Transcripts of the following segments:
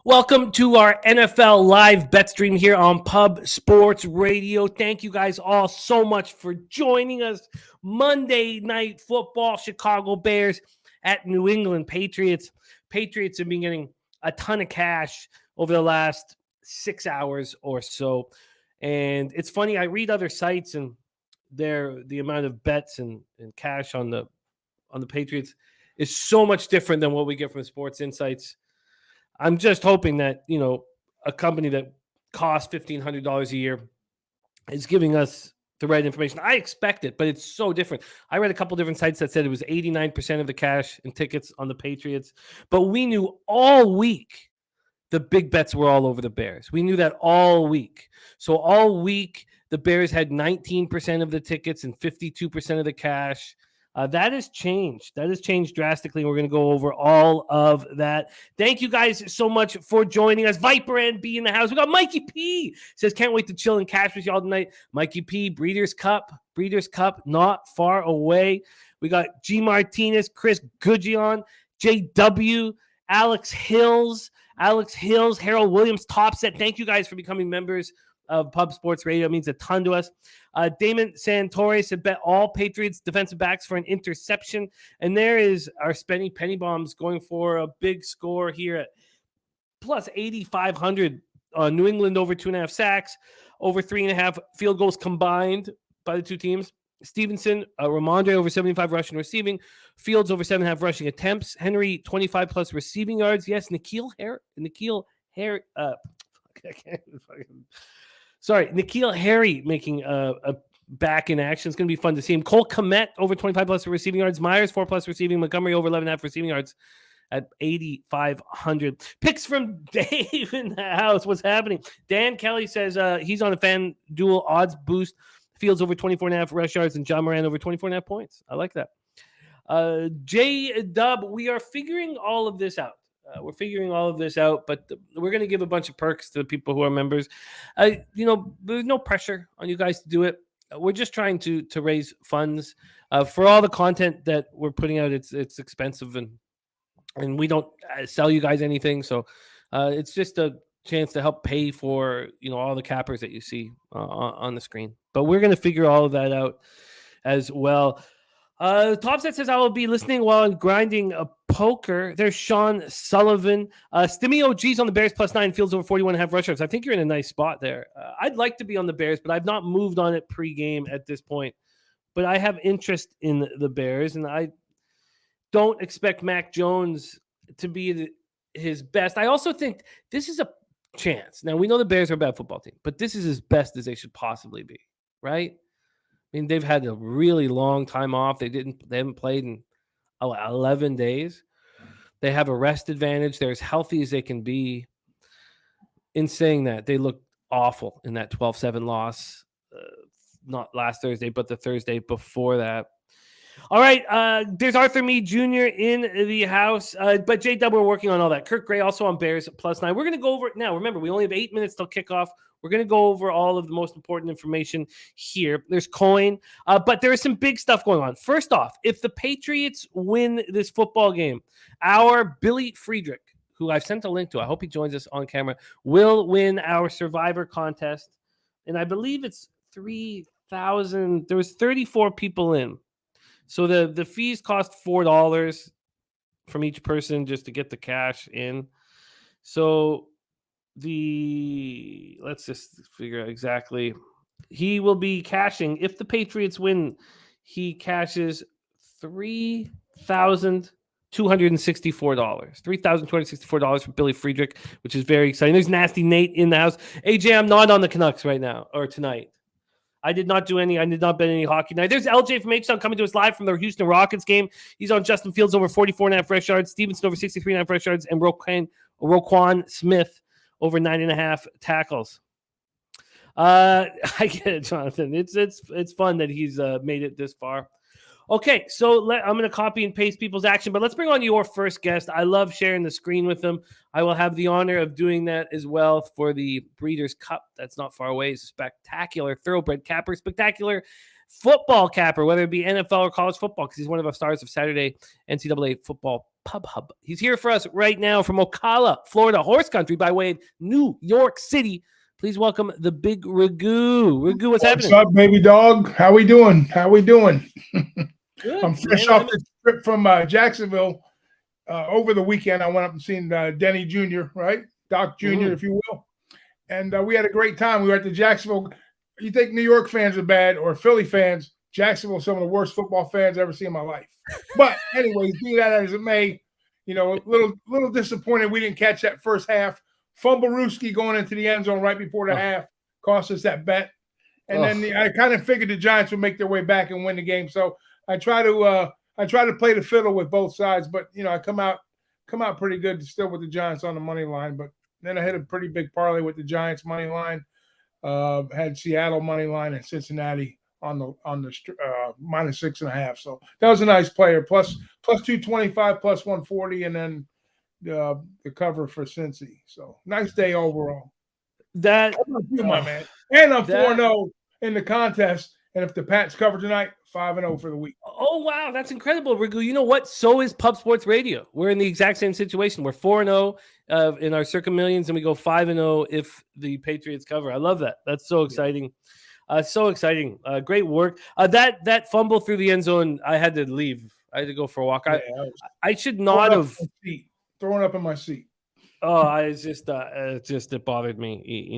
Welcome to our NFL live bet stream here on Pub Sports Radio. Thank you guys all so much for joining us. Monday Night Football, Chicago Bears at New England Patriots. Patriots have been getting a ton of cash over the last 6 hours or so. And it's funny, I read other sites and the amount of bets and cash on the Patriots is so much different than what we get from Sports Insights. I'm just hoping that, a company that costs $1,500 a year is giving us the right information. I expect it, but it's so different. I read a couple different sites that said it was 89% of the cash and tickets on the Patriots, but we knew all week the big bets were all over the Bears. We knew that all week. So all week, the Bears had 19% of the tickets and 52% of the cash. That has changed. That has changed drastically. We're going to go over all of that. Thank you guys so much for joining us. Viper NB in the house. We got Mikey P. Says, can't wait to chill and cash with y'all tonight. Mikey P, Breeders' Cup, not far away. We got G Martinez, Chris Gudgion, JW, Alex Hills, Harold Williams, Topset. Thank you guys for becoming members of Pub Sports Radio. It means a ton to us. Damon Santori said bet all Patriots defensive backs for an interception. And there is our Spenny Penny Bombs going for a big score here at plus 8,500. New England over 2.5 sacks, over 3.5 field goals combined by the two teams. Stevenson, Ramondre over 75 rushing receiving. Fields over 7.5 rushing attempts. Henry 25 plus receiving yards. Yes, N'Keal Harry making a back in action. It's going to be fun to see him. Cole Kmet over 25 plus receiving yards. Myers 4 plus receiving. Montgomery over 11.5 receiving yards at 8,500. Picks from Dave in the house. What's happening? Dan Kelly says he's on a FanDuel odds boost. Fields over 24.5 rush yards and John Moran over 24.5 points. I like that. J Dub, we are figuring all of this out. But we're going to give a bunch of perks to the people who are members. There's no pressure on you guys to do it. We're just trying to raise funds for all the content that we're putting out. It's expensive and we don't sell you guys anything. So it's just a chance to help pay for, all the cappers that you see on the screen. But we're going to figure all of that out as well. Topset says I will be listening while I'm grinding a poker. There's Sean Sullivan. Stimmy OG's on the Bears plus 9, Fields over 41.5 rush yards. I think you're in a nice spot there. I'd like to be on the Bears, but I've not moved on it pre-game at this point. But I have interest in the Bears, and I don't expect Mac Jones to be his best. I also think this is a chance. Now, we know the Bears are a bad football team, but this is as best as they should possibly be, right? I mean, they've had a really long time off. They haven't played in 11 days. They have a rest advantage. They're as healthy as they can be. In saying that, they looked awful in that 12-7 loss, not last Thursday, but the Thursday before that. All right, there's Arthur Meade Jr. in the house, but J-Dub, we're working on all that. Kirk Gray also on Bears plus 9. We're going to go over it now. Remember, we only have 8 minutes till kickoff. We're going to go over all of the most important information here. There's coin, but there is some big stuff going on. First off, if the Patriots win this football game, our Billy Friedrich, who I've sent a link to, I hope he joins us on camera, will win our Survivor contest. And I believe it's 3,000. There was 34 people in. So the fees cost $4 from each person just to get the cash in. So let's just figure out exactly. He will be cashing, if the Patriots win, he cashes $3,264. $3,264 for Billy Friedrich, which is very exciting. There's Nasty Nate in the house. AJ, I'm not on the Canucks right now or tonight. I did not bet any hockey night. There's LJ from H-Town coming to us live from the Houston Rockets game. He's on Justin Fields over 44.5 rush yards, Stevenson over 63.5 rush yards, and Roquan Smith over 9.5 tackles. I get it, Jonathan. It's fun that he's made it this far. Okay, so I'm going to copy and paste people's action, but let's bring on your first guest. I love sharing the screen with them. I will have the honor of doing that as well for the Breeders' Cup. That's not far away. It's a spectacular thoroughbred capper, spectacular football capper, whether it be NFL or college football, because he's one of the stars of Saturday NCAA football Pub Hub. He's here for us right now from Ocala, Florida, horse country by way of New York City. Please welcome the big Ragu. Ragu, what's happening? What's up, baby dog? How we doing? Good. I'm fresh off the trip from Jacksonville over the weekend. I went up and seen Denny Jr., right? Doc Jr., if you will. And we had a great time. We were at the Jacksonville. You think New York fans are bad or Philly fans? Jacksonville, some of the worst football fans I've ever seen in my life. But anyways, be that as it may, a little disappointed we didn't catch that first half. Fumblerooski going into the end zone right before the half cost us that bet. And then I kind of figured the Giants would make their way back and win the game. So I try to play the fiddle with both sides, but I come out pretty good still with the Giants on the money line. But then I hit a pretty big parlay with the Giants money line. Had Seattle money line and Cincinnati on the minus 6.5. So that was a nice player. Plus 225, plus 140, and then the cover for Cincy. So nice day overall. That my man. And I'm 4-0 in the contest. And if the Pats cover tonight, 5-0 for the week. Oh, wow. That's incredible, Ragu. You know what? So is Pub Sports Radio. We're in the exact same situation. We're 4-0 in our Circa Millions, and we go 5-0 if the Patriots cover. I love that. That's so exciting. So exciting. Great work. That fumble through the end zone, I had to leave. I had to go for a walk. I should not have. Throwing up in my seat. Oh, it bothered me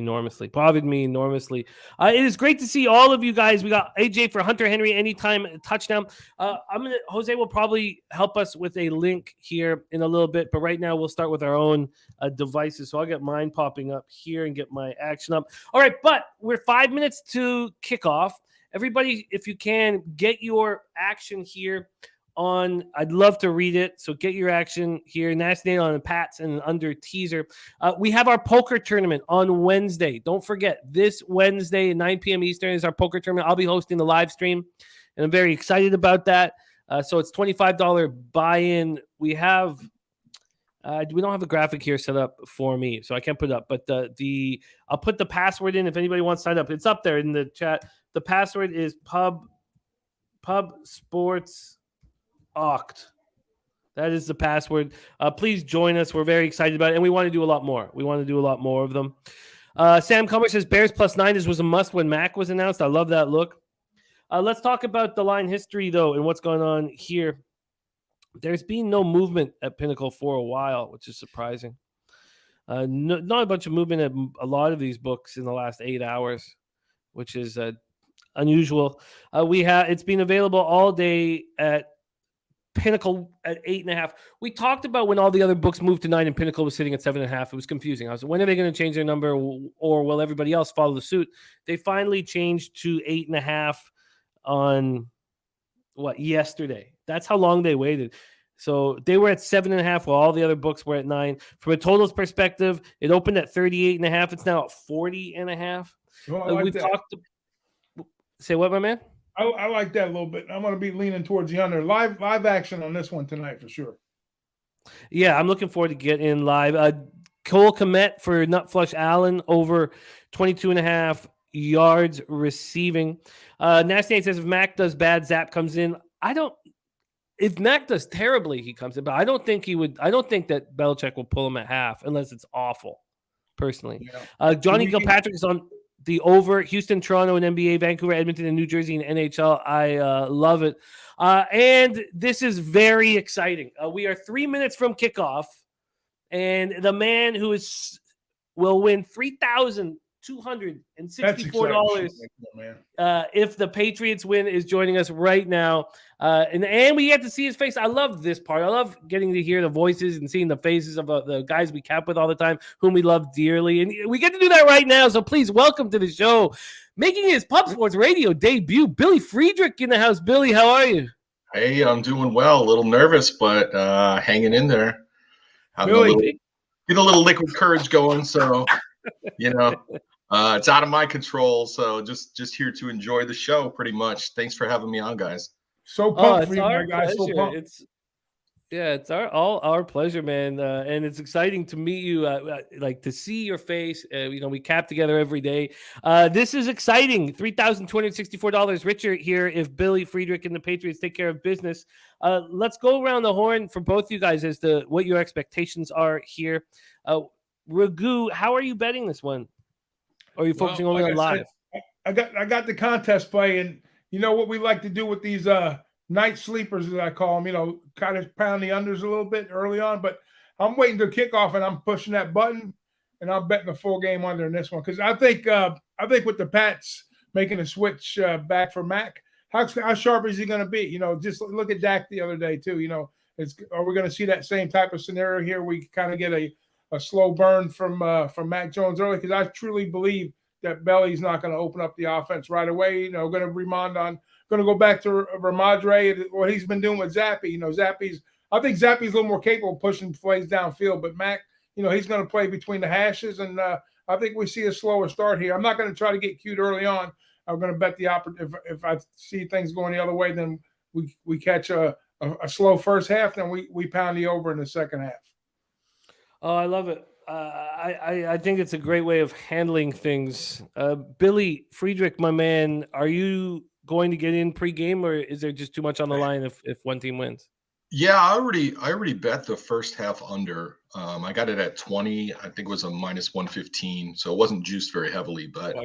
enormously. It is great to see all of you guys. We got AJ for Hunter Henry anytime touchdown. Jose will probably help us with a link here in a little bit, but right now we'll start with our own devices. So I'll get mine popping up here and get my action up. All right, but we're 5 minutes to kickoff. Everybody, if you can, get your action here. I'd love to read it. So get your action here. Nasty on the Pats and under teaser. We have our poker tournament on Wednesday. Don't forget, this Wednesday at 9 p.m. Eastern is our poker tournament. I'll be hosting the live stream, and I'm very excited about that. So it's $25 buy-in. We don't have a graphic here set up for me, so I can't put it up. But I'll put the password in if anybody wants to sign up. It's up there in the chat. The password is Pub Sports Oct. That is the password. Please join us. We're very excited about it, and we want to do a lot more. We want to do a lot more of them. Sam Comer says Bears +9. This was a must when Mac was announced. I love that look. Let's talk about the line history, though, and what's going on here. There's been no movement at Pinnacle for a while, which is surprising. Not a bunch of movement at a lot of these books in the last 8 hours, which is unusual. It's been available all day at Pinnacle at 8.5. We talked about when all the other books moved to 9 and Pinnacle was sitting at 7.5. It was confusing. I was like, when are they going to change their number, or will everybody else follow the suit? They finally changed to 8.5 on yesterday. That's how long they waited. So they were at 7.5 while all the other books were at 9. From a totals perspective, it opened at 38.5. It's now at 40.5. We've talked. Say what, my man? I like that a little bit. I'm going to be leaning towards the under. Live action on this one tonight for sure. Yeah, I'm looking forward to getting in live. Cole Kmet for Nut Flush Allen over 22.5 yards receiving. Nasty says if Mac does bad, Zappe comes in. If Mac does terribly, he comes in, but I don't think he would. I don't think that Belichick will pull him at half unless it's awful, personally. Yeah. Johnny Gilpatrick is on the over. Houston, Toronto, and NBA, Vancouver, Edmonton, and New Jersey, and NHL. I love it. And this is very exciting. We are 3 minutes from kickoff, and the man who will win $3,264 if the Patriots win is joining us right now. And we get to see his face. I love this part. I love getting to hear the voices and seeing the faces of the guys we cap with all the time, whom we love dearly. And we get to do that right now. So please welcome to the show, making his Pub Sports Radio debut, Billy Friedrich in the house. Billy, how are you? Hey, I'm doing well. A little nervous, but hanging in there. Billy, get a little liquid courage going. So, it's out of my control. So just here to enjoy the show pretty much. Thanks for having me on, guys. So pumped for you, my guy. So pumped. Yeah, it's all our pleasure, man, and it's exciting to meet you. Like to see your face. We cap together every day. This is exciting. $3,264 richer here if Billy Friedrich and the Patriots take care of business. Let's go around the horn for both you guys as to what your expectations are here. Ragu, how are you betting this one? Or are you focusing only on live? I got the contest play, and you know what we like to do with these night sleepers, as I call them. Kind of pound the unders a little bit early on, but I'm waiting to kickoff, and I'm pushing that button, and I'm betting the full game under in this one because I think with the Pats making a switch back for Mac, how sharp is he going to be? Just look at Dak the other day too. Are we going to see that same type of scenario here? We kind of get a slow burn from Mac Jones early because I truly believe that Belly's not going to open up the offense right away. Going to go back to Ramadre, what he's been doing with Zappe. I think Zappe's a little more capable of pushing plays downfield, but Mac, he's going to play between the hashes, and I think we see a slower start here. I'm not going to try to get cute early on. I'm going to bet the if I see things going the other way, then we catch a slow first half, then we pound the over in the second half. Oh, I love it. I think it's a great way of handling things. Billy Friedrich, my man, are you going to get in pregame, or is there just too much on the line if one team wins? Yeah, I already bet the first half under. I got it at 20. I think it was a -115, so it wasn't juiced very heavily. But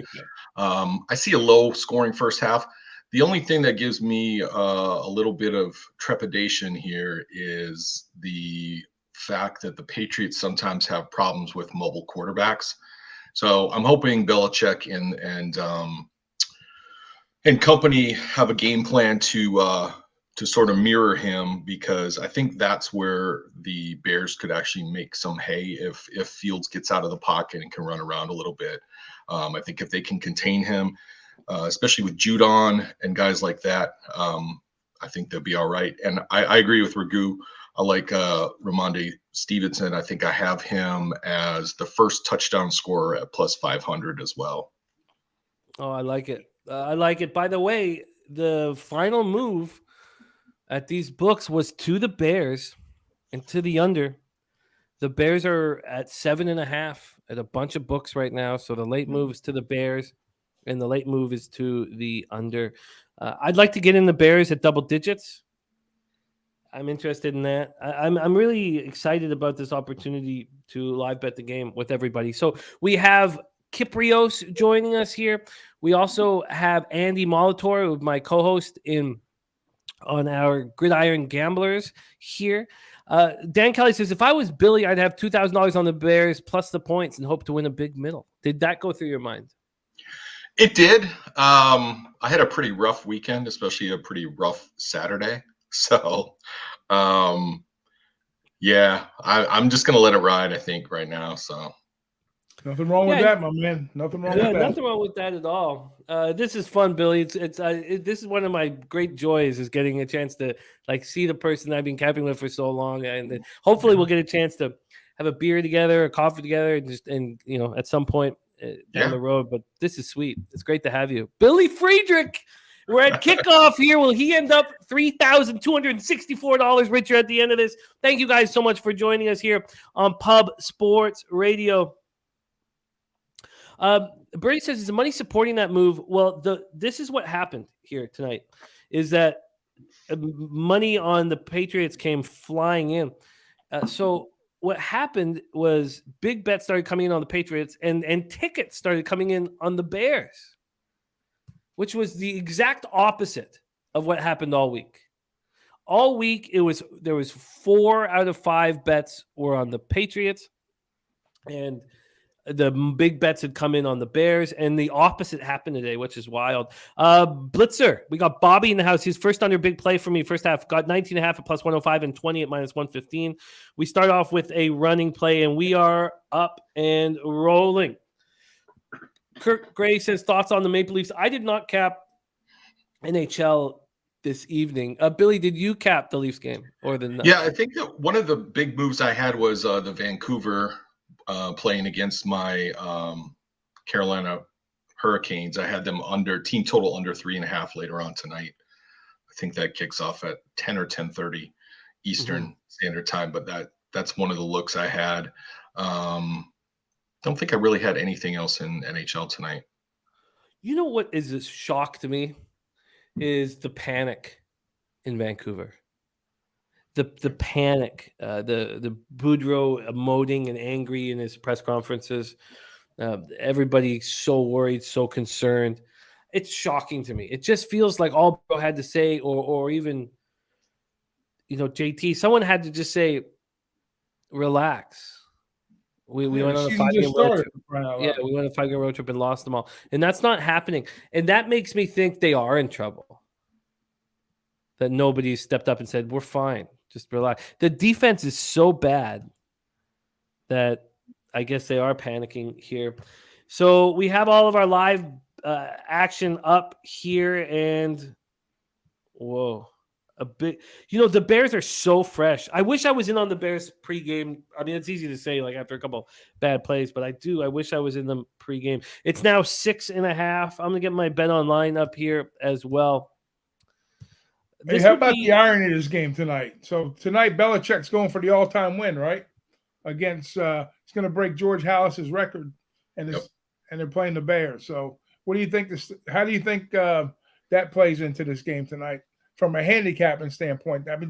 I see a low scoring first half. The only thing that gives me a little bit of trepidation here is the fact that the Patriots sometimes have problems with mobile quarterbacks. So I'm hoping Belichick and company have a game plan to sort of mirror him, because I think that's where the Bears could actually make some hay if Fields gets out of the pocket and can run around a little bit. I think if they can contain him, especially with Judon and guys like that, I think they'll be all right. And I agree with Ragu. I like Ramondre Stevenson. I think I have him as the first touchdown scorer at +500 as well. Oh, I like it. I like it. By the way, the final move at these books was to the Bears and to the under. The Bears are at 7.5 at a bunch of books right now. So the late move is to the Bears, and the late move is to the under. I'd like to get in the Bears at double digits. I'm interested in that. I'm really excited about this opportunity to live bet the game with everybody. So we have Kiprios joining us here. We also have Andy Molitor, my co-host on our Gridiron Gamblers here. Dan Kelly says, if I was Billy, I'd have $2,000 on the Bears plus the points and hope to win a big middle. Did that go through your mind? It did. I had a pretty rough weekend, especially a pretty rough Saturday. So, yeah, I'm just going to let it ride, I think, right now. So. Nothing wrong with that, my man. Nothing wrong with that. Nothing wrong with that at all. This is fun, Billy. This is one of my great joys, is getting a chance to see the person I've been capping with for so long, and hopefully we'll get a chance to have a beer together, a coffee together, and at some point down the road. But this is sweet. It's great to have you, Billy Friedrich. We're at kickoff here. Will he end up $3,264 richer at the end of this? Thank you guys so much for joining us here on Pub Sports Radio. Bernie says, is the money supporting that move? Well, this is what happened here tonight, is that money on the Patriots came flying in. So what happened was big bets started coming in on the Patriots, and tickets started coming in on the Bears, which was the exact opposite of what happened all week. All week, there was 4 out of 5 bets were on the Patriots, and the big bets had come in on the Bears, and the opposite happened today, which is wild. Blitzer, we got Bobby in the house. His first under big play for me, first half, got 19.5 at +105 and 20 at -115. We start off with a running play, and we are up and rolling. Kirk Gray says, thoughts on the Maple Leafs? I did not cap NHL this evening. Billy, did you cap the Leafs game or the Nuts? Yeah, I think that one of the big moves I had was the Vancouver playing against my Carolina Hurricanes. I had them team total under 3.5 later on tonight. I think that kicks off at 10 or 10:30 Eastern Standard Time, but that's one of the looks I had. Don't think I really had anything else in NHL tonight. You know what is a shock to me is the panic in Vancouver. The panic, the Boudreaux emoting and angry in his press conferences. Everybody's so worried, so concerned. It's shocking to me. It just feels like all Bro had to say, or even, JT, someone had to just say, relax. We went on a 5-game road trip. Yeah, we went on a 5-game road trip and lost them all. And that's not happening. And that makes me think they are in trouble. That nobody stepped up and said, we're fine. Just relax. The defense is so bad that I guess they are panicking here. So we have all of our live action up here. And whoa. The Bears are so fresh. I wish I was in on the Bears pregame. I mean, it's easy to say like after a couple bad plays, but I wish I was in them pregame. It's now 6.5. I'm gonna get my bet online up here as well. Hey, how about the irony of this game tonight? So tonight, Belichick's going for the all-time win, right? Against it's going to break George Halas's record, and they're playing the Bears. So what do you think? How do you think that plays into this game tonight? From a handicapping standpoint, I mean,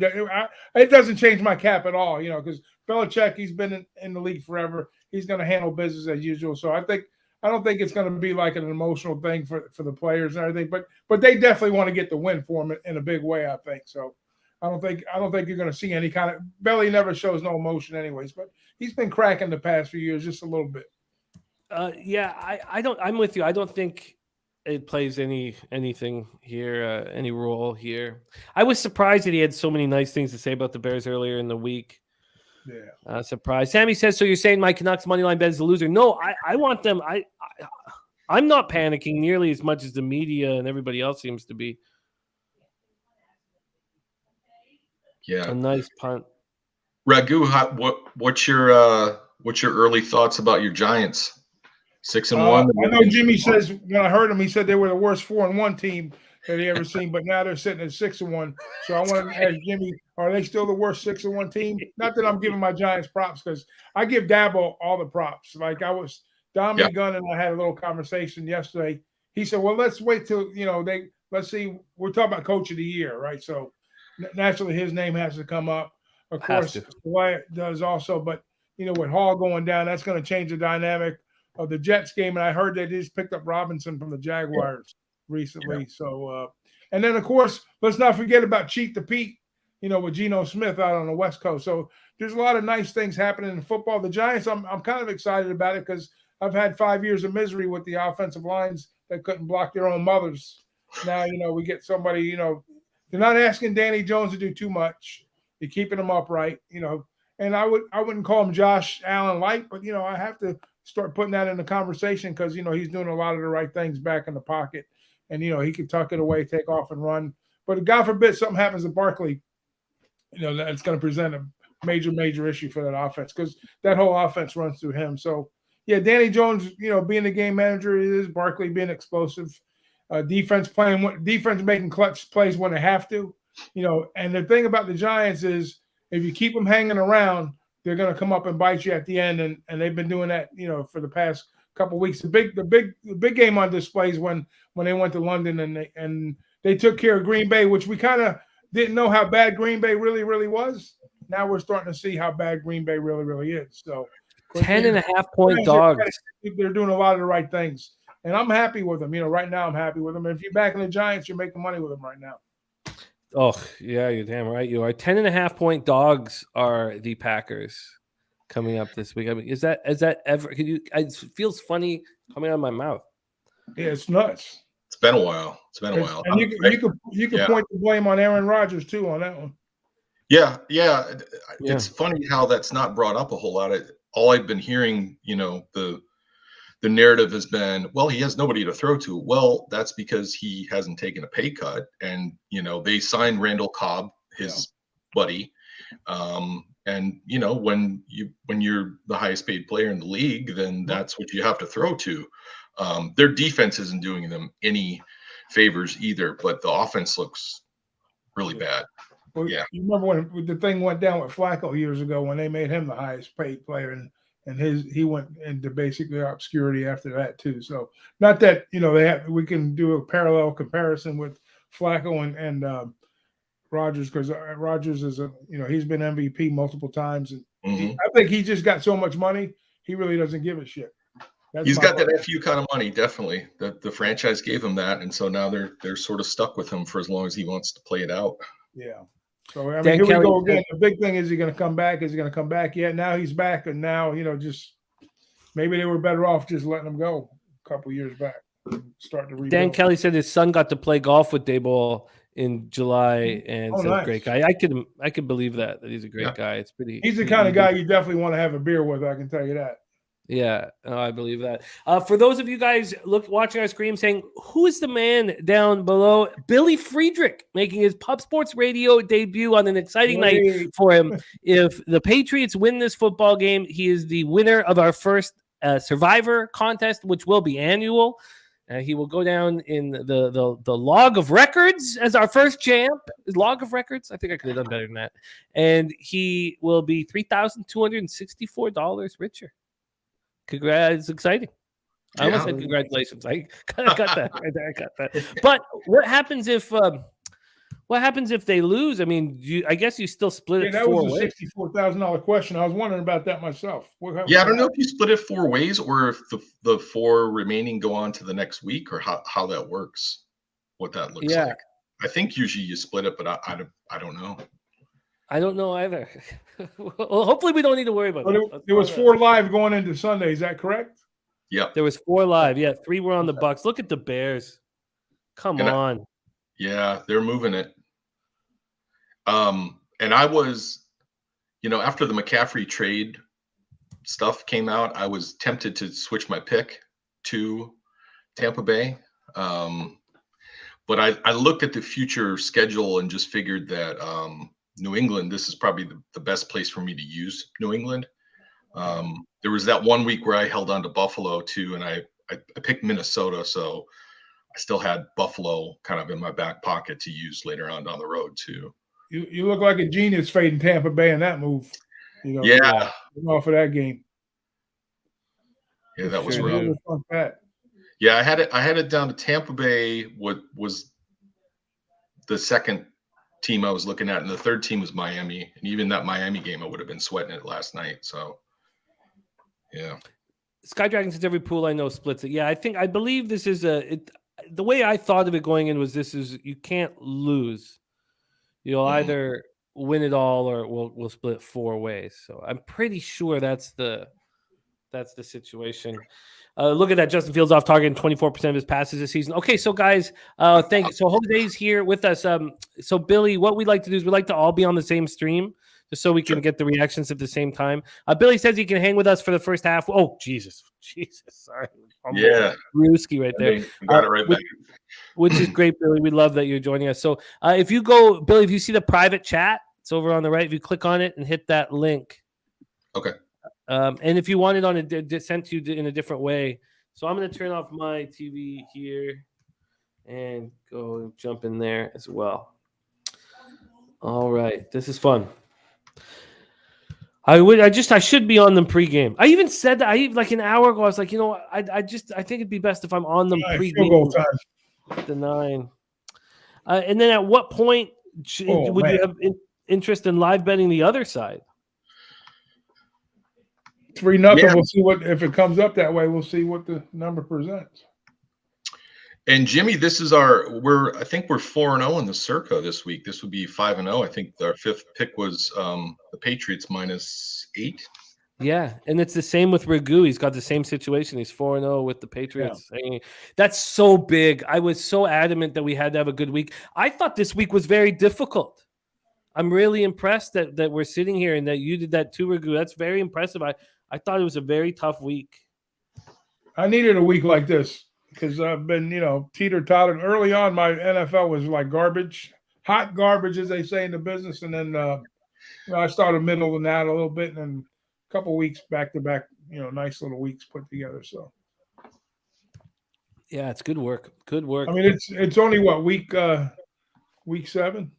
it doesn't change my cap at all, because Belichick, he's been in the league forever. He's going to handle business as usual. So I don't think it's going to be like an emotional thing for the players and everything. But they definitely want to get the win for him in a big way, I think. So I don't think you're going to see any kind of – Belly never shows no emotion anyways. But he's been cracking the past few years just a little bit. I'm with you. I don't think it plays anything here, any role here. I was surprised that he had so many nice things to say about the Bears earlier in the week. Yeah, surprised. Sammy says, so you're saying my Canucks money line bet is a loser? No, I want them. I'm not panicking nearly as much as the media and everybody else seems to be. Yeah, a nice punt. Ragu, what's your early thoughts about your Giants? 6-1. I know Jimmy says when I heard him, he said they were the worst 4-1 team that he ever seen, but now they're sitting at 6-1. So I want to ask Jimmy, are they still the worst 6-1 team? Not that I'm giving my Giants props, because I give Dabo all the props. Like Dominic Gunn and I had a little conversation yesterday. He said, well, let's wait till, let's see. We're talking about coach of the year, right? So naturally his name has to come up. Of course, Wyatt does also, but with Hall going down, that's going to change the dynamic of the Jets game. And I heard they just picked up Robinson from the Jaguars recently. So, and then of course, let's not forget about Cheat the Pete, with Geno Smith out on the West Coast. So there's a lot of nice things happening in football. The Giants, I'm kind of excited about it because I've had 5 years of misery with the offensive lines that couldn't block their own mothers. Now, we get somebody, they're not asking Danny Jones to do too much. You're keeping him upright, and I wouldn't call him Josh Allen light, but I have to start putting that in the conversation because he's doing a lot of the right things back in the pocket, and he can tuck it away, take off, and run. But God forbid something happens to Barkley, that's going to present a major issue for that offense because that whole offense runs through him. So yeah, Danny Jones, being the game manager, it is Barkley being explosive, defense making clutch plays when they have to. And the thing about the Giants is if you keep them hanging around, they're going to come up and bite you at the end. And they've been doing that, for the past couple of weeks. The big game on display is when they went to London and they took care of Green Bay, which we kind of didn't know how bad Green Bay really, really was. Now we're starting to see how bad Green Bay really, really is. So 10.5-point dogs. They're doing a lot of the right things. And I'm happy with them. Right now I'm happy with them. And if you're backing the Giants, you're making money with them right now. Oh, yeah, you're damn right you are. 10.5-point dogs are the Packers coming up this week. I mean, is that ever? It feels funny coming out of my mouth. Yeah, it's nuts. It's been a while. And you can point the blame on Aaron Rodgers too on that one. Yeah. It's funny how that's not brought up a whole lot. All I've been hearing, the narrative has been, well, he has nobody to throw to. Well, that's because he hasn't taken a pay cut. And, they signed Randall Cobb, his buddy. And, when you're the highest paid player in the league, then that's what you have to throw to. Their defense isn't doing them any favors either, but the offense looks really bad. Well, Yeah. you remember when the thing went down with Flacco years ago when they made him the highest paid player, and he went into basically obscurity after that too. So not that we can do a parallel comparison with Flacco and Rodgers, because Rodgers is he's been MVP multiple times, and I think he just got so much money he really doesn't give a shit. He's got that FU kind of money, definitely. The franchise gave him that, and so now they're sort of stuck with him for as long as he wants to play it out. Yeah. So I mean, here we go again. The big thing is he going to come back? Is he going to come back yet? Now he's back, and now just maybe they were better off just letting him go a couple years back. Start to rebuild. Dan Kelly said his son got to play golf with Daboll in July, and said nice. Great guy. I could believe that he's a great guy. It's pretty. He's the kind of guy you definitely want to have a beer with. I can tell you that. Yeah, I believe that. For those of you guys watching our screen saying, who is the man down below? Billy Friedrich making his Pub Sports Radio debut on an exciting night for him. If the Patriots win this football game, he is the winner of our first Survivor contest, which will be annual. He will go down in the log of records as our first champ. Log of records? I think I could have done better than that. And he will be $3,264 richer. Congrats! It's exciting. I almost said congratulations. I got that. I got that. But what happens if they lose? I mean, I guess you still split it. That was a $64,000 question. I was wondering about that myself. I don't know if you split it 4 ways or if the 4 remaining go on to the next week, or how that works. What that looks like. I think usually you split it, but I don't know. I don't know either. Well, hopefully we don't need to worry about it. There was 4 live going into Sunday. Is that correct? Yeah. There was 4 live. Yeah, 3 were on the Bucks. Look at the Bears. Come on. They're moving it. And I was, after the McCaffrey trade stuff came out, I was tempted to switch my pick to Tampa Bay. But I looked at the future schedule and just figured that New England, this is probably the best place for me to use New England. There was that 1 week where I held on to Buffalo too, and I picked Minnesota, so I still had Buffalo kind of in my back pocket to use later on down the road too. You look like a genius fading Tampa Bay in that move. Off of that game. Yeah, that was rough. Yeah, I had it down to Tampa Bay. What was the second team I was looking at, and the third team was Miami. And even that Miami game, I would have been sweating it last night. So, yeah. Sky Dragon says every pool I know splits it. Yeah, I believe this is the way I thought of it going in was you can't lose. You'll either win it all or we'll split 4 ways. So I'm pretty sure that's the situation. Look at that. Justin Fields off target in 24% of his passes this season. Okay, so guys, thank you. So Jose's here with us. So Billy, what we'd like to do is we'd like to all be on the same stream just so we can get the reactions at the same time. Billy says he can hang with us for the first half. Oh, Jesus. Sorry. Brewski right there. You got it right back. Which is great, Billy. We love that you're joining us. So if you go, Billy, if you see the private chat, it's over on the right. If you click on it and hit that link. Okay. And if you want it on sent to you in a different way. So I'm going to turn off my TV here and go and jump in there as well. All right. This is fun. I should be on them pregame. I even said that like an hour ago. I was like, I think it'd be best if I'm on them pregame. The 9. And then at what point would you have interest in live betting the other side? 3-0. Yeah. We'll see if it comes up that way. We'll see what the number presents. And Jimmy, this is I think we're 4-0 in the Circa this week. This would be 5-0. I think our 5th pick was the Patriots -8. Yeah, and it's the same with Ragu. He's got the same situation. He's 4-0 with the Patriots. Yeah. I mean, that's so big. I was so adamant that we had to have a good week. I thought this week was very difficult. I'm really impressed that we're sitting here and that you did that too, Ragu. That's very impressive. I thought it was a very tough week. I needed a week like this because I've been, teeter-tottering. Early on, my NFL was like garbage, hot garbage, as they say in the business. And then I started middle of that a little bit, and then a couple of weeks back-to-back, nice little weeks put together. So, yeah, it's good work. Good work. I mean, it's only week 7?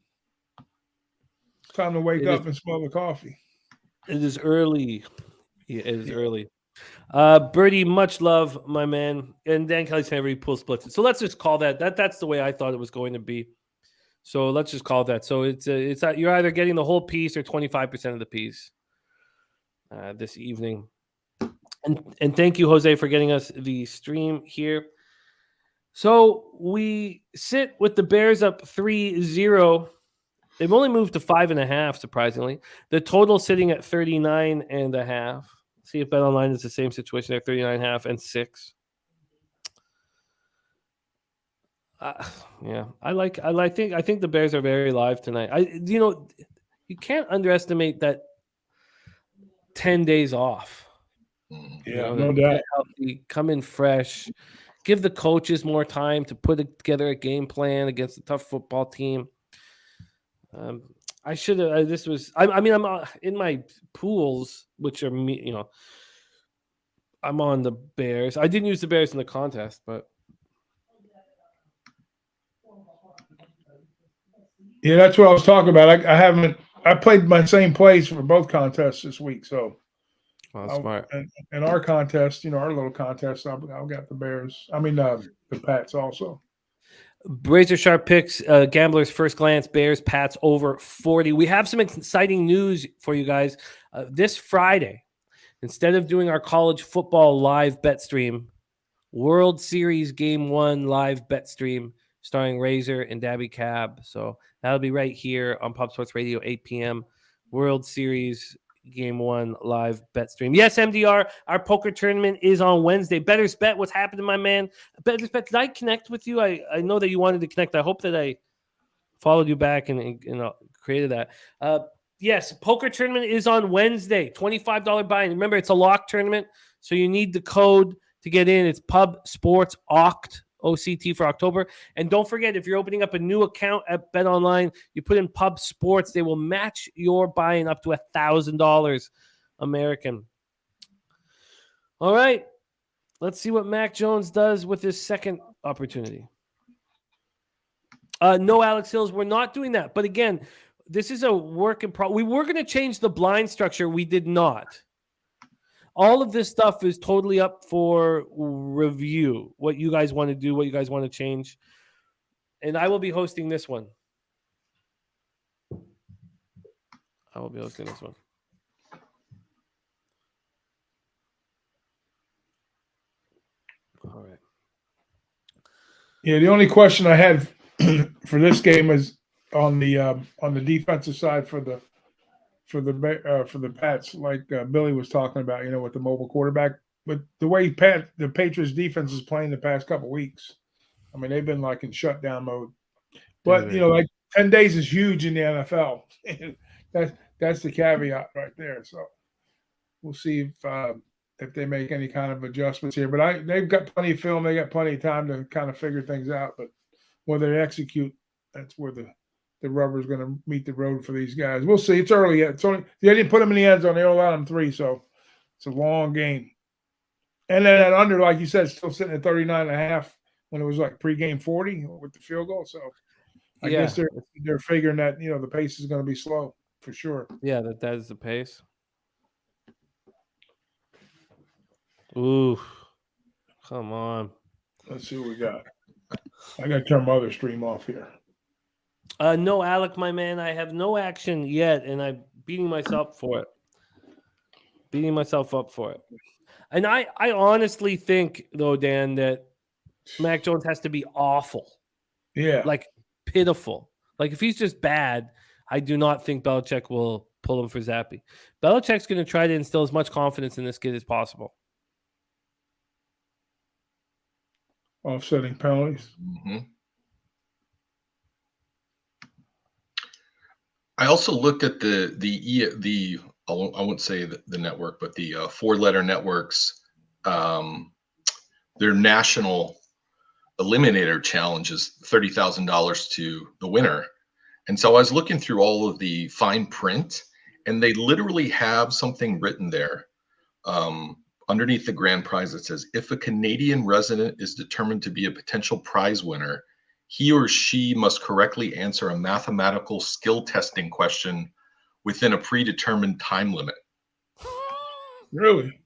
Time to wake It up is- and smell the coffee. It is early. Yeah, it is early. Birdie, much love, my man. And Dan Kelly's favorite pool splits it. So let's just call that's the way I thought it was going to be. So let's just call that. So it's you're either getting the whole piece or 25% of the piece this evening. And thank you, Jose, for getting us the stream here. So we sit with the Bears up 3-0. They've only moved to 5.5, surprisingly. The total sitting at 39.5. See if Bet Online is the same situation there, 39.5 and 6. Yeah, I think the Bears are very live tonight. You can't underestimate that 10 days off. Yeah, no doubt. Get healthy, come in fresh, give the coaches more time to put together a game plan against a tough football team. I should have. I'm in my pools, which are I'm on the Bears. I didn't use the Bears in the contest, but yeah, that's what I was talking about. I played my same plays for both contests this week, so. Smart. And our contest, our little contest, I've got the Bears. I mean, the Pats also. Razor Sharp picks, Gamblers First Glance, Bears, Pats over 40. We have some exciting news for you guys. This Friday, instead of doing our college football live bet stream, World Series Game 1 live bet stream starring Razor and Dabby Cab. So that'll be right here on Pop Sports Radio, 8 p.m. World Series Game 1 live bet stream. Yes, MDR, our poker tournament is on Wednesday. Better's Bet, what's happening, my man? Better's Bet, did I connect with you? I know that you wanted to connect. I hope that I followed you back and created that. Yes, poker tournament is on Wednesday. $25 buy-in. Remember, it's a lock tournament, so you need the code to get in. It's Pub Sports OCT. OCT for October. And don't forget, if you're opening up a new account at Bet Online, you put in Pub Sports, they will match your buy-in up to $1,000 American. All right. Let's see what Mac Jones does with his second opportunity. No, Alex Hills, we're not doing that. But again, this is a work in progress. We were going to change the blind structure. We did not. All of this stuff is totally up for review. What you guys want to do, what you guys want to change. And I will be hosting this one. All right. Yeah, the only question I had for this game is on the defensive side for the Pats, like Billy was talking about, with the mobile quarterback. But the way the Patriots defense is playing the past couple of weeks, I mean, they've been like in shutdown mode. But like 10 days is huge in the NFL. that's the caveat right there. So we'll see if they make any kind of adjustments here. But they've got plenty of film. They got plenty of time to kind of figure things out. But when they execute, that's where the rubber's going to meet the road for these guys. We'll see. It's early yet. They didn't put them in the end zone. They only allowed them 3, so it's a long game. And then that under, like you said, still sitting at 39.5 when it was like pregame 40 with the field goal. So I guess they're figuring that the pace is going to be slow for sure. Yeah, that is the pace. Ooh, come on. Let's see what we got. I got to turn my other stream off here. No, Alec, my man, I have no action yet, and I'm beating myself for it. And I honestly think, though, Dan, that Mac Jones has to be awful. Yeah. Like, pitiful. Like, if he's just bad, I do not think Belichick will pull him for Zappe. Belichick's going to try to instill as much confidence in this kid as possible. Offsetting penalties. Mm-hmm. I also looked at the I won't say the network, but the 4-letter networks. Their national eliminator challenge is $30,000 to the winner, and so I was looking through all of the fine print, and they literally have something written there underneath the grand prize that says, if a Canadian resident is determined to be a potential prize winner, he or she must correctly answer a mathematical skill testing question within a predetermined time limit. Really?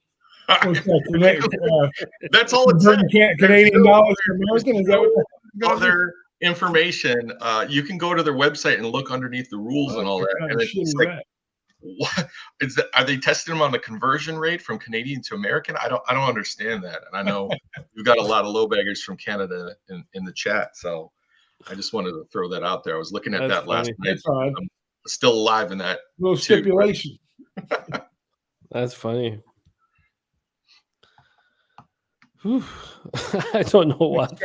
What's that? That's all it says. Canadian dollars to American? Is that what other information? You can go to their website and look underneath the rules and all that. And it's like, what is that? Are they testing them on the conversion rate from Canadian to American? I don't understand that. And I know we've got a lot of low baggers from Canada in the chat, so I just wanted to throw that out there. I was looking at that last night. I'm still alive in that little stipulation. That's funny. Whew. I don't know what.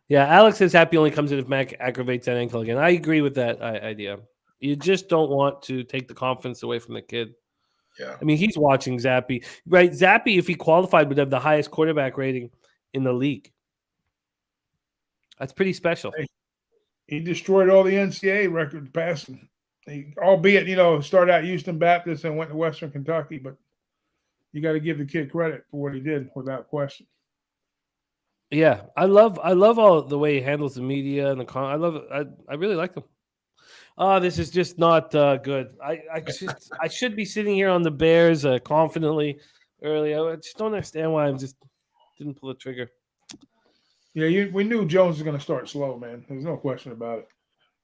Yeah, Alex is happy only comes in if Mac aggravates that ankle again. I agree with that idea. You just don't want to take the confidence away from the kid. Yeah. I mean, he's watching Zappe. Right? Zappe, if he qualified, would have the highest quarterback rating in the league. That's pretty special. He destroyed all the NCAA records passing. Albeit, started out Houston Baptist and went to Western Kentucky, but you got to give the kid credit for what he did without question. Yeah, I love all the way he handles the media and I love it. I really like him. This is just not good. I should be sitting here on the Bears confidently early. I just don't understand why I just didn't pull the trigger. Yeah, we knew Jones was going to start slow, man. There's no question about it.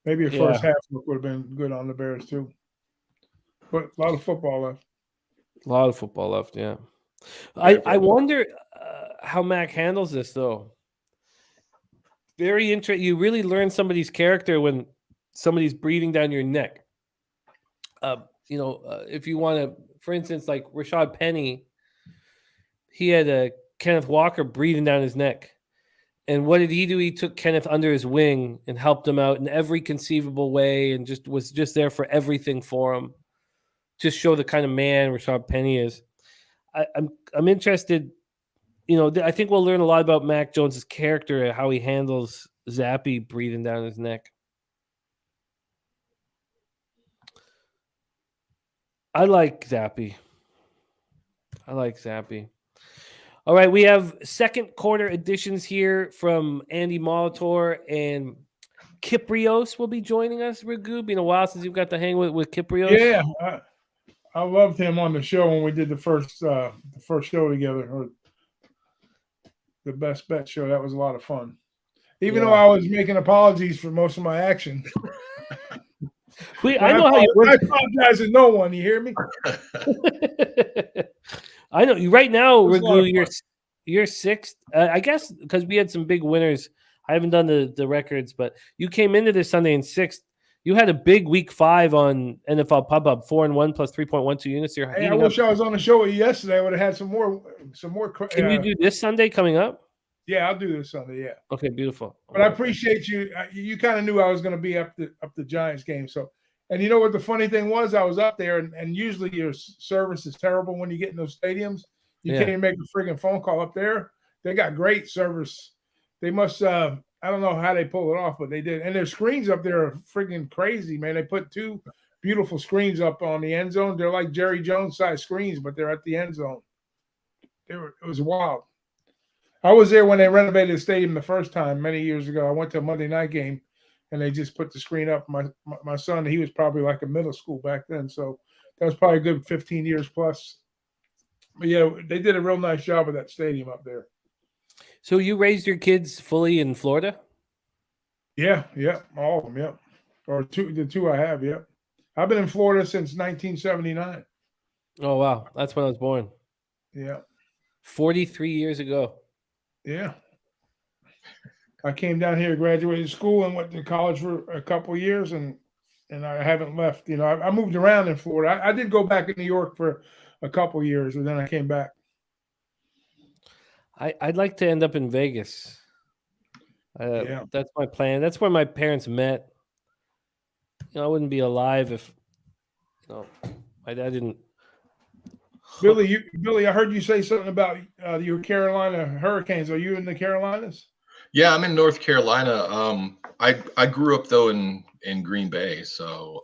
Maybe a first half would have been good on the Bears too. But a lot of football left. A lot of football left, yeah. I wonder how Mac handles this, though. Very interesting. You really learn somebody's character when somebody's breathing down your neck. If you want to, for instance, like Rashad Penny, he had Kenneth Walker breathing down his neck. And what did he do? He took Kenneth under his wing and helped him out in every conceivable way and was just there for everything for him. Just show the kind of man Rashad Penny is. I'm interested. I think we'll learn a lot about Mac Jones's character, how he handles Zappe breathing down his neck. I like Zappe. All right, we have second quarter additions here from Andy Molitor and Kyprios will be joining us. Ragu, been a while since you've got to hang with Kyprios. Yeah, I loved him on the show when we did the first show together, or the Best Bet show. That was a lot of fun. Even though I was making apologies for most of my actions. I know how you work. I apologize to no one. You hear me? I know you right now, Ragu. You're sixth. I guess because we had some big winners. I haven't done the records, but you came into this Sunday in sixth. You had a big week 5 on NFL Pub Up, 4-1 plus 3.12 units. Hey, I wish I was on the show with you yesterday. I would have had some more. Can you do this Sunday coming up? Yeah, I'll do this Sunday. Yeah. Okay, beautiful. But I appreciate you. You kind of knew I was going to be up the Giants game. So, and you know what the funny thing was? I was up there, and usually your service is terrible when you get in those stadiums. You can't even make a friggin' phone call up there. They got great service. They must. I don't know how they pull it off, but they did. And their screens up there are friggin' crazy, man. They put 2 beautiful screens up on the end zone. They're like Jerry Jones size screens, but they're at the end zone. It was wild. I was there when they renovated the stadium the first time many years ago. I went to a Monday night game, and they just put the screen up. My son, he was probably like a middle school back then, so that was probably a good 15 years plus. But yeah, they did a real nice job of that stadium up there. So you raised your kids fully in Florida? Yeah, all of them, yeah. Or the 2 I have, yeah. I've been in Florida since 1979. Oh, wow. That's when I was born. Yeah. 43 years ago. Yeah. I came down here, graduated school, and went to college for a couple of years, and I haven't left. I moved around in Florida. I did go back to New York for a couple of years, and then I came back. I'd like to end up in Vegas. That's my plan. That's where my parents met. I wouldn't be alive if my dad didn't. Billy, I heard you say something about your Carolina Hurricanes. Are you in the Carolinas? Yeah, I'm in North Carolina. I grew up though in Green Bay, so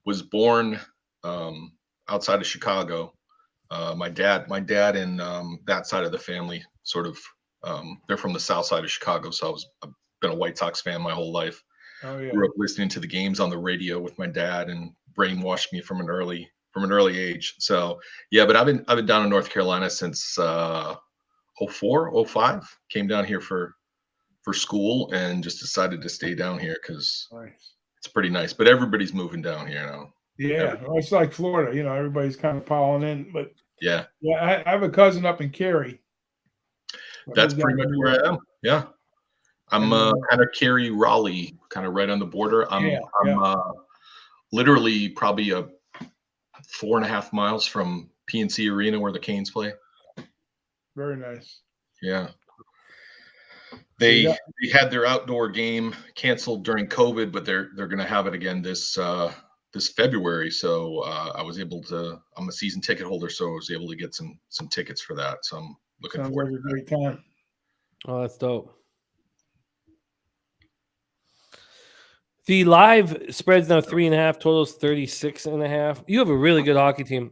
was born outside of Chicago. My dad and that side of the family sort of they're from the south side of Chicago, so I've been a White Sox fan my whole life. Oh yeah. Grew up listening to the games on the radio with my dad, and brainwashed me from an early age. So yeah, but I've been down in North Carolina since 04, 05. Came down here for school and just decided to stay down here because Nice. it's pretty nice. But everybody's moving down here now. Yeah, well, it's like Florida. Everybody's kind of piling in. But Yeah, yeah, I have a cousin up in Cary. that's pretty much where I am. Yeah, I'm kind of Cary, Raleigh, kind of right on the border. I'm literally probably a 4.5 miles from PNC Arena where the Canes play. Very nice. Yeah. They had their outdoor game canceled during COVID, but they're going to have it again this February. So I'm a season ticket holder, so I was able to get some tickets for that. So I'm looking forward to a great time. Oh, that's dope. The live spread's now 3.5, totals 36.5. You have a really good hockey team.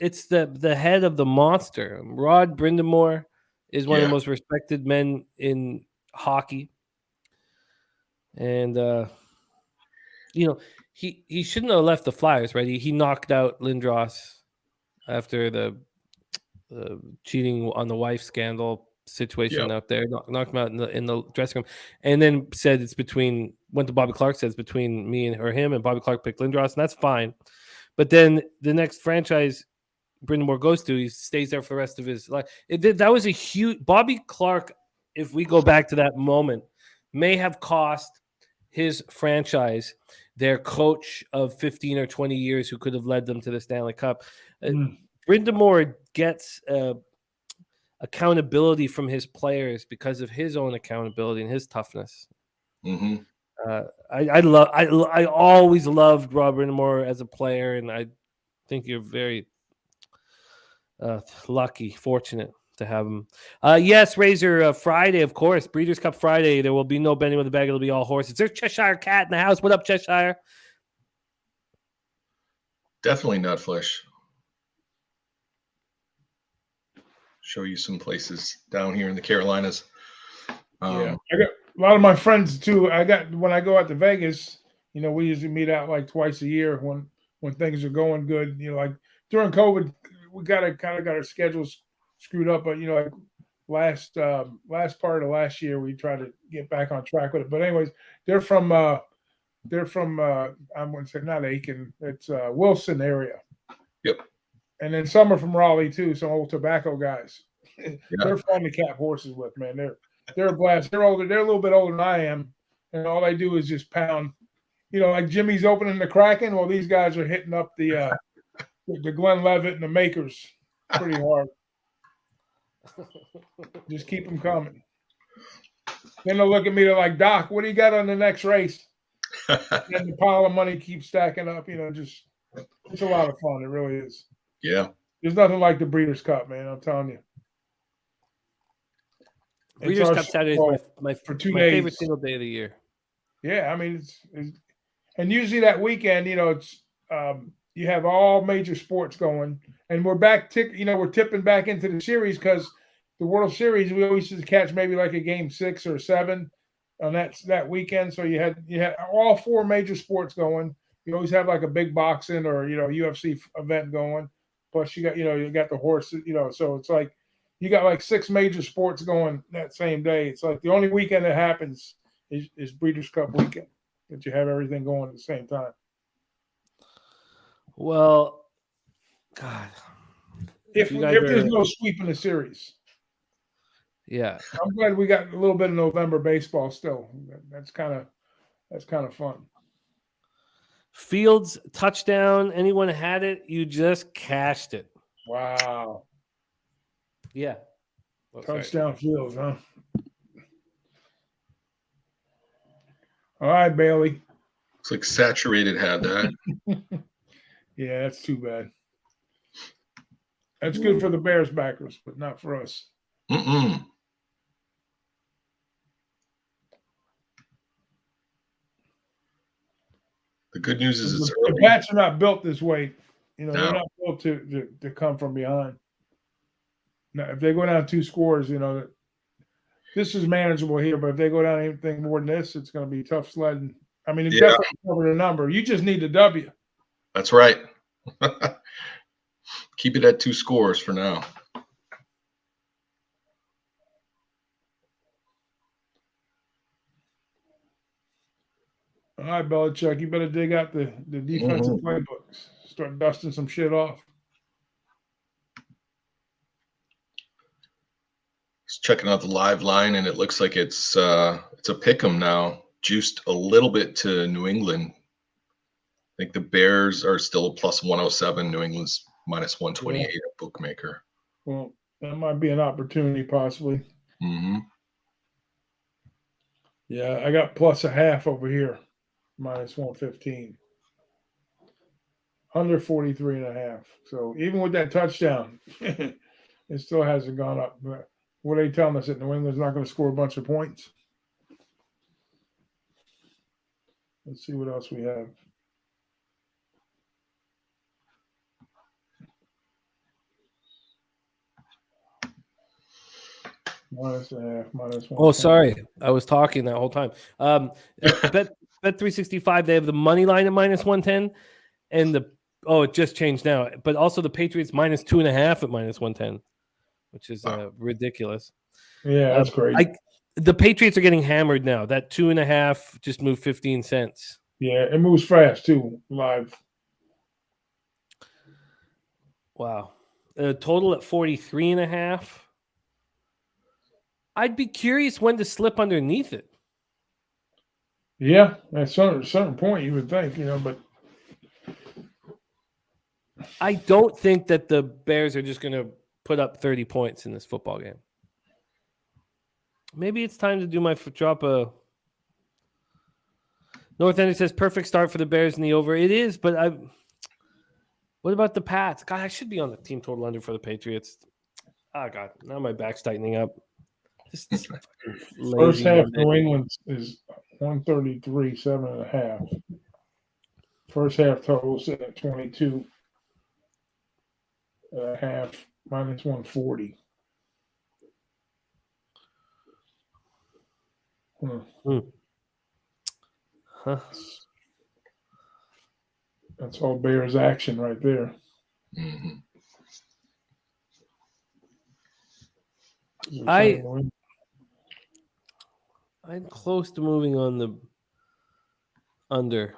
It's the head of the monster. Rod Brindamore is one of the most respected men in hockey. And he shouldn't have left the Flyers, right? He knocked out Lindros after the cheating on the wife scandal situation out there. Knocked him out in the dressing room, and then said went to Bobby Clark, said it's between me and him, and Bobby Clark picked Lindros, and that's fine. But then the next franchise Brindamore goes to, he stays there for the rest of his life. That was a huge Bobby Clark. If we go back to that moment, may have cost his franchise their coach of 15 or 20 years who could have led them to the Stanley Cup. Brindamore gets accountability from his players because of his own accountability and his toughness. Mm-hmm. I always loved Rob Brindamore as a player, and I think you're very lucky, fortunate to have him. Yes, Razor, Friday, of course. Breeders' Cup Friday. There will be no bending with a bag. It'll be all horses. There's Cheshire Cat in the house. What up, Cheshire? Definitely Nutflesh. Show you some places down here in the Carolinas. I got a lot of my friends too. When I go out to Vegas, we usually meet out like twice a year when things are going good. Like during COVID, we kind of got our schedules screwed up, but like last part of last year, we tried to get back on track with it. But anyways, they're from I'm going to say not Aiken, it's Wilson area. Yep. And then some are from Raleigh too, some old tobacco guys. They're fun to cap horses with, man. They're a blast. They're older. They're a little bit older than I am, and all they do is just pound. Like Jimmy's opening the Kraken. Well, these guys are hitting up the Glenlivet and the Makers pretty hard. Just keep them coming. Then they'll look at me. They're like, Doc, what do you got on the next race? And the pile of money keeps stacking up. Just it's a lot of fun. It really is. Yeah. There's nothing like the Breeders' Cup, man. I'm telling you. Breeders' Cup Saturday is my favorite single day of the year. Yeah, I mean, it's and usually that weekend, it's you have all major sports going, and we're back. We're tipping back into the series because the World Series we always used to catch maybe like a game 6 or 7 on that weekend. So you had all 4 major sports going. You always have like a big boxing or UFC event going. Plus you got the horses. So it's like you got like 6 major sports going that same day. It's like the only weekend that happens is Breeders' Cup weekend that you have everything going at the same time. Well, God, if there's no sweep in the series, yeah, I'm glad we got a little bit of November baseball still. That's kind of fun. Fields touchdown. Anyone had it? You just cashed it. Wow. Yeah. Touchdown Fields, huh? All right, Bailey. Looks like Saturated had that. Yeah, that's too bad. That's good for the Bears backers, but not for us. Mm-mm. The good news is it's early. The Pats are not built this way. They're not built to come from behind. Now, if they go down 2 scores, This is manageable here, but if they go down anything more than this, it's going to be tough sledding. I mean, it Yeah. definitely covered a number. You just need the W. That's right. Keep it at 2 scores for now. All right, Belichick, you better dig out the defensive playbooks. Start dusting some shit off. Just checking out the live line, and it looks like it's a pick 'em now, juiced a little bit to New England. I think the Bears are still a plus 107. New England's minus 128 at bookmaker. Well, that might be an opportunity, possibly. Yeah, I got plus a half over here, minus 115. Under 43.5. So even with that touchdown, it still hasn't gone up. But what are they telling us, that New England's not going to score a bunch of points? Let's see what else we have. Minus a half, minus 1. Oh, sorry. I was talking that whole time. Bet 365, they have the money line at minus 110, and it just changed now. But also the Patriots minus 2.5 at minus 110, which is ridiculous. Yeah, that's great. The Patriots are getting hammered now. That 2.5 just moved 15 cents. Yeah, it moves fast too, live. Wow. Total at 43.5. I'd be curious when to slip underneath it. Yeah, at a certain point you would think, but I don't think that the Bears are just going to put up 30 points in this football game. Maybe it's time to do my drop a. North Ender says perfect start for the Bears in the over. It is, but what about the Pats? God, I should be on the team total under for the Patriots. Oh God, now my back's tightening up. First half New England is 133, 7.5. First half total set at 22.5, minus 140. Huh. That's all Bears action right there. I'm close to moving on the under.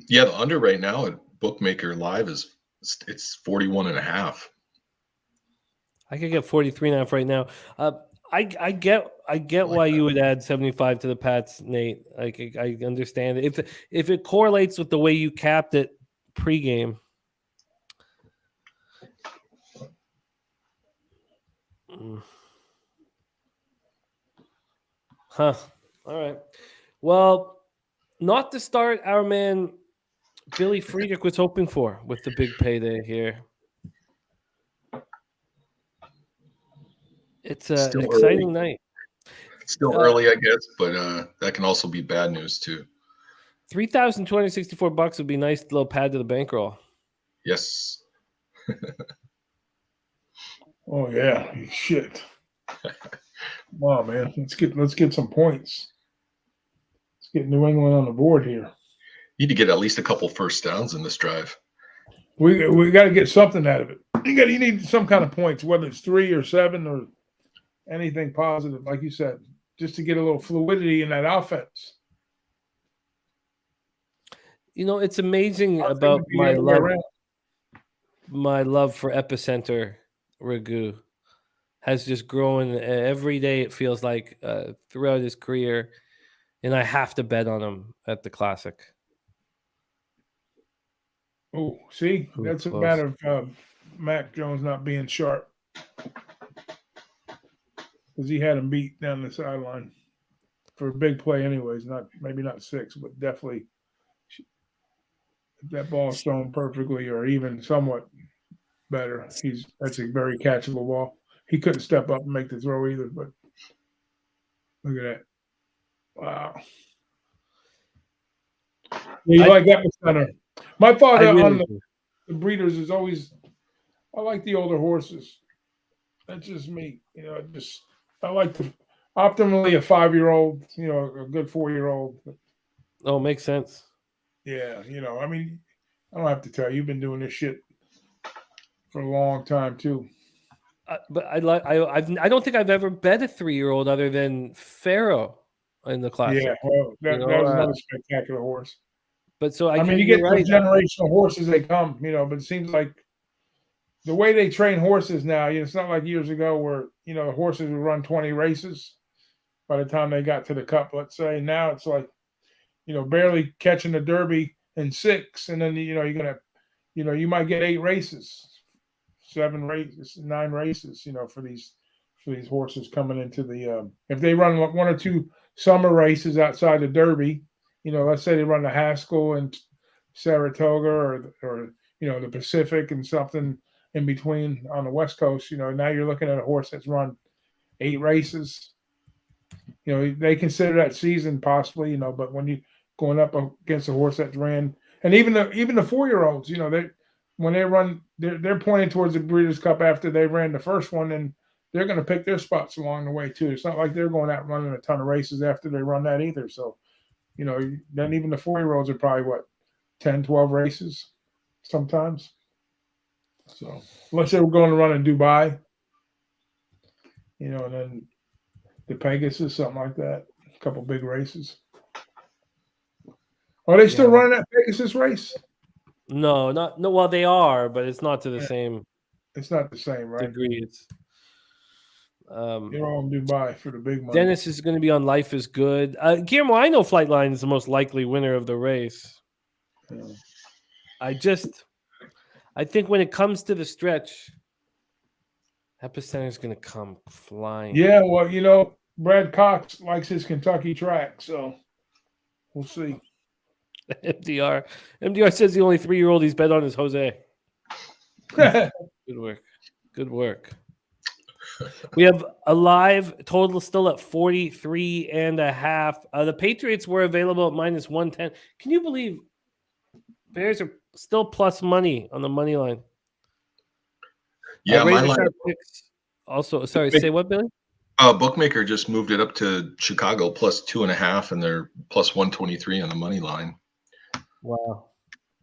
Yeah, the under right now at bookmaker live it's 41.5. I could get 43.5 right now. I get why you would add 75 to the Pats, Nate. I understand it. If it correlates with the way you capped it pregame. Huh. All right. Well, not the start our man Billy Friedrich was hoping for with the big payday here. It's an exciting night. Still early, I guess, but that can also be bad news too. $3,264 would be a nice little pad to the bankroll. Yes. Oh yeah, shit. Come on, man. Let's get some points. Let's get New England on the board here. Need to get at least a couple first downs in this drive. We got to get something out of it. You need some kind of points, whether it's 3 or 7 or anything positive, like you said, just to get a little fluidity in that offense. It's amazing about my love for Epicenter Ragu has just grown every day. It feels like throughout his career, and I have to bet on him at the Classic. Oh, see, that's a matter of Mac Jones not being sharp, because he had him beat down the sideline for a big play, anyways. Maybe not 6, but definitely if that ball's thrown perfectly or even somewhat better, that's a very catchable ball. He couldn't step up and make the throw either, but look at that. Wow. Yeah, you like Epicenter. My thought on the breeders is always, I like the older horses. That's just me. I like to optimally a 5-year-old. A good 4-year-old. Oh, makes sense. Yeah, I mean, I don't have to tell you, you've been doing this shit for a long time too. But I don't think I've ever bet a 3-year-old other than Pharaoh in the classic. Yeah, well, You that was know, another spectacular horse. but so I mean, you you're get right. those generational horses, they come, but it seems like the way they train horses now, it's not like years ago where, the horses would run 20 races by the time they got to the cup, let's say. Now it's like, barely catching the Derby in 6, and then, you're going to, you might get 8 races, 7 races, 9 races, for these horses coming into the, if they run 1 or 2 summer races outside the Derby, let's say they run the Haskell and Saratoga or the Pacific and something in between on the West Coast, now you're looking at a horse that's run 8 races. They consider that season possibly, but when you going up against a horse that's ran, and even the 4-year-olds, when they run, they're pointing towards the Breeders' Cup after they ran the first one, and they're going to pick their spots along the way too. It's not like they're going out running a ton of races after they run that either. So, then even the 4-year-olds are probably 10, 12 races sometimes. So unless they were going to run in Dubai, and then the Pegasus, something like that, a couple big races. Are they still running that Pegasus race? No. Well, they are, but it's not to the same. It's not the same, right? Degree. It's You're all in Dubai for the big money. Dennis is going to be on Life is Good. Guillermo, I know Flightline is the most likely winner of the race. Yeah. I think when it comes to the stretch, Epicenter is going to come flying. Yeah, well, Brad Cox likes his Kentucky track, so we'll see. MDR says the only 3-year-old he's bet on is Jose. Good work. We have a live total still at 43.5. The Patriots were available at -110. Can you believe Bears are still plus money on the money line? Yeah, my line. Also, sorry, say what, Billy? Bookmaker just moved it up to Chicago +2.5, and they're +123 on the money line. Wow,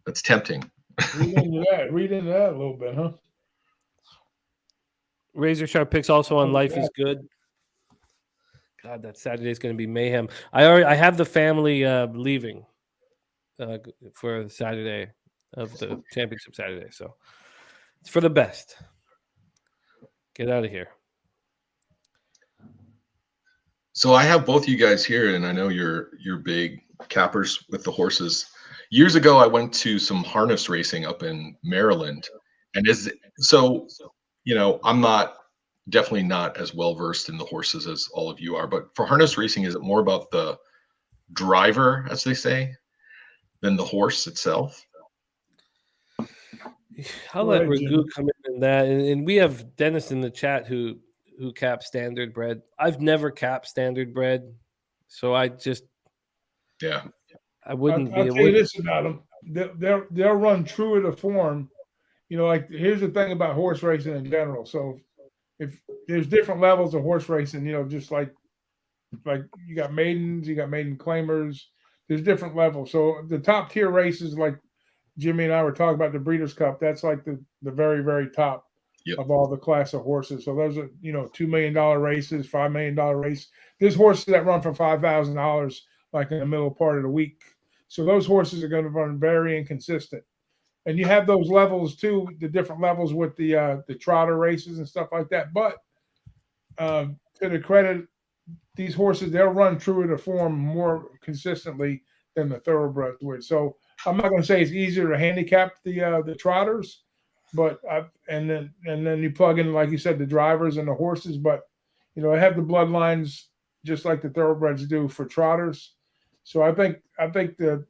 that's tempting. Read into that a little bit, huh? Razor Sharp picks also on Life is Good. God, that Saturday is going to be mayhem. I have the family leaving for the Saturday of the championship Saturday, so it's for the best. Get out of here. So I have both you guys here, and I know you're big cappers with the horses. Years ago, I went to some harness racing up in Maryland, and I'm definitely not as well versed in the horses as all of you are. But for harness racing, is it more about the driver, as they say, than the horse itself? I'll let Ragu come in that, and we have Dennis in the chat who caps standard bred. I've never capped standard bred, so I wouldn't. I'll tell you this about them: they'll run true to the form. Like here's the thing about horse racing in general. So if there's different levels of horse racing, just like you got maidens, you got maiden claimers. There's different levels. So the top tier races, like Jimmy and I were talking about the Breeders' Cup, that's like the very, very top of all the class of horses. So those are, $2 million races, $5 million race. There's horses that run for $5,000 like in the middle part of the week. So those horses are going to run very inconsistent. And you have those levels too, the different levels with the trotter races and stuff like that. But to the credit, these horses, they'll run true to form more consistently than the thoroughbreds would. So I'm not going to say it's easier to handicap the trotters, but and then you plug in, like you said, the drivers and the horses. But I have the bloodlines just like the thoroughbreds do for trotters. So I think the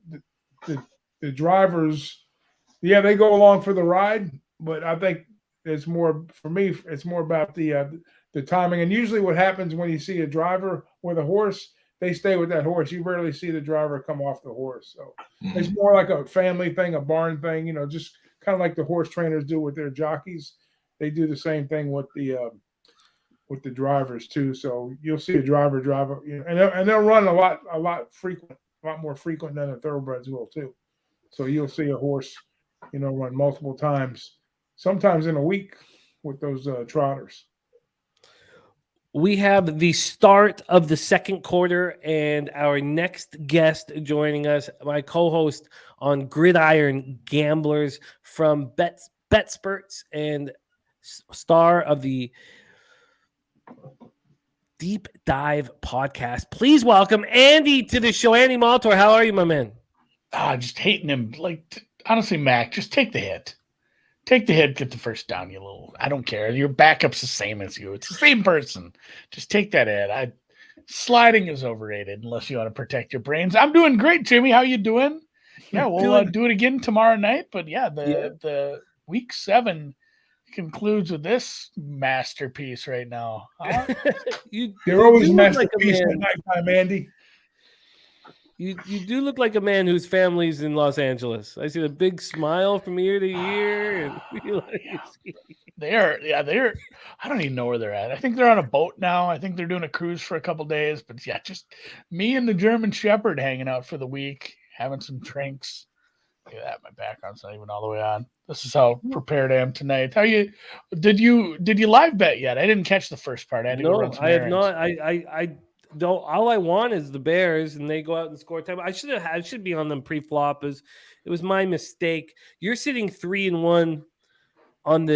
drivers, they go along for the ride, but I think it's more for me. It's more about the timing. And usually, what happens when you see a driver with a horse, they stay with that horse. You rarely see the driver come off the horse. So it's more like a family thing, a barn thing, just kind of like the horse trainers do with their jockeys. They do the same thing with the with the drivers too. So you'll see a driver, and they'll run a lot more frequent than the thoroughbreds will too. So you'll see a horse, run multiple times, sometimes in a week with those trotters. We have the start of the second quarter, and our next guest joining us, my co-host on Gridiron Gamblers from BetSperts and star of the Deep Dive podcast. Please welcome Andy to the show. Andy Maltor, how are you, my man? Just hating him. Honestly, Mac, just take the hit. Take the hit, get the first down, you little. I don't care. Your backup's the same as you. It's the same person. Just take that hit. Sliding is overrated unless you want to protect your brains. I'm doing great, Jimmy. How you doing? Yeah, we'll do it again tomorrow night. But the week 7 concludes with this masterpiece right now. They're always masterpiece at nighttime, Andy. You do look like a man whose family's in Los Angeles. I see the big smile from ear to ear. And they're. I don't even know where they're at. I think they're on a boat now. I think they're doing a cruise for a couple days. But yeah, just me and the German Shepherd hanging out for the week, having some drinks. Look at that. My background's not even all the way on. This is how prepared I am tonight. How you? Did you live bet yet? I didn't catch the first part. I had to go run some have errands. not. I don't. All I want is the Bears, and they go out and score time. I should be on them pre-flop. It was my mistake. You're sitting 3-1 on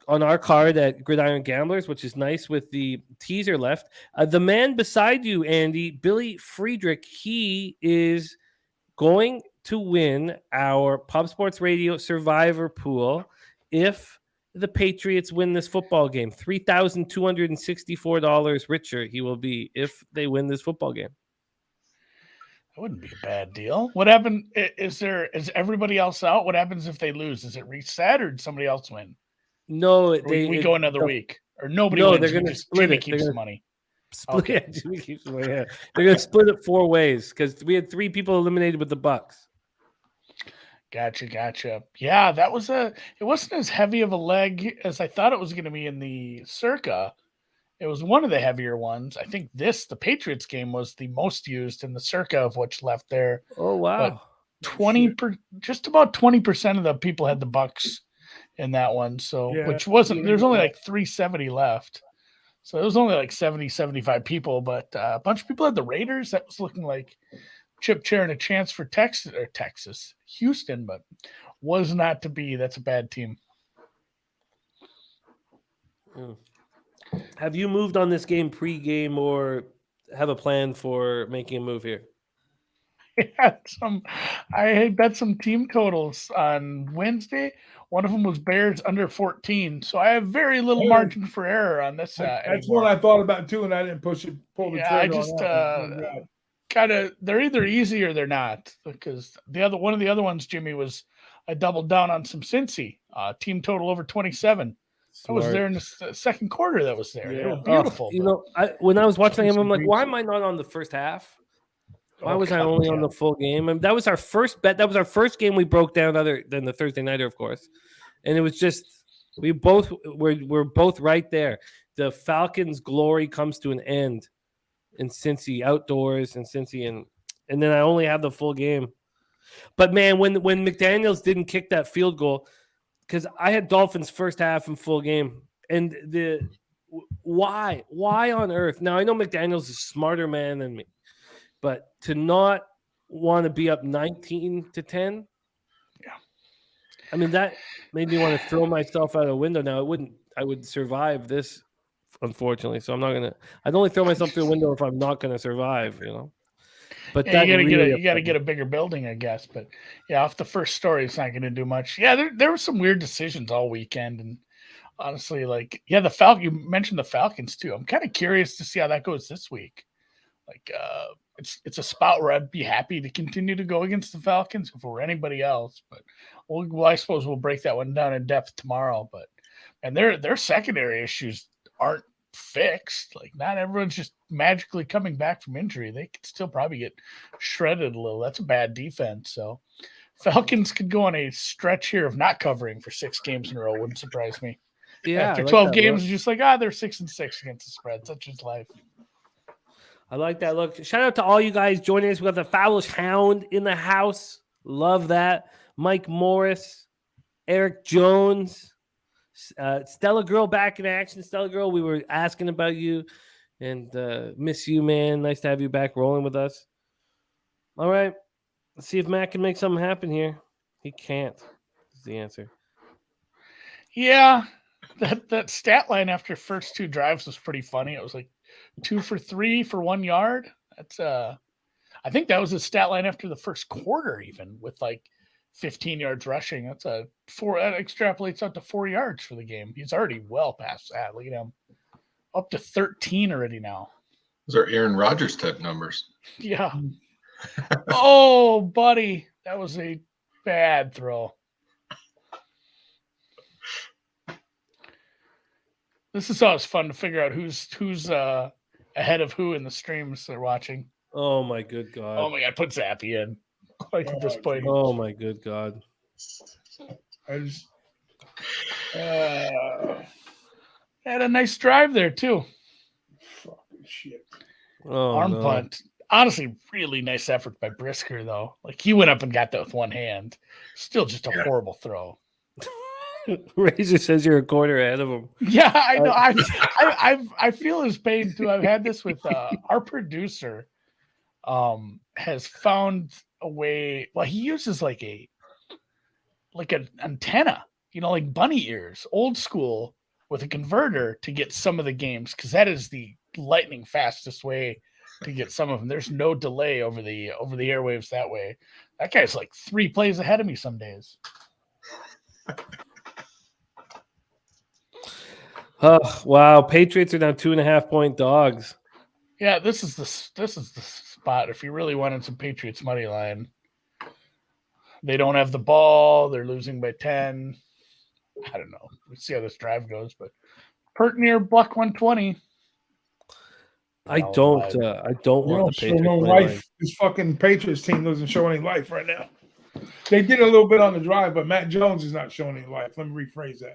our card at Gridiron Gamblers, which is nice with the teaser left. The man beside you, Andy, Billy Friedrich, he is going to win our Pub Sports Radio Survivor Pool if the Patriots win this football game. $3,264 richer he will be if they win this football game. That wouldn't be a bad deal. What happened? Is everybody else out? What happens if they lose? Is it reset or did somebody else win? No, we go another week or nobody wins. They're going to split Jimmy it. keeps the money. Okay. Jimmy keeps the money. Yeah. They're going to split it 4 ways because we had 3 people eliminated with the Bucks. Gotcha. Yeah, it wasn't as heavy of a leg as I thought it was going to be in the Circa. It was one of the heavier ones. I think the Patriots game was the most used in the Circa of what's left there. Oh, wow. But just about 20% of the people had the Bucks in that one. So, which wasn't, there's only like 370 left. So it was only like 70, 75 people, but a bunch of people had the Raiders. That was looking like Chip Chair and a chance for Houston, but was not to be. That's a bad team. Have you moved on this game pre-game or have a plan for making a move here? I bet some team totals on Wednesday. One of them was Bears under 14, so I have very little margin for error on this. That's what I thought about too, and I didn't pull the trigger. I just kind of they're either easy or they're not, because one of the other ones, Jimmy, was I doubled down on some Cincy team total over 27. Smart. I was there in the second quarter. That was there. Yeah. They were beautiful. When I was watching him, I'm like, why am I not on the first half? Why was I only on the full game? I mean, that was our first bet. That was our first game we broke down, other than the Thursday nighter, of course. And it was just we're both right there. The Falcons' glory comes to an end in Cincy outdoors and Cincy, and then I only have the full game. But man, when McDaniels didn't kick that field goal, because I had Dolphins first half and full game, and why on earth? Now I know McDaniels is a smarter man than me. But to not want to be up 19-10, I mean, that made me want to throw myself out a window. Now I would survive this, unfortunately. So I'm not gonna. I'd only throw myself through a window if I'm not gonna survive, But you gotta get a bigger building, I guess. But yeah, off the first story, it's not gonna do much. Yeah, there were some weird decisions all weekend, and honestly, the Falcons. You mentioned the Falcons too. I'm kind of curious to see how that goes this week. It's a spot where I'd be happy to continue to go against the Falcons if it were anybody else. But I suppose we'll break that one down in depth tomorrow. But their secondary issues aren't fixed. Not everyone's just magically coming back from injury. They could still probably get shredded a little. That's a bad defense. So Falcons could go on a stretch here of not covering for 6 games in a row. Wouldn't surprise me. Yeah, After I like 12 that games, look. it's just like, they're 6-6 against the spread. Such is life. I like that look. Shout out to all you guys joining us. We got the Fowlish Hound in the house. Love that. Mike Morris, Eric Jones, Stella Girl back in action. Stella Girl, we were asking about you and miss you, man. Nice to have you back rolling with us. All right. Let's see if Matt can make something happen here. He can't, is the answer. Yeah, that stat line after first 2 drives was pretty funny. It was like 2 for 3 for 1 yard. That's I think that was his stat line after the first quarter, even with like 15 yards rushing. That's that extrapolates out to 4 yards for the game. He's already well past that. Look at him, up to 13 already now. Those are Aaron Rodgers type numbers. Yeah. Oh, buddy, that was a bad throw. This is always fun to figure out who's ahead of who in the streams they're watching. Oh, my good God. Oh, my God. Put Zappe in. Like at this point. Oh, my good God. I just, Had a nice drive there, too. fucking shit. Oh, Arm no. punt. Honestly, really nice effort by Brisker, though. Like, he went up and got that with one hand. Still just a horrible throw. Razor says you're a quarter ahead of him. Yeah, I know. I feel his pain too. I've had this with our producer. Has found a way. Well, he uses like an antenna, like bunny ears, old school, with a converter to get some of the games, because that is the lightning fastest way to get some of them. There's no delay over the airwaves that way. That guy's like 3 plays ahead of me some days. Oh, wow. Patriots are now 2.5-point dogs. Yeah, this is the spot if you really wanted some Patriots money line. They don't have the ball. They're losing by 10. I don't know. Let's see how this drive goes, but Pert near buck 120. I don't want They the don't Patriots show no money line. life. This fucking Patriots team doesn't show any life right now. They did a little bit on the drive, but Matt Jones is not showing any life. Let me rephrase that.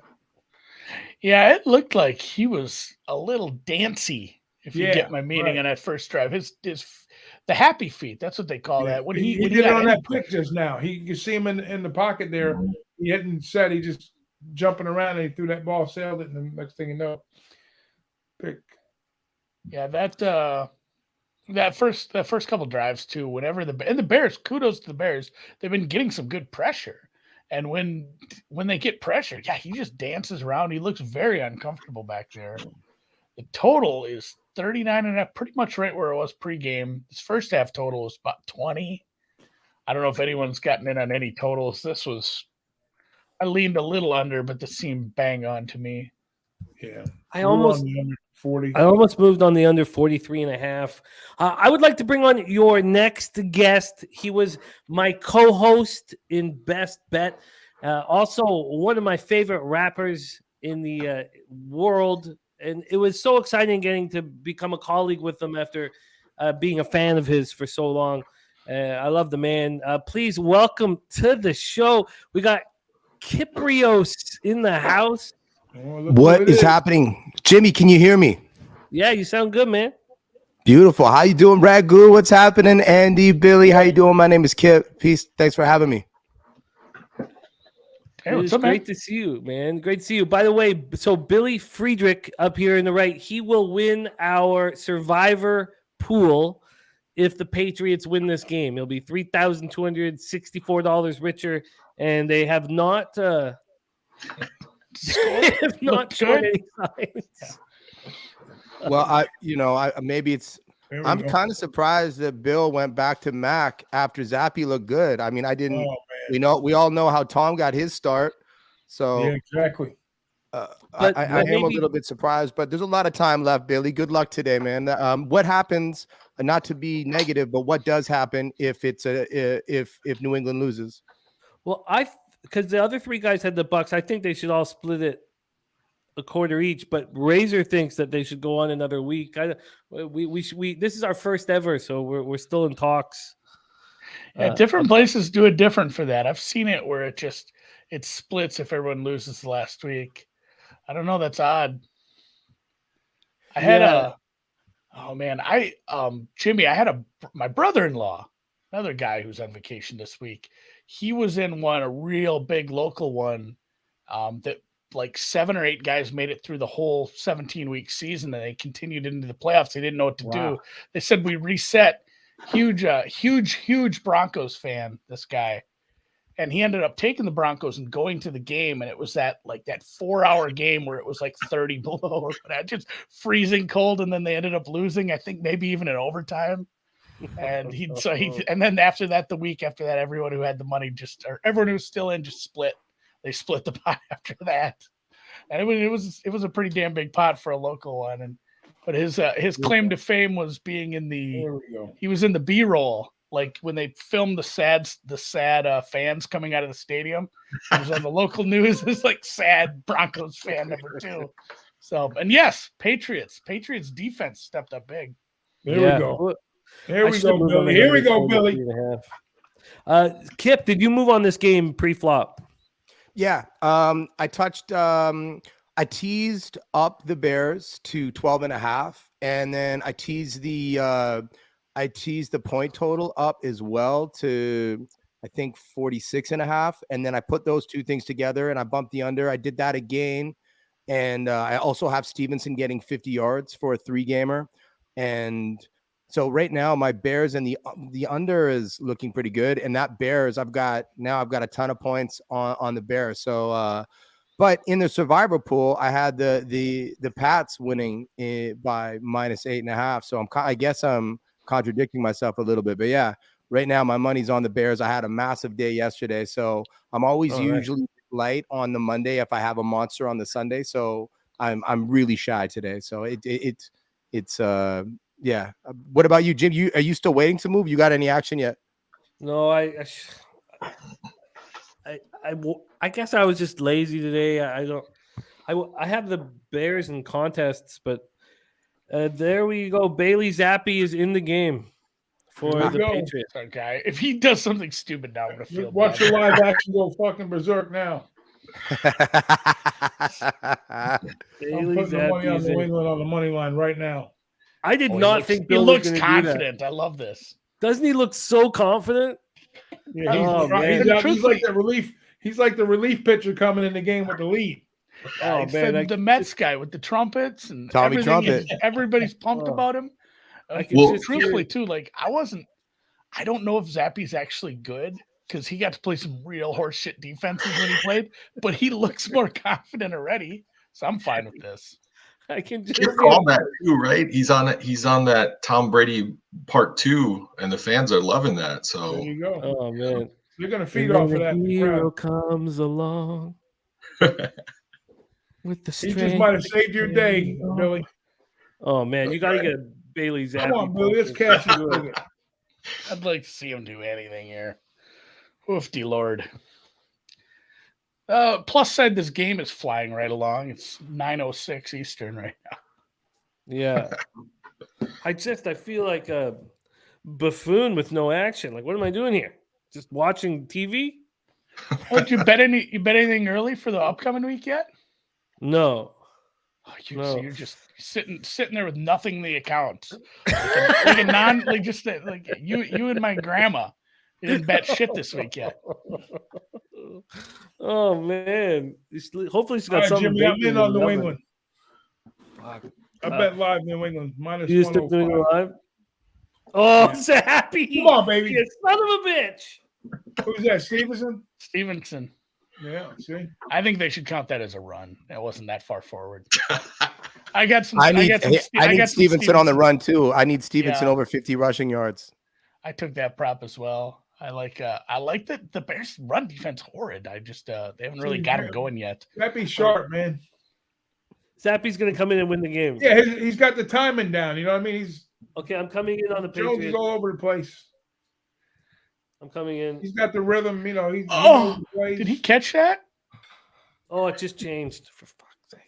Yeah, it looked like he was a little dancy, if you Yeah, get my meaning, right. on that first drive. His the happy feet, that's what they call that. When he when did it got on that into- pick just now. You see him in the pocket there. He hadn't said, he just jumping around and he threw that ball, sailed it, and the next thing you know, pick. Yeah, that first couple drives too. Whenever the Bears, kudos to the Bears, they've been getting some good pressure. And when they get pressure, yeah, he just dances around. He looks very uncomfortable back there. The total is 39.5, pretty much right where it was pregame. This first half total was about 20. I don't know if anyone's gotten in on any totals. I leaned a little under, but this seemed bang on to me. Yeah. I We were almost on the under 40. I almost moved on the under 43.5. I would like to bring on your next guest. He was my co-host in Best Bet. Also, one of my favorite rappers in the world. And it was so exciting getting to become a colleague with him after being a fan of his for so long. I love the man. Please welcome to the show. We got Kyprios in the house. Oh, look What it is happening? Jimmy, can you hear me? Yeah, you sound good, man. Beautiful. How you doing, Ragu? What's happening? Andy, Billy, how you doing? My name is Kip. Peace. Thanks for having me. Hey, It what's was up, man? great to see you, man. Great to see you. By the way, so Billy Friedrich up here in the right, he will win our Survivor pool if the Patriots win this game. He'll be $3,264 richer, and they have not have not shown any signs. Well, maybe it's. There we I'm go. kind of surprised that Bill went back to Mac after Zappe looked good. I mean, I didn't. Oh, man. We all know how Tom got his start, so Yeah, exactly. But I am a maybe- little bit surprised. But there's a lot of time left, Billy. Good luck today, man. What happens? Not to be negative, but what does happen if if New England loses? Well, because the other three guys had the Bucks, I think they should all split it a quarter each. But Razor thinks that they should go on another week. This is our first ever, so we're still in talks. Yeah, different places do it different for that. I've seen it where it splits if everyone loses the last week. I don't know. That's odd. I had Jimmy, I had my brother-in-law, another guy who's on vacation this week. He was in a real big local one that like 7 or 8 guys made it through the whole 17-week season, and they continued into the playoffs. They didn't know what to do. They said we reset. Huge Broncos fan, this guy. And he ended up taking the Broncos and going to the game, and it was that 4-hour game where it was like 30 below, just freezing cold, and then they ended up losing. I think maybe even in overtime. And and then after that, the week after that, everyone who had the money everyone who was still in just split. They split the pot after that, and it was a pretty damn big pot for a local one. But his claim to fame was being in he was in the B-roll. Like when they filmed the sad fans coming out of the stadium, it was on the local news. It's like sad Broncos fan number 2. So, and yes, Patriots defense stepped up big. There we go. Here we go, Billy. Here we go, Billy. Kip, did you move on this game pre-flop? Yeah. I teased up the Bears to 12.5, and then I teased the point total up as well to, I think, 46.5. And then I put those two things together and I bumped the under. I did that again. And I also have Stevenson getting 50 yards for a 3-gamer. And so right now my Bears and the under is looking pretty good. And that Bears, I've got a ton of points on the Bears. So, but in the survivor pool, I had the Pats winning by -8.5. So I guess I'm contradicting myself a little bit, but yeah, right now my money's on the Bears. I had a massive day yesterday, so I'm always usually light on the Monday if I have a monster on the Sunday. So I'm really shy today. So it's yeah. What about you, Jim? Are you still waiting to move? You got any action yet? No, I guess I was just lazy today. I have the Bears in contests, but there we go. Bailey Zappe is in the game for the Patriots. Okay, if he does something stupid now, I'm gonna feel watch bad. your live action go fucking berserk now. Bailey I'm putting the money on Zappe's New in. England on the money line right now. I did not think he Bill looks was gonna do that. confident. I love this. Doesn't he look so confident? Yeah, he's like the relief. He's like the relief pitcher coming in the game with the lead. Oh man, the Mets guy with the trumpets and Tommy Trumpet. Everybody's pumped about him. Truthfully, too, like I don't know if Zappe's actually good because he got to play some real horseshit defenses when he played, but he looks more confident already. So I'm fine with this. I can just call that too, right? He's on it. He's on that Tom Brady Part 2, and the fans are loving that. So there you go. Oh man, you're gonna feed off of that. Hero comes along with the strength. He just might have saved your day, Billy. Oh man, you got to get a Bailey Zappe. Come on, Billy. Let's cash it. I'd like to see him do anything here. Oofty Lord. Plus side, this game is flying right along. It's 9:06 Eastern right now. Yeah. I feel like a buffoon with no action. Like, what am I doing here? Just watching TV? Did you bet anything early for the upcoming week yet? No. Oh, so you're just sitting there with nothing in the account. Like you and my grandma. You didn't bet shit this week yet. Oh man! Hopefully she's got right, something. Jimmy, I'm in on New England. Fuck. I bet live New England minus You just took New England live. Oh, Zappe! Come on, baby! You son of a bitch! Who's that? Stevenson. Yeah. See, I think they should count that as a run. It wasn't that far forward. I need Stevenson on the run too. I need Stevenson over 50 rushing yards. I took that prop as well. I like that the Bears run defense horrid. I just they haven't really got it going yet. Zappe's sharp, man. Zappe's gonna come in and win the game. Yeah, he's got the timing down. You know what I mean? He's okay. I'm coming in on the Jones Patriots. is all over the place. I'm coming in. He's got the rhythm. You know. Did he catch that? Oh, it just changed. For fuck's sake.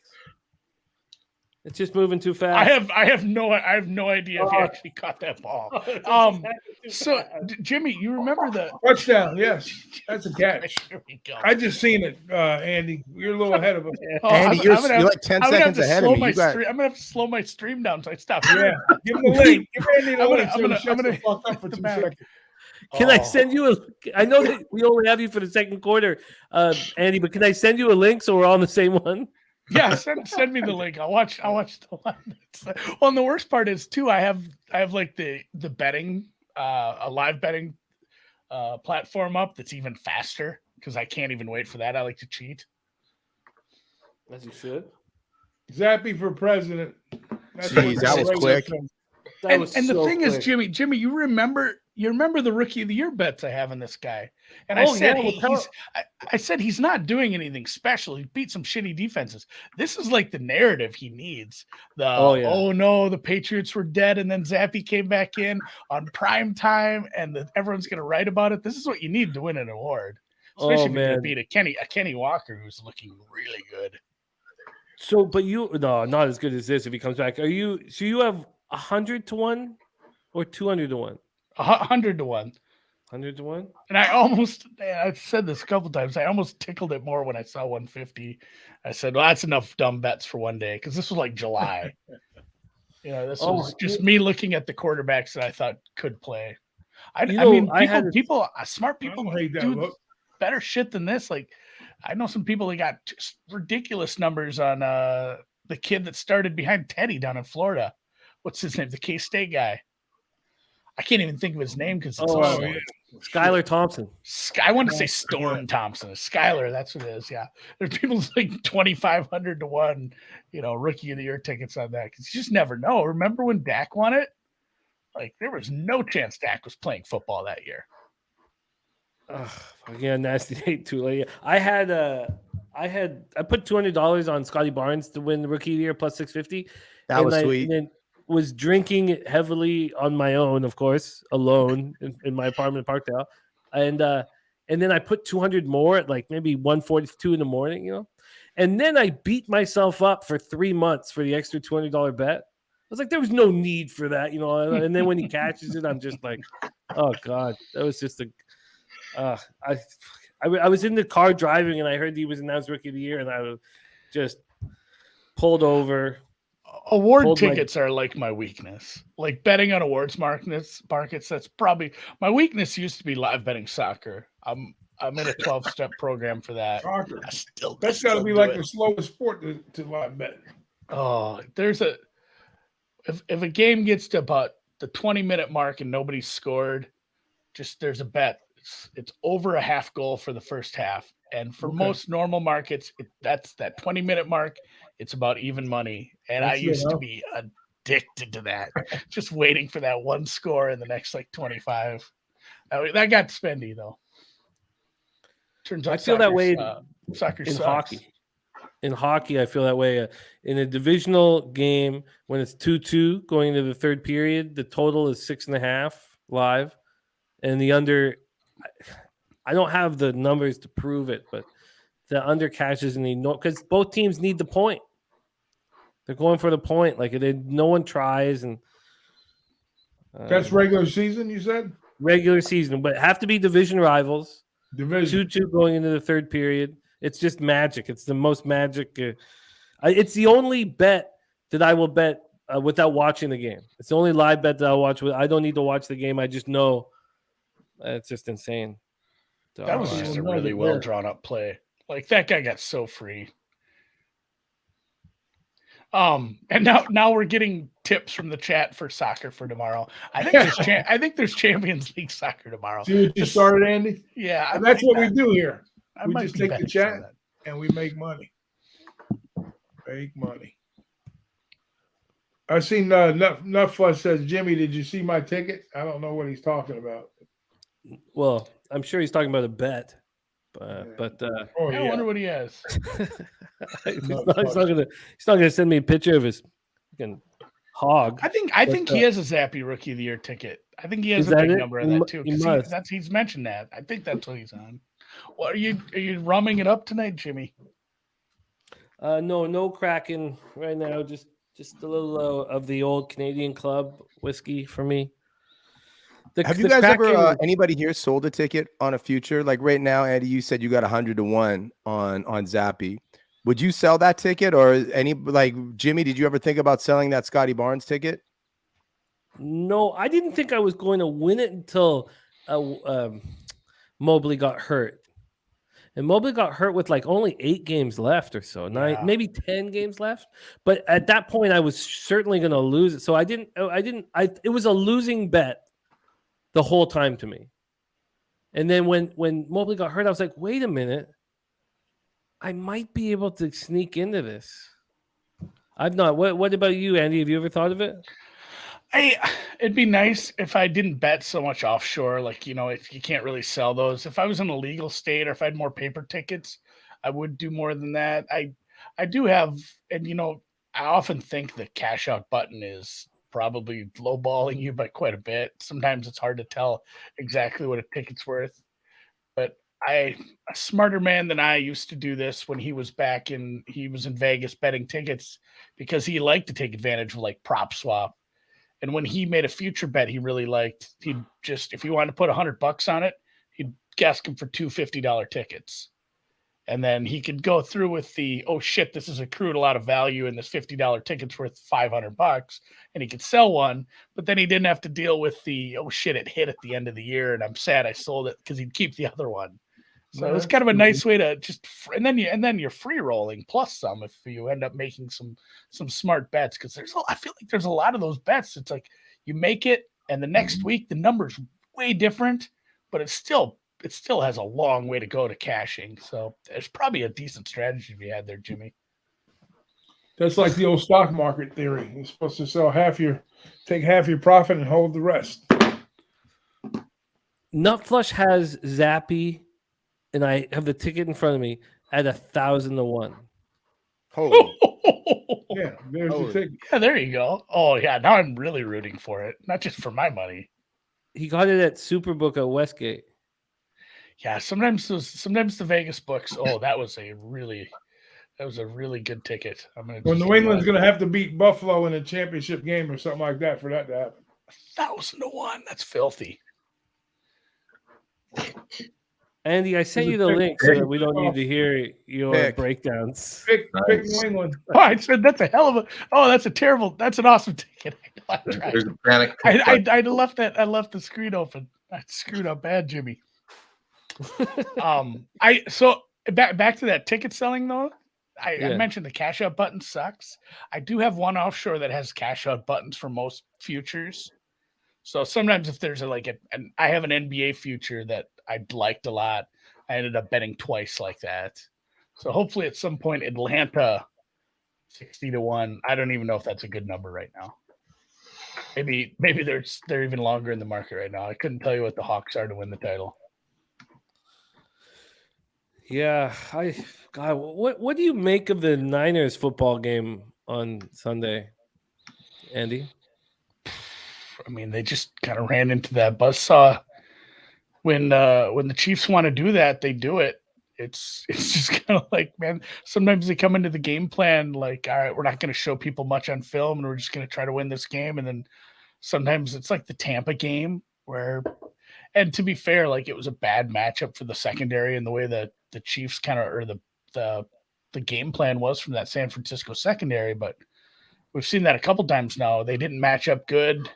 It's just moving too fast. I have no idea if he actually caught that ball. So Jimmy, you remember the Touchdown. Yes, that's a catch. Here we go. I just seen it, Andy. You're a little ahead of us. Andy, you're like 10 seconds ahead of me. I'm gonna have to slow my stream down so I stop. Yeah, give him the link. Give Andy the link. I'm gonna fuck up for 2 seconds. Can I send you a? I know that we only have you for the second quarter, Andy, but can I send you a link so we're all on the same one? Yeah, send me the link. I'll watch the one. Well, and the worst part is too, I have like the betting, a live betting platform up that's even faster because I can't even wait for that. I like to cheat. As you should. Zappe for president. Jeez, that was quick. And the thing is, Jimmy, you remember the rookie of the year bets I have on this guy, and I said he's not doing anything special. He beat some shitty defenses. This is like the narrative he needs. Oh no, the Patriots were dead, and then Zappe came back in on prime time, and everyone's gonna write about it. This is what you need to win an award, especially if you're gonna beat a Kenny Walker who's looking really good. So, but not as good as this if he comes back. You have 100 to 1 or 200 to 1? 100 to 1. 100 to 1? And I've said this a couple times. I almost tickled it more when I saw 150. I said, well, that's enough dumb bets for one day. Because this was like July. This was just me looking at the quarterbacks that I thought could play. Smart people do better shit than this. Like, I know some people that got just ridiculous numbers on the kid that started behind Teddy down in Florida. What's his name? The K-State guy. I can't even think of his name because it's Skylar Thompson. I want to say Storm Thompson. Skylar, that's what it is. Yeah. There's people like 2,500 to 1, rookie of the year tickets on that because you just never know. Remember when Dak won it? Like, there was no chance Dak was playing football that year. Nasty hate too late. I put $200 on Scotty Barnes to win the rookie of the year plus 650. That was sweet. And was drinking heavily on my own, of course, alone in my apartment in Parkdale, and then I put 200 more at like maybe 1:42 in the morning, and then I beat myself up for 3 months for the extra $200 bet. I was like, there was no need for that, And then when he catches it, I'm just like, oh god, that was just I was in the car driving and I heard he was announced rookie of the year, and I was just pulled over. Award tickets are like my weakness. Like betting on awards markets. That's probably my weakness. Used to be live betting soccer. I'm in a 12-step program for that. Soccer. That's got to be like the slowest sport to live bet. Oh, if a game gets to about the 20-minute mark and nobody's scored, there's a bet. It's over a half goal for the first half. And for most normal markets, that's that 20-minute mark. It's about even money. And I used to be addicted to that, just waiting for that one score in the next like 25. That got spendy, though. Turns out I feel that way soccer in sucks. hockey. In hockey, I feel that way. In a divisional game, when it's 2-2 going into the third period, the total is 6.5 live. And the under... I don't have the numbers to prove it, but the under catches because both teams need the point. They're going for the point. Like no one tries, and that's regular season. You said regular season, but have to be division rivals. Division 2-2 going into the third period. It's just magic. It's the most magic. It's the only bet that I will bet without watching the game. It's the only live bet that I'll watch. I don't need to watch the game. I just know it's just insane. That was just a really well drawn up play. Like that guy got so free. And now we're getting tips from the chat for soccer for tomorrow. I think there's Champions League soccer tomorrow. See what you started, Andy? Yeah, and that's what we do here. We just take the chat and we make money. Make money. I seen Nutfuss says, Jimmy, did you see my ticket? I don't know what he's talking about. Well, I'm sure he's talking about a bet, but I wonder what he has. he's not gonna send me a picture of his fucking hog. I think he has a Zappe Rookie of the Year ticket. I think he has a big number of that too. He's mentioned that. I think that's what he's on. What are you rumming it up tonight, Jimmy? No cracking right now. Just Just a little of the old Canadian club whiskey for me. Have you guys ever Kraken- anybody here sold a ticket on a future? Like right now, Andy, you said you got 100 to 1 on Zappe. Would you sell that ticket, or any like Jimmy? Did you ever think about selling that Scotty Barnes ticket? No, I didn't think I was going to win it until Mobley got hurt. And Mobley got hurt with like only 8 games left or so, maybe 10 games left. But at that point, I was certainly going to lose it. So it was a losing bet the whole time to me. And then when Mobley got hurt, I was like, wait a minute. I might be able to sneak into this. I've not. What about you, Andy? Have you ever thought of it? It'd be nice if I didn't bet so much offshore. Like, if you can't really sell those. If I was in a legal state or if I had more paper tickets, I would do more than that. I do have, and I often think the cash out button is probably lowballing you by quite a bit. Sometimes it's hard to tell exactly what a ticket's worth. But a smarter man than I used to do this when he was in Vegas betting tickets, because he liked to take advantage of like prop swap. And when he made a future bet he really liked, he'd just, if he wanted to put $100 on it, he'd ask him for two $50 tickets. And then he could go through with the, oh shit, this has accrued a lot of value and this $50 ticket's worth $500, and he could sell one, but then he didn't have to deal with the, oh shit, it hit at the end of the year and I'm sad I sold it, because he'd keep the other one. So it's kind of a nice way to just, and then you're free rolling plus some if you end up making some smart bets, because I feel like there's a lot of those bets. It's like you make it, and the next week the number's way different, but it still has a long way to go to cashing. So there's probably a decent strategy to be had there, Jimmy. That's like the old stock market theory. You're supposed to take half your profit and hold the rest. Nutflush has Zappe, and I have the ticket in front of me at 1,000 to 1. Holy. Yeah, there's the ticket. Yeah, there you go. Oh yeah, now I'm really rooting for it, not just for my money. He got it at Superbook at Westgate. Yeah, sometimes the Vegas books. Oh, that was a really good ticket. Well, New England's going to have to beat Buffalo in a championship game or something like that for that to happen. 1,000 to 1. That's filthy. Andy, I sent you the link so that we don't need to hear your breakdowns. Pick New England. Oh, I said that's a hell of a. Oh, that's an awesome ticket. There's a panic. I left the screen open. I screwed up bad, Jimmy. So back to that ticket selling though. I mentioned the cash out button sucks. I do have one offshore that has cash out buttons for most futures. So sometimes if there's I have an NBA future that I liked a lot, I ended up betting twice like that. So hopefully at some point Atlanta 60 to 1. I don't even know if that's a good number right now. Maybe they're even longer in the market right now. I couldn't tell you what the Hawks are to win the title. Yeah, what do you make of the Niners football game on Sunday, Andy? I mean, they just kind of ran into that buzzsaw. When the Chiefs want to do that, they do it. It's just kind of like, man, sometimes they come into the game plan like, all right, we're not going to show people much on film and we're just going to try to win this game. And then sometimes it's like the Tampa game where, and to be fair, like it was a bad matchup for the secondary and the way that the Chiefs kind of, or the game plan was from that San Francisco secondary. But we've seen that a couple times now. They didn't match up good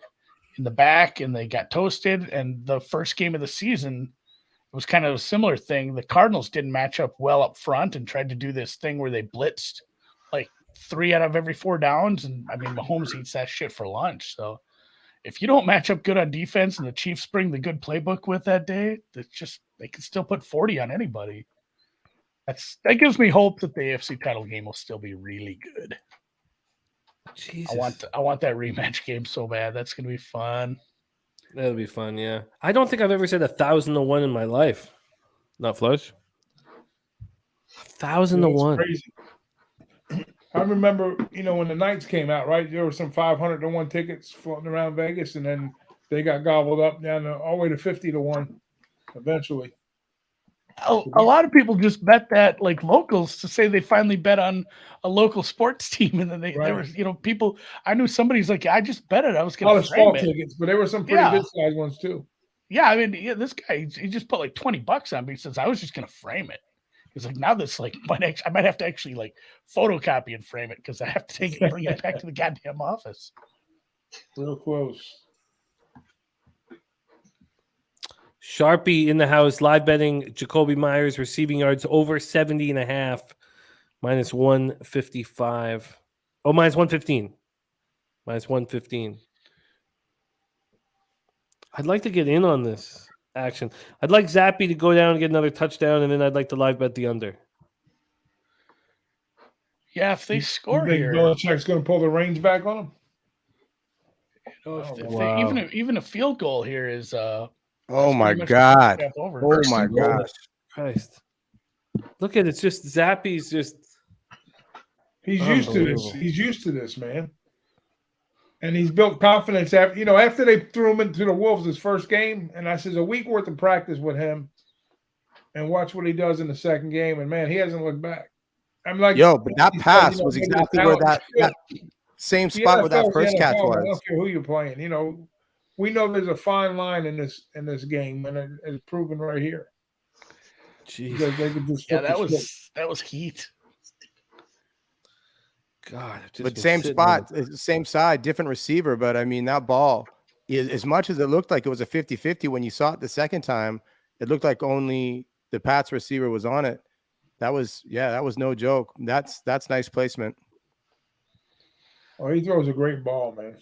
in the back and they got toasted. And the first game of the season, it was kind of a similar thing. The Cardinals didn't match up well up front and tried to do this thing where they blitzed like 3 out of every 4 downs. And I mean, Mahomes eats that shit for lunch. So if you don't match up good on defense and the Chiefs bring the good playbook with that day, they can still put 40 on anybody. That gives me hope that the AFC title game will still be really good. Jesus. I want that rematch game so bad. That's going to be fun. That'll be fun, yeah. I don't think I've ever said 1,000 to 1 in my life. Not Flush. 1,000 to 1. Crazy. I remember, when the Knights came out, right? There were some 500 to 1 tickets floating around Vegas, and then they got gobbled up down all the way to 50 to 1 eventually. A lot of people just bet that, like locals, to say they finally bet on a local sports team, and then there was people. I knew somebody's like, I just bet it. I was A lot going of to frame small it. tickets, but there were some pretty good sized ones too. Yeah, I mean, this guy, he just put like $20 on me. He says, I was just going to frame it. He's like, now this like I might have to actually like photocopy and frame it because I have to take it and bring it back to the goddamn office. Real close. Sharpie in the house, live betting Jacoby Myers receiving yards over 70.5, minus 155. Oh, minus 115. Minus 115. I'd like to get in on this action. I'd like Zappe to go down and get another touchdown, and then I'd like to live bet the under. Yeah, if they score you think here, Belichick's going to pull the reins back on them. Even a field goal here is oh my god! Over. Oh my gosh! Christ! Look at it. It's just Zappe's just. He's used to this. He's used to this, man. And he's built confidence after they threw him into the Wolves his first game, and I says a week worth of practice with him, and watch what he does in the second game. And man, he hasn't looked back. I'm like, but that pass was exactly where that same spot where that first catch was. I don't care who you're playing. We know there's a fine line in this game, and it's proven right here. Jeez. That was heat. God, but same spot, same side, different receiver. But I mean, that ball, as much as it looked like it was a 50-50 when you saw it the second time, it looked like only the Pats receiver was on it. That was no joke. That's nice placement. Oh, he throws a great ball, man.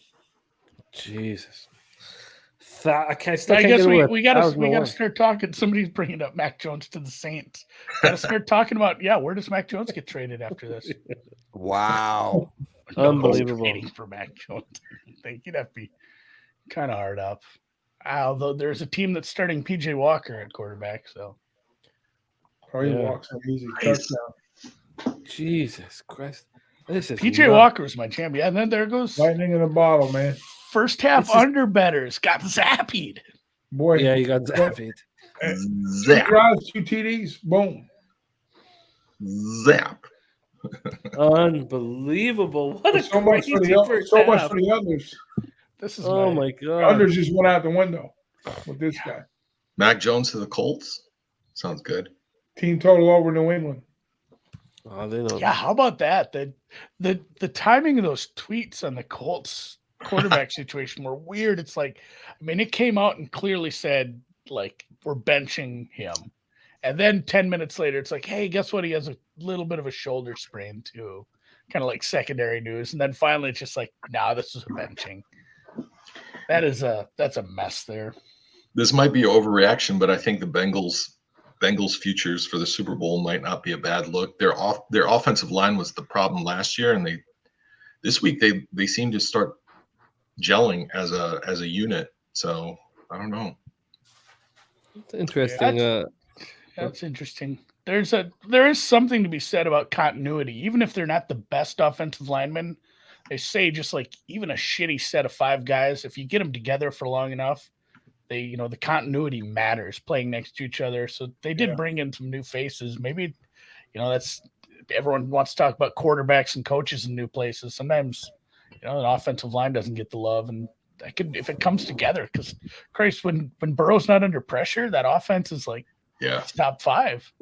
Jesus. I guess we got to start talking. Somebody's bringing up Mac Jones to the Saints. Got to start talking about where does Mac Jones get traded after this? Wow, unbelievable for Mac Jones. I think he'd have to be kind of hard up. Although there's a team that's starting PJ Walker at quarterback, so he walks an easy touchdown. Jesus Christ. This is PJ Walker was my champion. And then there goes lightning in a bottle, man. First half under betters got zapped. Boy, yeah, you got zapped. Zap. 2 TDs, boom. Zap. Unbelievable. What a so much for the others. This is my God. Others just went out the window with this guy. Mac Jones to the Colts. Sounds good. Team total over New England. Oh, they don't. Yeah, how about that? The timing of those tweets on the Colts quarterback situation were weird. It's like, I mean, it came out and clearly said, like, we're benching him. And then 10 minutes later, it's like, hey, guess what? He has a little bit of a shoulder sprain too. Kind of like secondary news. And then finally it's just like, nah, this is a benching. That's a mess there. This might be overreaction, but I think the Bengals futures for the Super Bowl might not be a bad look. Their offensive line was the problem last year, and this week they seem to start gelling as a unit. So I don't know. It's interesting. That's interesting. There is something to be said about continuity, even if they're not the best offensive linemen. They say just like even a shitty set of 5 guys, if you get them together for long enough, the continuity matters playing next to each other. So they did bring in some new faces. Maybe, that's everyone wants to talk about quarterbacks and coaches in new places. Sometimes, an offensive line doesn't get the love, and that could, if it comes together, because Christ, when Burrow's not under pressure, that offense is like top 5.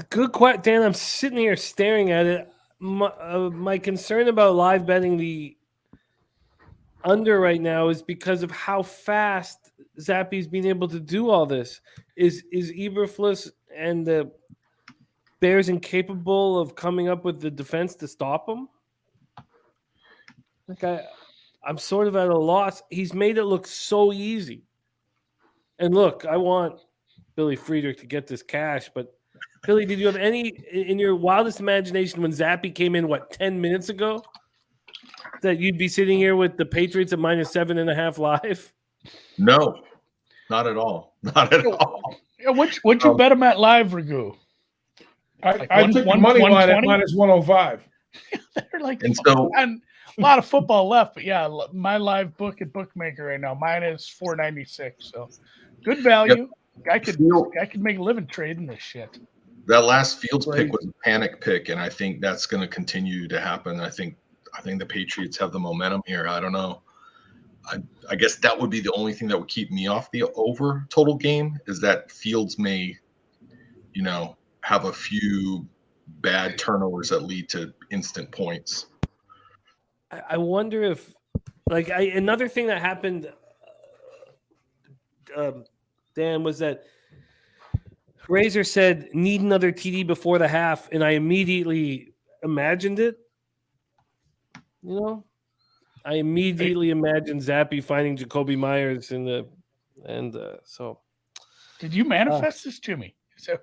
Good question, Dan. I'm sitting here staring at it. My concern about live betting the under right now is because of how fast Zappe's being able to do all this. Is Eberflus and the Bears incapable of coming up with the defense to stop him? Like I'm sort of at a loss. He's made it look so easy. And look, I want Billy Friedrich to get this cash, but Billy, did you have any in your wildest imagination when Zappe came in 10 minutes ago that you'd be sitting here with the Patriots at -7.5 live? No, not at all. Not at all. What'd you bet him at live, Ragu? I took the money line at -105. They're like, and so a lot of football left, but yeah, my live book at Bookmaker right now, mine is $4.96. So good value. I could make a living trading this shit. That last Fields pick was a panic pick, and I think that's going to continue to happen. I think the Patriots have the momentum here. I don't know. I guess that would be the only thing that would keep me off the over total game, is that Fields may, have a few bad turnovers that lead to instant points. I wonder if, another thing that happened, Dan, was that Razor said need another TD before the half, and I immediately imagined it. I immediately imagined Zappe finding Jacoby Myers so. Did you manifest this, Jimmy? Is that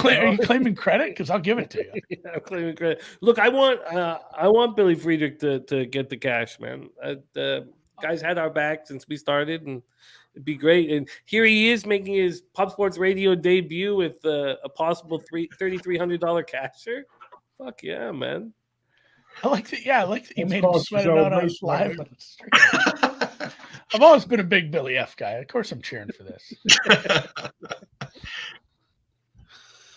what are you claiming credit? Because I'll give it to you. Yeah, I'm claiming credit. Look, I want Billy Friedrich to get the cash, man. Guys had our back since we started, and it'd be great. And here he is making his Pop Sports Radio debut with a possible $3,300 casher. Fuck yeah, man. I like that. Yeah, I like that you made him sweat it out on live on the street. I've always been a big Billy F guy. Of course, I'm cheering for this.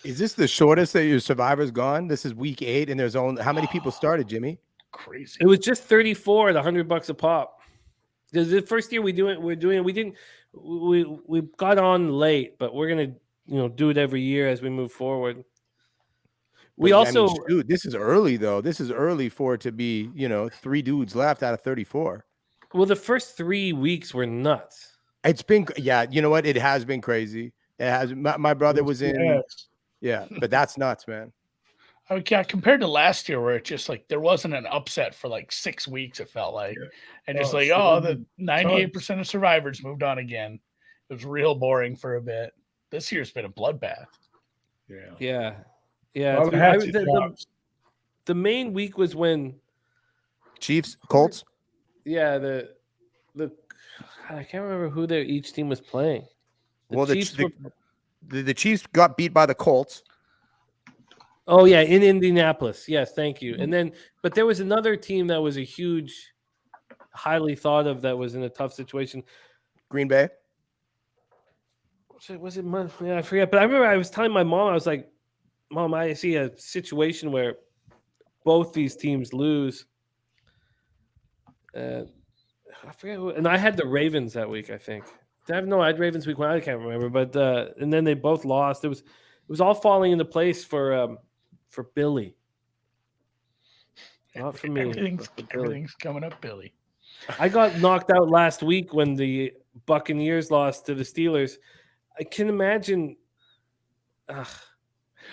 Is this the shortest that your Survivor's gone? This is week 8, and there's only how many people started, Jimmy? Crazy. It was just 34 at $100 a pop. The first year we got on late, but we're gonna do it every year as we move forward. Dude, this is early though. This is early for it to be 3 dudes left out of 34. Well, the first 3 weeks were nuts. It's been you know what? It has been crazy. It has. My brother was in. Yeah, but that's nuts, man. Okay, compared to last year, where it just there wasn't an upset for 6 weeks, it felt like, and just the 98% of survivors moved on again. It was real boring for a bit. This year's been a bloodbath. Yeah. Well, the main week was when Chiefs, Colts. Yeah, I can't remember who each team was playing. The Chiefs got beat by the Colts. Oh yeah, in Indianapolis. Yes, thank you. And then, but there was another team that was a huge, highly thought of that was in a tough situation. Green Bay. Was it? Yeah, I forget. But I remember I was telling my mom, I was like, "Mom, I see a situation where both these teams lose." I forget who, and I had the Ravens that week. I think. I had Ravens week 1. I can't remember, but and then they both lost. It was all falling into place for Billy, not for me. Everything's coming up, Billy. I got knocked out last week when the Buccaneers lost to the Steelers. I can imagine.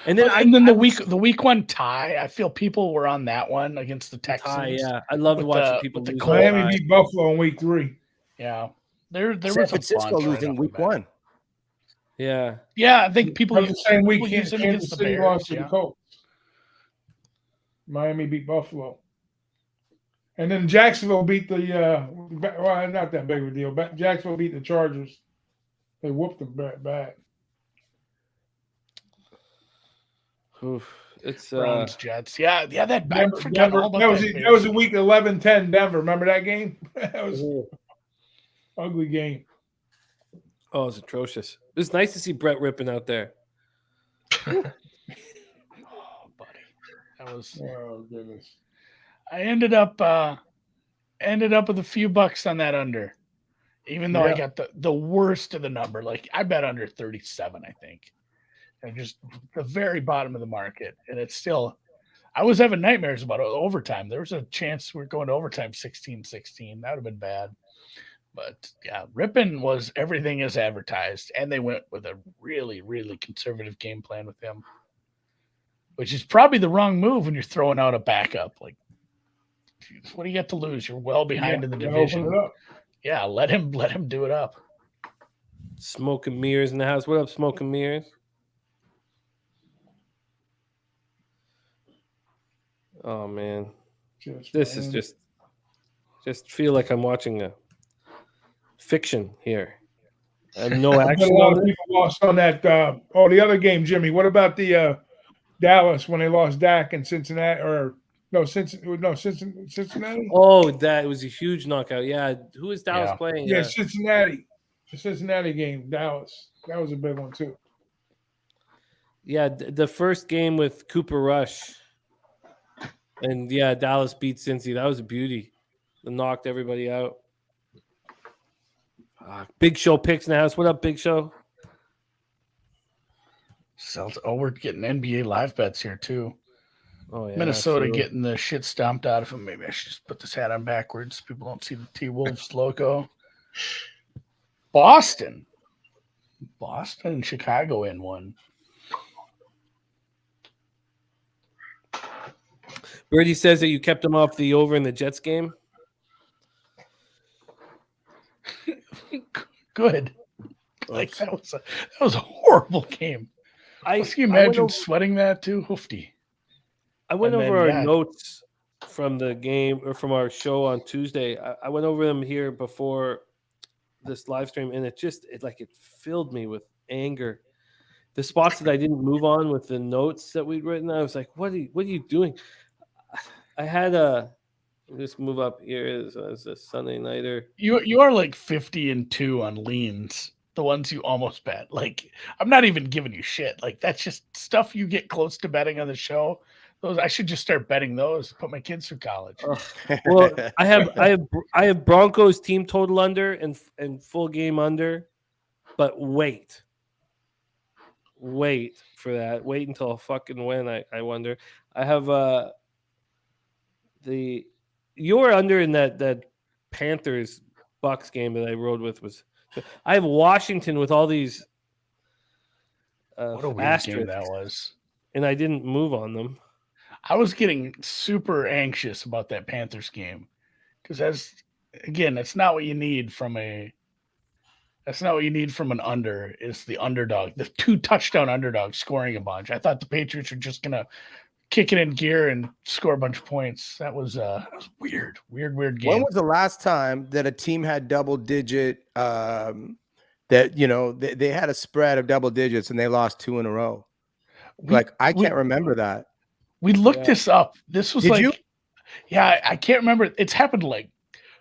And then the week 1 tie. I feel people were on that one against the Texans. Tie, yeah, I loved watching people lose. Miami beat Buffalo in week 3. Yeah, there was San Francisco losing week 1. Yeah. Yeah, I think people the same week use him against the City Bears. lost to the Colts. Miami beat Buffalo. And then Jacksonville beat the not that big of a deal, but Jacksonville beat the Chargers. They whooped them back. Oof. It's Browns, Jets. Yeah, that Denver, that was in week 11-10 Denver. Remember that game? That was an ugly game. Oh, it's atrocious. It was nice to see Brett Rippon out there. Oh, buddy. That was Oh goodness. I ended up with a few bucks on that under. Even though I got the worst of the number. I bet under 37, I think. And just the very bottom of the market. And it's still I was having nightmares about overtime. There was a chance we were going to overtime 16-16. That would have been bad. But yeah, Rippon was everything as advertised. And they went with a really, really conservative game plan with him. Which is probably the wrong move when you're throwing out a backup. What do you got to lose? You're well behind in the division. Yeah, let him do it up. Smoke and Mirrors in the house. What up, Smoke and Mirrors? Oh man, this is just feel like I'm watching a fiction here. And no action. A lot of people lost on that. The other game, Jimmy. What about the Dallas when they lost Dak in Cincinnati or No, Cincinnati. Oh, that was a huge knockout. Yeah, who is Dallas Yeah. playing? Yeah, Cincinnati. The Cincinnati game, Dallas. That was a big one too. Yeah, the first game with Cooper Rush, and yeah, Dallas beat Cincy. That was a beauty. It knocked everybody out. Big Show picks in the house. What up, Big Show? We're getting NBA live bets here too. Oh yeah, Minnesota absolutely. getting the shit stomped out of them. Maybe I should just put this hat on backwards. People don't see the T-Wolves logo. Boston and Chicago in one. Birdie says that you kept him off the over in the Jets game. Good. Like that was a horrible game. Can you imagine sweating that too? Hoofty. I went over our notes from the game or from our show on Tuesday. I went over them here before this live stream, and it filled me with anger. The spots that I didn't move on with the notes that we'd written, I was like, "What are you doing?" I had just move up here as a Sunday nighter. You are like 50-2 on leans. The ones you almost bet. Like, I'm not even giving you shit. Like, that's just stuff you get close to betting on the show. Those I should just start betting those. Put my kids through college. Well, I have Broncos team total under and full game under, but wait for that. Wait until fucking when I wonder. I have you're under in that Panthers Bucks game that I rode with was. I have Washington with all these what a weird game that was. And I didn't move on them. I was getting super anxious about that Panthers game because that's not what you need from an under is the underdog, the 2 touchdown underdog scoring a bunch. I thought the Patriots were just going to kick it in gear and score a bunch of points. That was weird game. When was the last time that a team had double digit that they had a spread of double digits and they lost 2 in a row? I can't remember that. We looked this up. This was I can't remember. It's happened like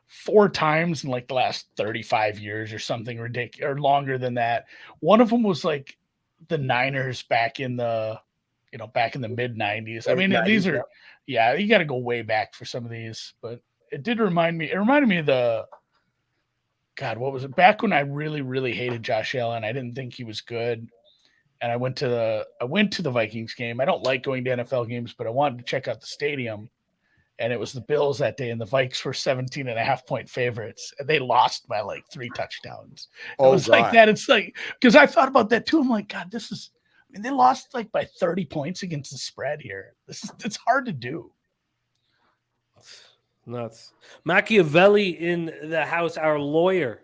4 times in like the last 35 years or something ridiculous or longer than that. One of them was like the Niners back in the mid 90s. I mean, these are, you got to go way back for some of these, but it reminded me of what was it? Back when I really, really hated Josh Allen. I didn't think he was good. And I went to the Vikings game. I don't like going to NFL games, but I wanted to check out the stadium. And it was the Bills that day, and the Vikes were 17.5-point favorites. And they lost by like 3 touchdowns. It was like that. It's like, because I thought about that too. I'm like, God, they lost like by 30 points against the spread here. It's hard to do. Nuts. Machiavelli in the house, our lawyer,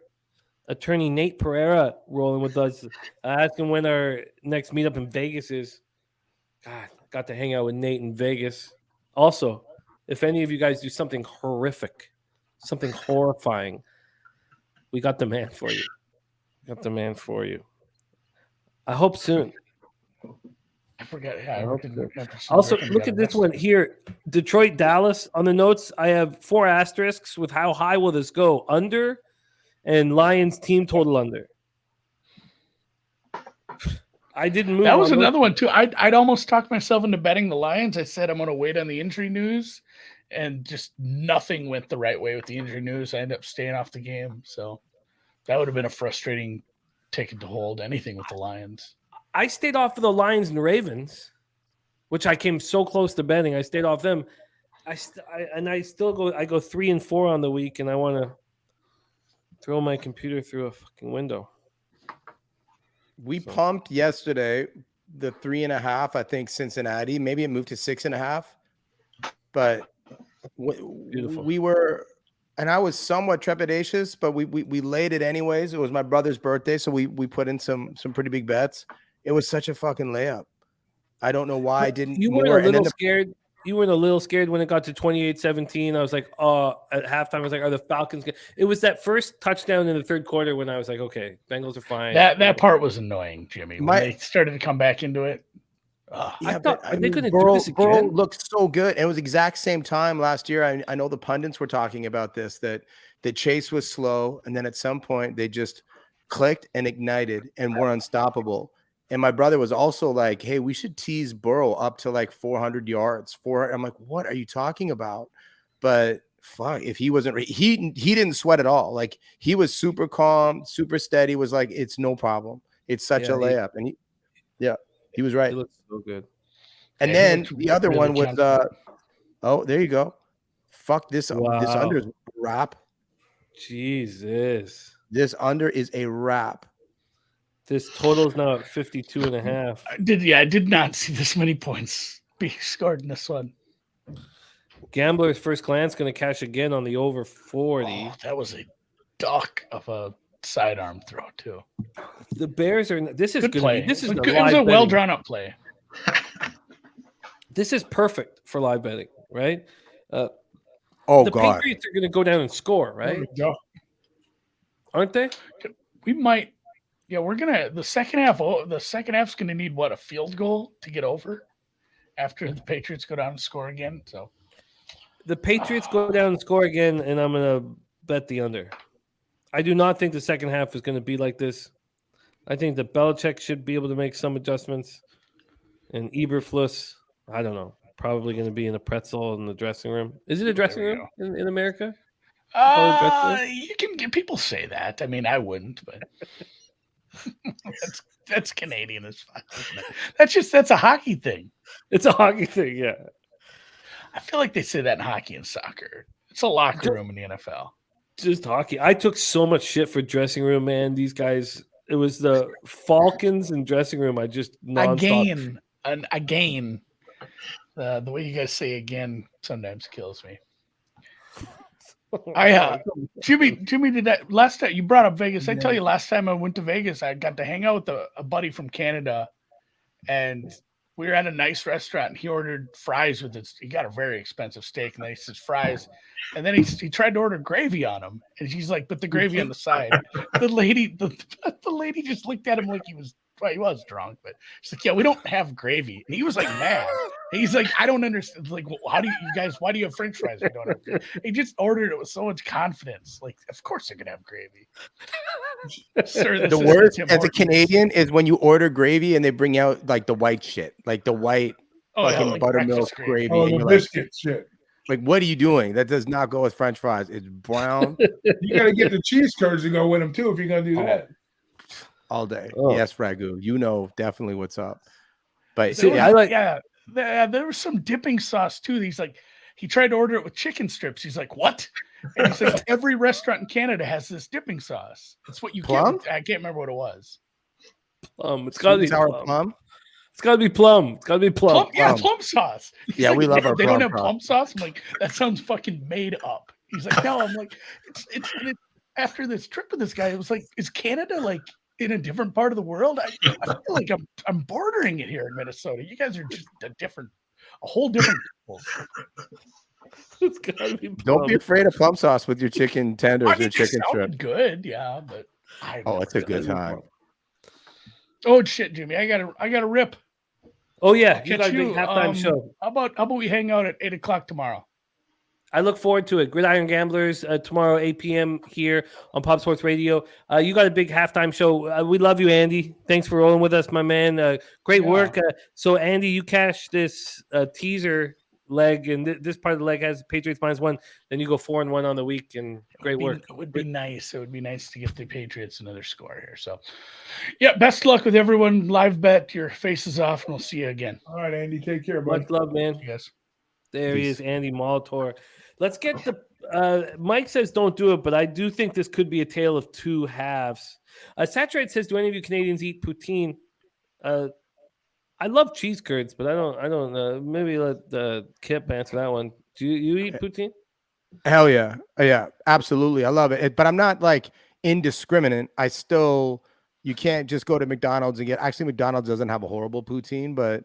attorney Nate Pereira, rolling with us, asking when our next meetup in Vegas is. God, I got to hang out with Nate in Vegas. Also, if any of you guys do something horrific, something horrifying, we got the man for you. I hope soon. I forgot. Yeah, also, look at this one here. Detroit, Dallas. On the notes, I have 4 asterisks with how high will this go? Under and Lions team total under. I didn't move. That was another one too. I'd almost talked myself into betting the Lions. I said I'm going to wait on the injury news, and just nothing went the right way with the injury news. I ended up staying off the game. So that would have been a frustrating ticket to hold anything with the Lions. I stayed off of the Lions and Ravens, which I came so close to betting. I stayed off them. I go 3 and 4 on the week, and I want to throw my computer through a fucking window. We pumped yesterday the 3.5. I think Cincinnati. Maybe it moved to 6.5. But we were, and I was somewhat trepidatious, but we laid it anyways. It was my brother's birthday, so we put in some pretty big bets. It was such a fucking layup. I don't know why I didn't. You weren't a little scared. You weren't a little scared when it got to 28-17. I was like, at halftime, I was like, are the Falcons good? It was that first touchdown in the third quarter when I was like, okay, Bengals are fine. That part was annoying, Jimmy. When they started to come back into it. Yeah, thought but they couldn't do Burrow, this Burrow again. looked so good. And it was exact same time last year. I know the pundits were talking about this, that Chase was slow. And then at some point they just clicked and ignited and were unstoppable. And my brother was also like, hey, we should tease Burrow up to like 400 yards. I'm like, what are you talking about? But fuck, if he wasn't, he didn't sweat at all. Like he was super calm, super steady, was like, it's no problem. It's such a layup. And he was right. It looks so good. And Yeah, he then looked the other really one was confident. oh, there you go. Fuck this. This Wow. under is a wrap. Jesus. This under is a wrap. This total is now at 52.5. I did not see this many points being scored in this one. Gambler's first glance going to cash again on the over 40. Oh, that was a duck of a sidearm throw too. The Bears are. This is Good good. play. This is It the was a live well betting. drawn up play. This is perfect for live betting, right? Oh The God. Patriots are going to go down and score, right? Aren't they? We might. Yeah, we're gonna the second half. The second half's gonna need what, a field goal to get over after the Patriots go down and score again. So The Patriots go down and score again, and I'm going to bet the under. I do not think the second half is going to be like this. I think that Belichick should be able to make some adjustments. And Eberflus, I don't know, probably going to be in a pretzel in the dressing room. Is it a dressing we room in America? you can get people say that. I mean, I wouldn't, but that's Canadian as fuck. Isn't it? That's a hockey thing. It's a hockey thing, yeah. I feel like they say that in hockey and soccer. It's a locker room in the NFL. Just hockey. I took so much shit for dressing room, man. These guys, it was the Falcons and dressing room. I just nonstop. Again. The way you guys say again sometimes kills me. Jimmy, did that last time you brought up Vegas? I tell you, last time I went to Vegas, I got to hang out with a buddy from Canada, and we were at a nice restaurant. And he ordered fries with his. He got a very expensive steak, and then he says fries, and then he tried to order gravy on them, and she's like, "Put the gravy on the side." The lady just looked at him like he was drunk, but she's like, "Yeah, we don't have gravy," and he was like mad. He's like, I don't understand. Like, well, why do you have French fries? We don't have gravy. He just ordered it with so much confidence. Like, of course they're gonna have gravy. Sir, The worst as a Canadian is when you order gravy and they bring out like the white shit, like the white fucking buttermilk gravy. Oh, and the you're biscuit shit. like, what are you doing? That does not go with French fries. It's brown You got to get the cheese curds to go with them too if you're gonna do that. all day. Oh. Yes, Ragu. You know definitely what's up. But See, yeah, there was some dipping sauce too. He tried to order it with chicken strips. He's like, what? And he's like, every restaurant in Canada has this dipping sauce. It's what you Plum? get. I can't remember what it was. It's got to be sour plum. plum. It's got to be plum. It's got to be plum. Plum sauce. He's Yeah, like, we love our They plum don't have sauce. plum sauce. I'm like, that sounds fucking made up. He's like, no. I'm like, it's after this trip with this guy, it was like, is Canada like in a different part of the world? I feel like I'm bordering it here in Minnesota. You guys are just a whole different people. It's got to be plum. Don't be afraid of plum sauce with your chicken tenders or chicken strips. Good, yeah, but It's a good time. Oh shit, Jimmy, I gotta rip. Oh yeah, you Catch got a big halftime show. How about we hang out at 8:00 tomorrow? I look forward to it. Gridiron Gamblers tomorrow, 8 p.m. here on Pop Sports Radio. You got a big halftime show. We love you, Andy. Thanks for rolling with us, my man. Great work. So, Andy, you cash this teaser leg, and this part of the leg has Patriots -1. Then you go 4-1 on the week, and great work. It would be nice. It would be nice to get the Patriots another score here. So, yeah, best luck with everyone. Live bet. Your face is off, and we'll see you again. All right, Andy, take care, buddy. Much love, man. Yes. There he is, Andy Molitor. Let's get the Mike says don't do it, but I do think this could be a tale of two halves. Saturate says, do any of you Canadians eat poutine? I love cheese curds, but I don't maybe let Kip answer that one. Do you eat poutine? Hell yeah. Yeah, absolutely. I love it. But I'm not like indiscriminate. You can't just go to McDonald's and actually McDonald's doesn't have a horrible poutine, but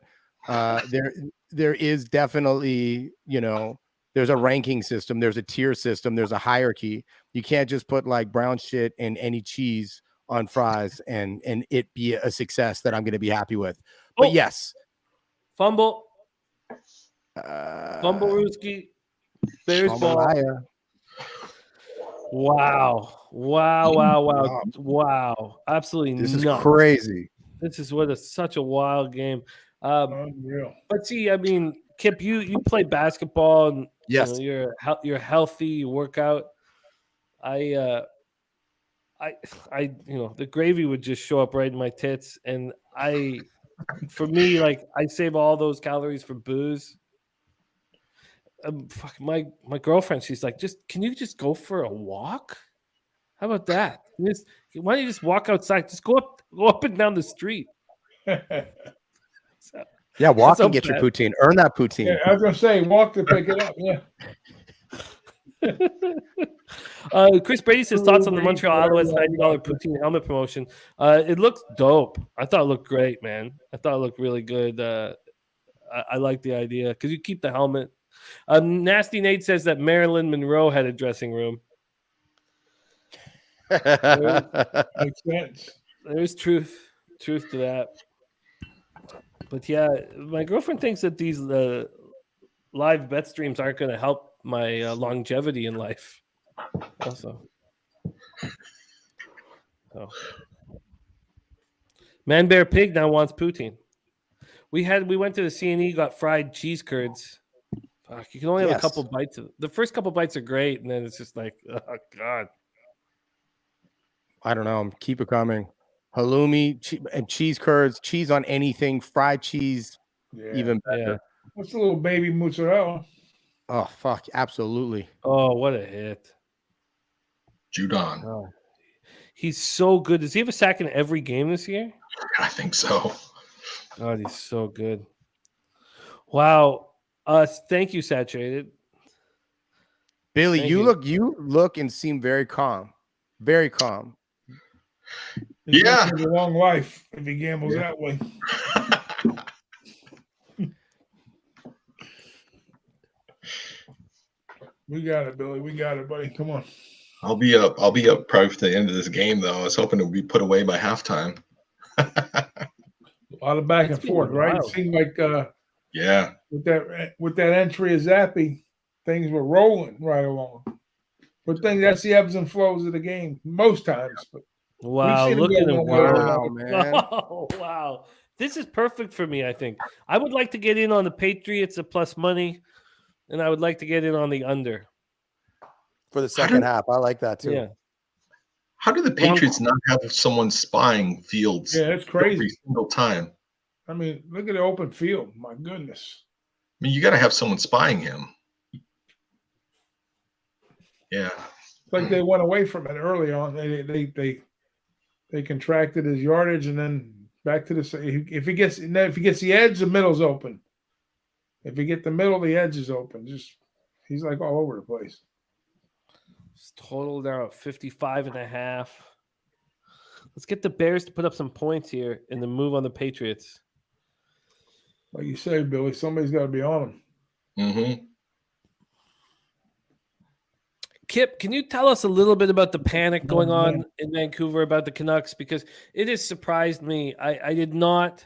there is definitely, there's a ranking system, there's a tier system, there's a hierarchy. You can't just put like brown shit and any cheese on fries and it be a success that I'm going to be happy with. But yes, Fumble. Fumble Rooski. Bears ball. Jambalaya. Wow. Absolutely This is nuts. crazy. This is such a wild game. Unreal. But see, I mean, Kip, you play basketball and Yes. you're healthy, you work out. I the gravy would just show up right in my tits, and for me, like I save all those calories for booze. My girlfriend, she's like, can you just go for a walk? How about that? Why don't you just walk outside? Just go up and down the street. So, Yeah, walk and get bad. your poutine. Earn that poutine. Yeah, I was gonna say walk to pick it up. Yeah. Chris Brady says thoughts on the Montreal Alouettes $90 poutine helmet promotion. It looks dope. I thought it looked great, man. I thought it looked really good. I like the idea because you keep the helmet. Nasty Nate says that Marilyn Monroe had a dressing room. Makes sense. There's truth to that. But yeah, my girlfriend thinks that these live bet streams aren't going to help my longevity in life. Also, Man Bear Pig now wants poutine. We went to the C&E, got fried cheese curds. Fuck, you can only have a couple bites of the first couple bites are great, and then it's just like, oh god. I don't know. Keep it coming. Halloumi and cheese curds, cheese on anything, fried cheese, even better. Yeah. What's a little baby mozzarella? Oh fuck, absolutely. Oh, what a hit. Judon. Oh. He's so good. Does he have a sack in every game this year? I think so. God, he's so good. Wow. Thank you, Saturated. Billy, you look and seem very calm. Very calm. He's Yeah. gonna have a long life if he gambles that way. We got it, Billy. We got it, buddy. Come on. I'll be up probably for the end of this game, though. I was hoping it would be put away by halftime. A lot of back and forth, right? It seemed like yeah. with that entry of Zappe, things were rolling right along. But that's the ebbs and flows of the game most times. But wow, look at him go. Wow, man. Oh, wow. This is perfect for me, I think. I would like to get in on the Patriots at plus money, and I would like to get in on the under. For the second half. I like that too. Yeah. How do the Patriots not have someone spying Fields? Yeah, it's crazy. Every single time. I mean, look at the open field. My goodness. I mean, you got to have someone spying him. Yeah. It's like they went away from it early on. They contracted his yardage, and then back to the if he gets the edge, the middle's open. If you get the middle, the edge is open. He's like all over the place. It's total now at 55.5. Let's get the Bears to put up some points here and then move on the Patriots. Like you say, Billy, somebody's got to be on them. Mm-hmm. Kip, can you tell us a little bit about the panic going on in Vancouver about the Canucks? Because it has surprised me. I did not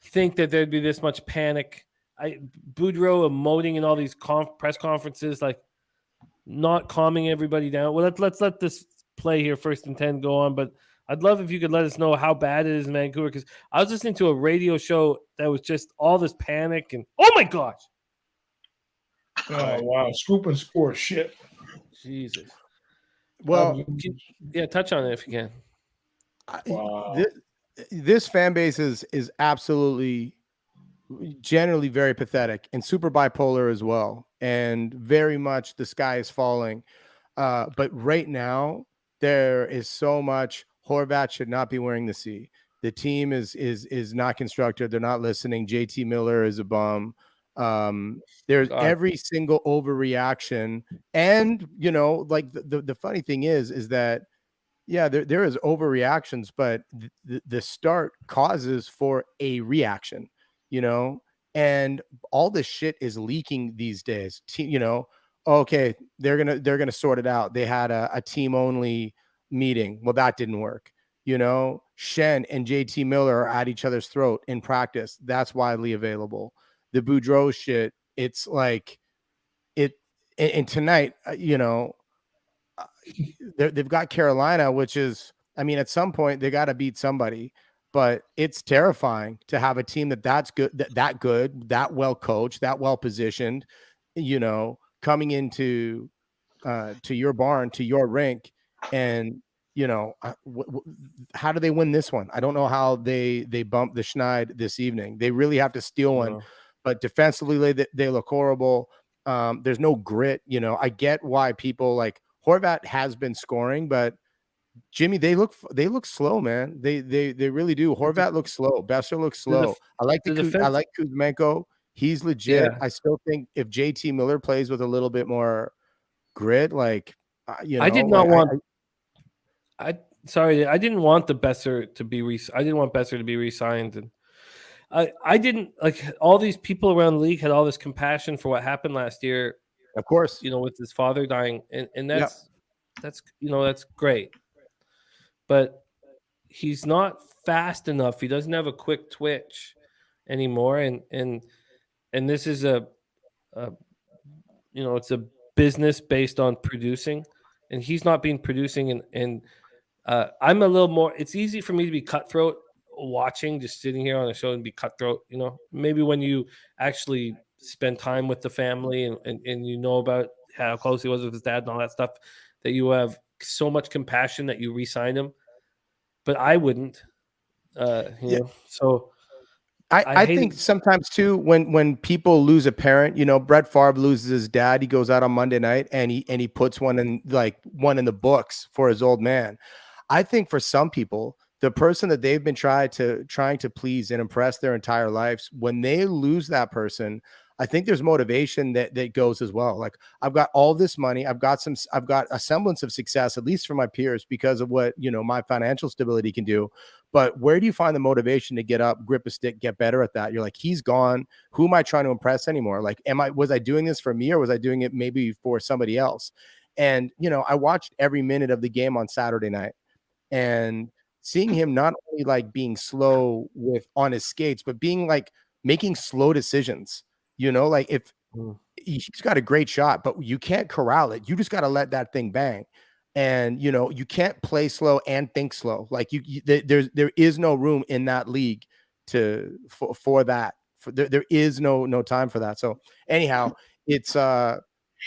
think that there'd be this much panic. Boudreaux emoting in all these press conferences, like not calming everybody down. Well, let's let this play here, 1st and 10 go on. But I'd love if you could let us know how bad it is in Vancouver, because I was listening to a radio show that was just all this panic and oh my gosh. Oh wow, scoop and score shit. Jesus. Well, touch on it if you can. Wow. This fan base is absolutely generally very pathetic and super bipolar as well, and very much the sky is falling. But right now there is so much. Horvat should not be wearing the C. The team is not constructed. They're not listening. JT Miller is a bum. There's every single overreaction, and like the funny thing is that there is overreactions, but the start causes for a reaction, and all this shit is leaking these days. Okay, they're gonna sort it out. They had a team only meeting. Well, that didn't work. Shen and JT Miller are at each other's throat in practice. That's widely available. The Boudreaux shit, it's like it. And tonight, they've got Carolina, which is, I mean, at some point they got to beat somebody, but it's terrifying to have a team that's good, that good, that well coached, that well positioned, coming into to your barn, to your rink, and how do they win this one? I don't know how they bump the Schneid this evening. They really have to steal one, but defensively they look horrible. There's no grit. I get why people like Horvat has been scoring, but Jimmy, they look slow, man. They really do. Horvat looks slow. Besser looks slow. I like Kuzmenko. He's legit. Yeah. I still think if JT Miller plays with a little bit more grit, like I did not want. I didn't want the Besser to be I didn't want Besser to be re-signed, and I didn't like all these people around the league had all this compassion for what happened last year. Of course, with his father dying, and that's great, but he's not fast enough. He doesn't have a quick twitch anymore, and this is it's a business based on producing, and he's not been producing, and I'm a little more. It's easy for me to be cutthroat watching, just sitting here on a show and be cutthroat. Maybe when you actually spend time with the family and about how close he was with his dad and all that stuff, that you have so much compassion that you re-sign him. But I wouldn't. So I think sometimes too, when people lose a parent, Brett Favre loses his dad, he goes out on Monday night and he puts one in the books for his old man. I think for some people, the person that they've been trying to please and impress their entire lives, when they lose that person, I think there's motivation that goes as well. Like, I've got all this money, I've got a semblance of success, at least for my peers, because of what my financial stability can do. But where do you find the motivation to get up, grip a stick, get better at that? You're like, he's gone. Who am I trying to impress anymore? Like, was I doing this for me, or was I doing it maybe for somebody else? And I watched every minute of the game on Saturday night, and seeing him not only like being slow on his skates, but being like making slow decisions. Like if he's got a great shot, but you can't corral it. You just got to let that thing bang. And, you can't play slow and think slow. Like there is no room in that league for that. There is no time for that. So anyhow, it's but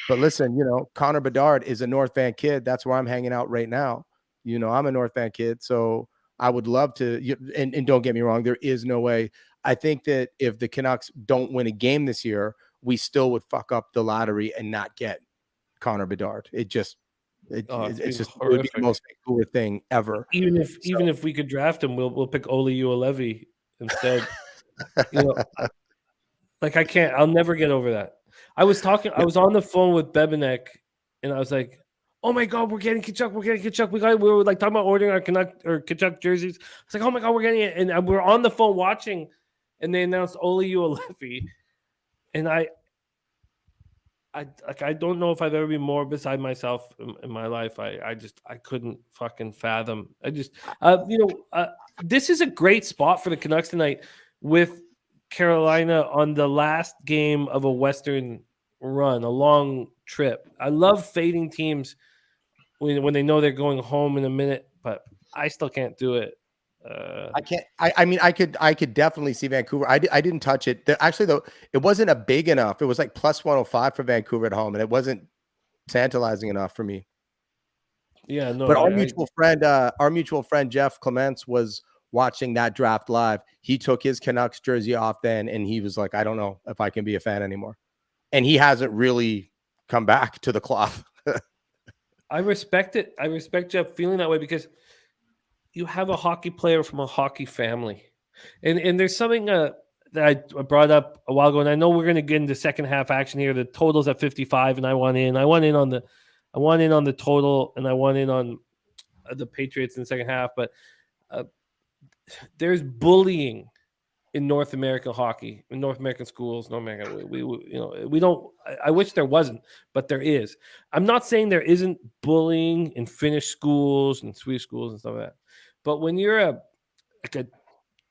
listen, Connor Bedard is a North Van kid. That's where I'm hanging out right now. I'm a North Van kid. So I would love to, and don't get me wrong, there is no way. I think that if the Canucks don't win a game this year, we still would fuck up the lottery and not get Connor Bedard. It would be the most cool thing ever. Even if we could draft him, we'll pick Ole Uelevi instead. Like I'll never get over that. I was on the phone with Bebenek, and I was like, oh my God, we're getting Tkachuk. We were like talking about ordering our Tkachuk jerseys. It's like, oh my God, we're getting it. And we're on the phone watching, and they announced Ole Uelevi. And I don't know if I've ever been more beside myself in my life. I couldn't fucking fathom. This is a great spot for the Canucks tonight with Carolina on the last game of a Western run, a long trip. I love fading teams when they know they're going home in a minute, but I still can't do it. I can't. I mean, I could definitely see Vancouver. I didn't touch it. Actually, though, it wasn't a big enough. It was like plus 105 for Vancouver at home, and it wasn't tantalizing enough for me. Yeah, no. But our mutual friend Jeff Clements was watching that draft live. He took his Canucks jersey off then, and he was like, I don't know if I can be a fan anymore. And he hasn't really come back to the cloth. I respect it. I respect Jeff feeling that way because you have a hockey player from a hockey family. And there's something that I brought up a while ago, and I know we're going to get into second half action here. The total's at 55, and I want in on the total, and I want in on the Patriots in the second half. But there's bullying in North American hockey, in North American schools, North America. We don't. I wish there wasn't, but there is. I'm not saying there isn't bullying in Finnish schools and Swedish schools and stuff like that. But when you're like a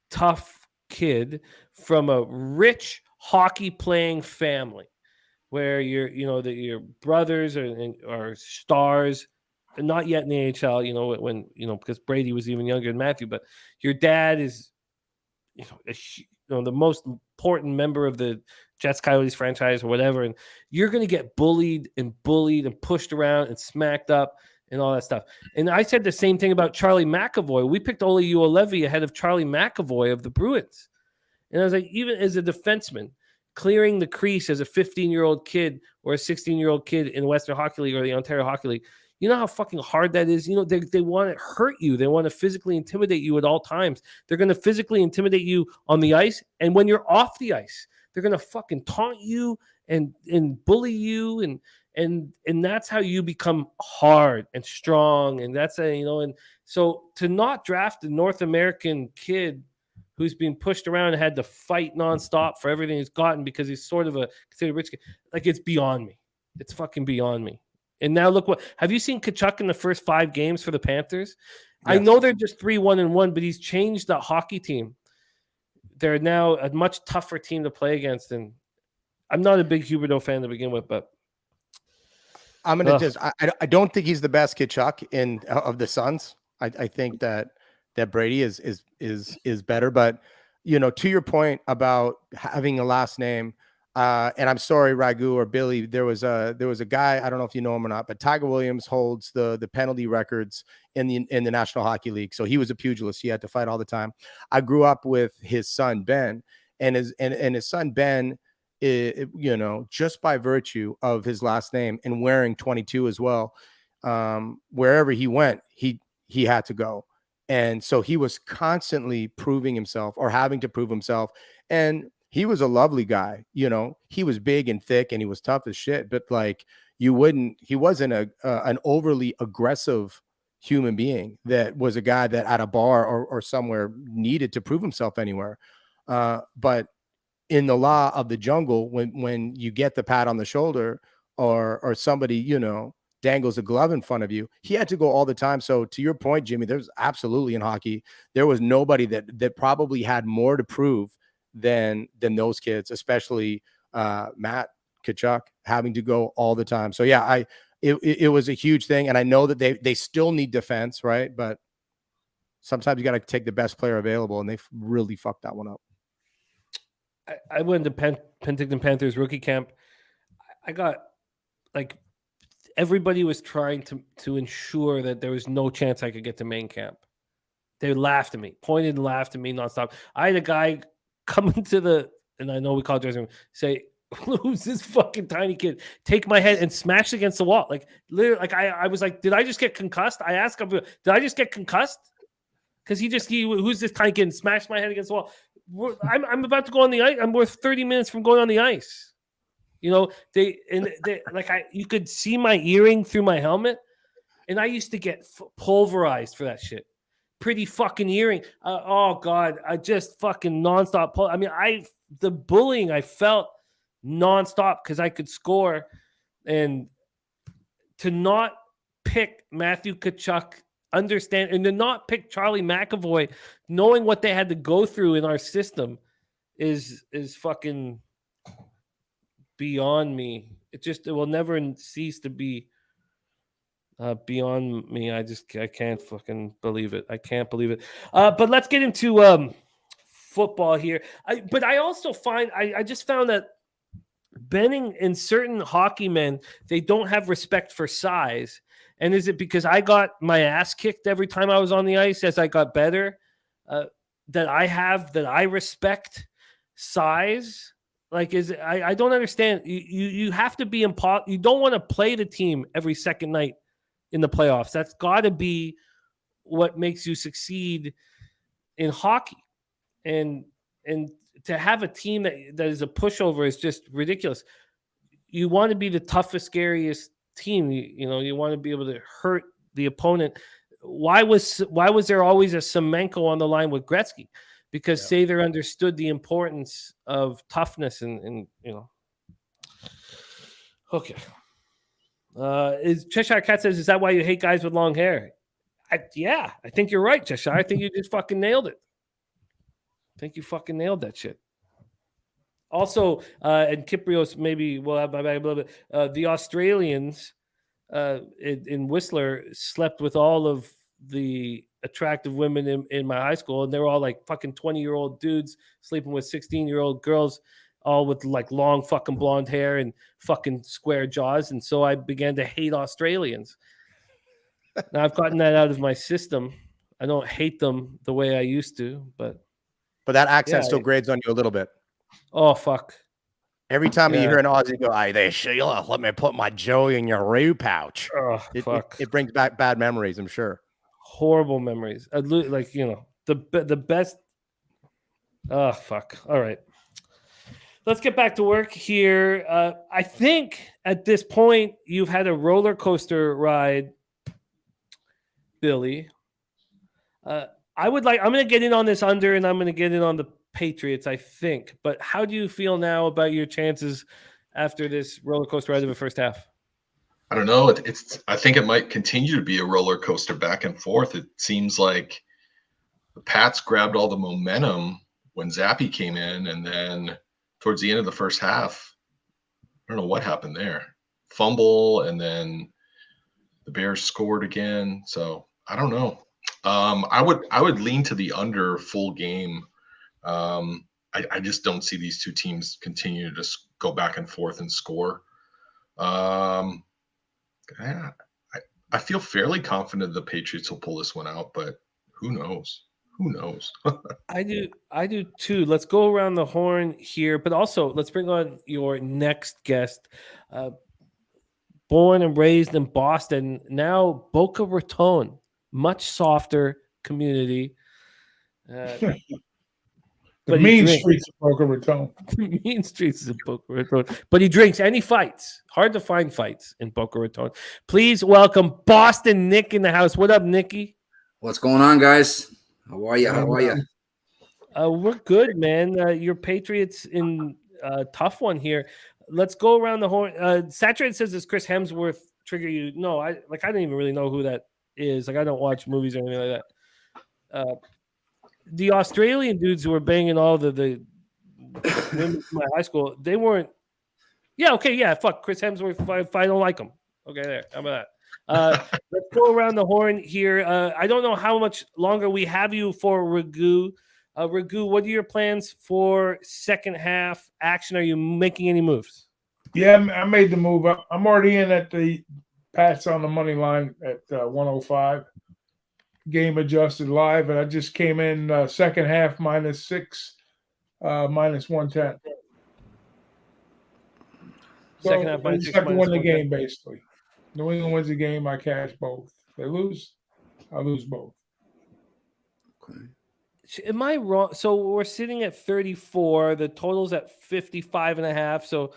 tough kid from a rich hockey playing family where your brothers are stars, not yet in the AHL, when because Brady was even younger than Matthew, but your dad is the most important member of the Jets Coyotes franchise or whatever, and you're going to get bullied and pushed around and smacked up and all that stuff. And I said the same thing about Charlie McAvoy. We picked Ole Uolevi ahead of Charlie McAvoy of the Bruins. And I was like, even as a defenseman, clearing the crease as a 15-year-old kid or a 16-year-old kid in the Western Hockey League or the Ontario Hockey League, you know how fucking hard that is? They want to hurt you. They want to physically intimidate you at all times. They're going to physically intimidate you on the ice. And when you're off the ice, they're going to fucking taunt you and bully you. And that's how you become hard and strong. And that's and so to not draft a North American kid who's been pushed around and had to fight nonstop for everything he's gotten because he's sort of a considered rich kid, like, it's beyond me. It's fucking beyond me. And now look have you seen Tkachuk in the first 5 games for the Panthers? Yes. I know they're just 3-1-1, but he's changed the hockey team. They're now a much tougher team to play against. And I'm not a big Huberdeau fan to begin with, but I'm gonna I don't think he's the best Tkachuk of the Suns. I think that Brady is better, but to your point about having a last name. And I'm sorry, Ragu or Billy, there was a guy, I don't know if you know him or not, but Tiger Williams holds the penalty records in the National Hockey League. So he was a pugilist. He had to fight all the time. I grew up with his son, Ben, and his son, Ben, just by virtue of his last name and wearing 22 as well, wherever he went, he had to go. And so he was constantly proving himself or having to prove himself. And he was a lovely guy, he was big and thick and he was tough as shit, but like he wasn't an overly aggressive human being that was a guy that at a bar or somewhere needed to prove himself anywhere. But in the law of the jungle, when you get the pat on the shoulder or somebody, dangles a glove in front of you, he had to go all the time. So to your point, Jimmy, there's absolutely in hockey, there was nobody that probably had more to prove than those kids, especially Matt Tkachuk having to go all the time. So yeah, it was a huge thing, and I know that they still need defense, right? But sometimes you got to take the best player available, and they really fucked that one up. I went to Penticton Panthers rookie camp. I got everybody was trying to ensure that there was no chance I could get to main camp. They laughed at me, pointed and laughed at me nonstop. I had a guy come into and I know we call it dressing room, say, who's this fucking tiny kid? Take my head and smash against the wall. Like literally, I was like, did I just get concussed? I asked him, did I just get concussed? Because who's this tiny kid and smashed my head against the wall? I'm about to go on the ice. I'm worth 30 minutes from going on the ice. You could see my earring through my helmet, and I used to get pulverized for that shit. Pretty fucking earring. Oh God, I just fucking nonstop. The bullying I felt nonstop because I could score, and to not pick Matthew Tkachuk, understand, and to not pick Charlie McAvoy, knowing what they had to go through in our system, is fucking beyond me. It will never cease to be beyond me. I can't fucking believe it. I can't believe it. But let's get into football here. But I also find I just found that Benning and certain hockey men, they don't have respect for size. And is it because I got my ass kicked every time I was on the ice as I got better that I respect size? Like, I don't understand. You have to be you don't want to play the team every second night in the playoffs. That's got to be what makes you succeed in hockey. And to have a team that is a pushover is just ridiculous. You want to be the toughest, scariest team. You want to be able to hurt the opponent. Why was there always a Semenko on the line with Gretzky? Because Sather understood the importance of toughness and Okay. Is Cheshire Cat says, is that why you hate guys with long hair? I think you're right, Cheshire. I think you just fucking nailed it. think you fucking nailed that shit. Also, and Kyprios, maybe we'll have my bag a little bit. The Australians in Whistler slept with all of the attractive women in my high school, and they were all like fucking 20-year-old dudes sleeping with 16-year-old girls, all with like long fucking blonde hair and fucking square jaws. And so I began to hate Australians. Now I've gotten that out of my system. I don't hate them the way I used to, but that accent Yeah, still grades on you a little bit. oh fuck. Every time you Yeah. hear an Aussie go, "Hey there, Sheila, let me put my Joey in your roo pouch." Oh fuck. It brings back bad memories, I'm sure. Horrible memories. Like, you know, the best. Oh fuck. All right. Let's get back to work here. I think at this point you've had a roller coaster ride, Billy. I'm going to get in on this under, and I'm going to get in on the Patriots, I think. But how do you feel now about your chances after this roller coaster ride of the first half? I don't know. I think it might continue to be a roller coaster back and forth. It seems like the Pats grabbed all the momentum when Zappe came in, and then towards the end of the first half, I don't know what happened there. Fumble, and then the Bears scored again. So I don't know. I would lean to the under full game. I just don't see these two teams continue to just go back and forth and score. Yeah, I feel fairly confident the Patriots will pull this one out, but who knows? Who knows? I do too. Let's go around the horn here, but also let's bring on your next guest. Born and raised in Boston, now Boca Raton, much softer community. The But he mean drinks. streets of Boca Raton. Mean streets of Boca Raton. But he drinks and he fights. Hard to find fights in Boca Raton. Please welcome Boston Nick in the house. What up, Nicky? What's going on, guys? How are you? How are you? We're good, man. Your Patriots in a tough one here. Let's go around the horn. Saturated says, "Does Chris Hemsworth trigger you?" No, I didn't even really know who that is. Like, I don't watch movies or anything like that. The Australian dudes who were banging all the women from my high school, they weren't. Yeah, okay, yeah. Fuck Chris Hemsworth. If I don't like him, okay, there. How about that? Let's go around the horn here. I don't know how much longer we have you for, Ragu. Ragu, what are your plans for second half action? Are you making any moves? Yeah, I made the move. I'm already in at the Pats on the money line at 105. Game adjusted live, and I just came in second half -6, -110. Second half I -6, just have to win the -110. game, basically. New England wins the game, I cash both. They lose, I lose both. Okay. Am I wrong? So we're sitting at 34. The total's at 55.5. So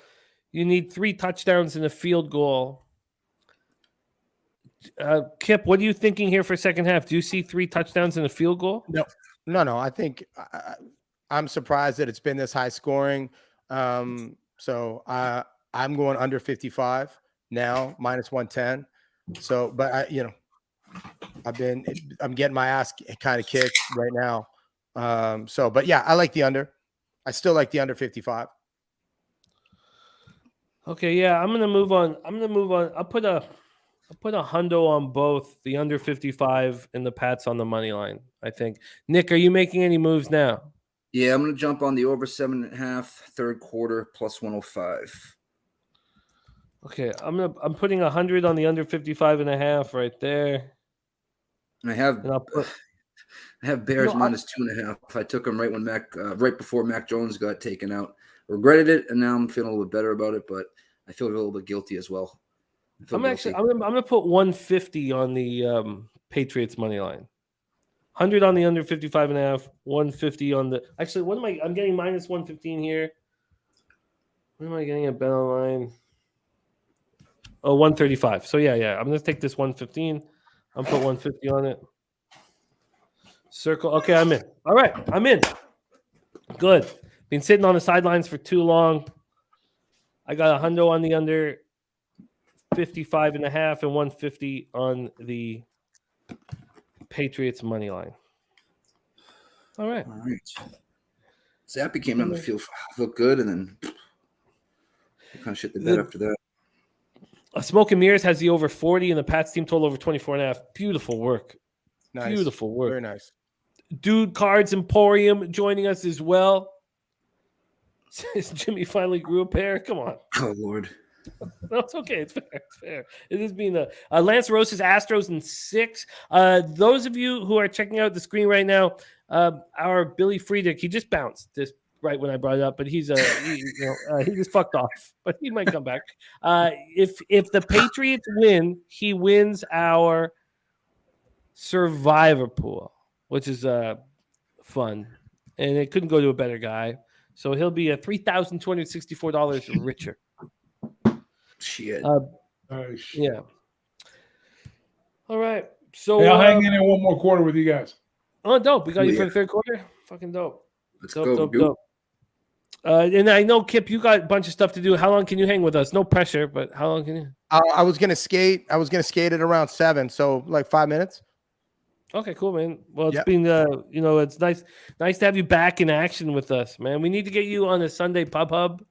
you need 3 touchdowns and a field goal. Kip, what are you thinking here for second half? Do you see 3 touchdowns and a field goal? No. I think I'm surprised that it's been this high scoring. So I'm going under 55 now, -110. So, but I'm getting my ass kind of kicked right now. But yeah, I like the under. I still like the under 55. Okay, yeah, I'm gonna move on. I'll put a hundo on both the under 55 and the Pats on the money line, I think. Nick, are you making any moves now? Yeah, I'm going to jump on the over 7.5 third quarter plus 105. Okay, I'm putting 100 on the under 55.5 right there. And I have And I'll put Bears -2.5. I took them right when right before Mac Jones got taken out. Regretted it, and now I'm feeling a little bit better about it, but I feel a little bit guilty as well. I'm gonna put 150 on the Patriots money line. 100 on the under 55.5, 150 on the. Actually, what am I? I'm getting -115 here. What am I getting at bet online? Oh, 135. So yeah. I'm gonna take this 115. I'm put 150 on it. Circle. Okay, I'm in. All right, I'm in. Good. Been sitting on the sidelines for too long. I got a hundo on the under 55.5 and 150 on the Patriots money line. All right. Zappe came on the field, looked good, and then kind of shit the bed after that. Smoke and Mirrors has the over 40, and the Pats team total over 24.5. Beautiful work. Nice. Beautiful work. Very nice. Dude Cards Emporium joining us as well. Says Jimmy finally grew a pair. Come on. Oh, Lord. No, it's okay. It's fair. It's fair. It is being Lance Rose's Astros in 6. Those of you who are checking out the screen right now, our Billy Friedrich, he just bounced this right when I brought it up, but he's he just fucked off, but he might come back. If the Patriots win, he wins our Survivor pool, which is fun, and it couldn't go to a better guy. So he'll be $3,264 richer. Shit. Yeah. All right. So I'll hang in there one more quarter with you guys. Oh, dope. We got you for the third quarter? Fucking dope. Let's dope, go. Dope. And I know, Kip, you got a bunch of stuff to do. How long can you hang with us? No pressure, but how long can you? I was gonna skate. I was gonna skate at around 7, so like 5 minutes. Okay, cool, man. Well, it's been it's nice to have you back in action with us, man. We need to get you on a Sunday pub hub.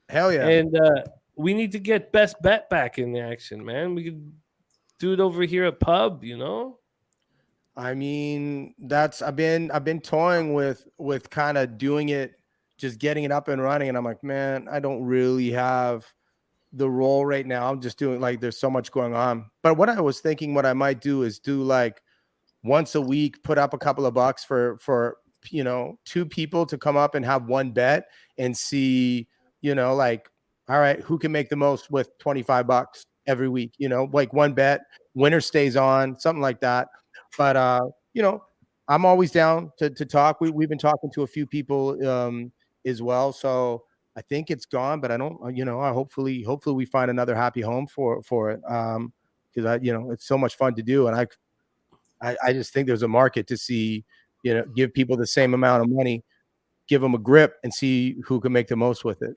Hell yeah. And we need to get Best Bet back in action, man. We could do it over here at pub, I mean, I've been toying with kind of doing it, just getting it up and running, and I'm like, man, I don't really have the role right now. I'm just doing there's so much going on. But what I was thinking, what I might do is do like once a week, put up a couple of bucks for 2 people to come up and have one bet and see, all right, who can make the most with $25 every week? Like one bet, winner stays on, something like that. But I'm always down to talk. We've been talking to a few people as well. So I think it's gone, but I don't. I hopefully we find another happy home for it. Because it's so much fun to do, and I just think there's a market to see. Give people the same amount of money, give them a grip, and see who can make the most with it.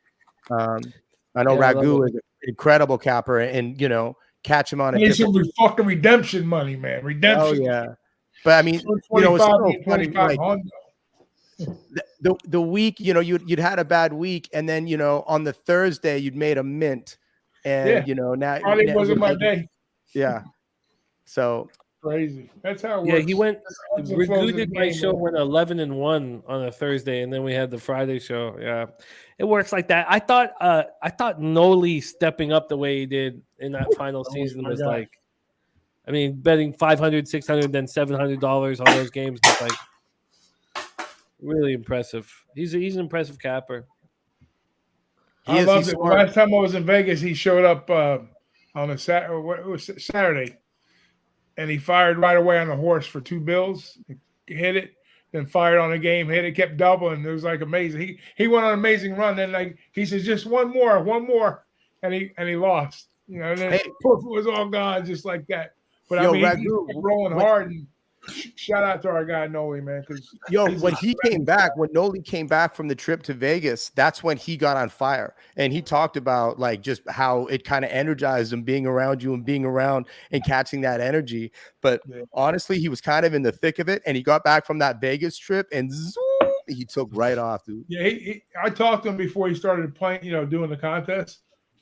I know Ragu is an incredible capper, and catch him on a different fucking redemption money, man. Redemption. Oh yeah, but I mean, it's 25 the week, you'd had a bad week, and then on the Thursday you'd made a mint, and now Friday wasn't my day. Yeah, so crazy. That's how it works. Yeah, he went. Ragu did my show, went 11-1 on a Thursday, and then we had the Friday show. Yeah, it works like that. I thought Noli stepping up the way he did in that final season was like, I mean, betting $500, $600, then $700 on those games was like really impressive. He's an impressive capper. I loved it. Last time I was in Vegas, he showed up on a Saturday. And he fired right away on the horse for 2 bills, hit it, then fired on a game, hit it, kept doubling. It was like amazing. He went on an amazing run. Then he says, just one more, and he lost. And then it was all gone just like that. But I mean, Ragu, he kept rolling hard. And shout out to our guy Noli, man. Because when Noli came back from the trip to Vegas, that's when he got on fire, and he talked about just how it kind of energized him being around you and being around and catching that energy. But honestly, he was kind of in the thick of it, and he got back from that Vegas trip and zoom, he took right off, dude. Yeah, I talked to him before he started playing, doing the contest.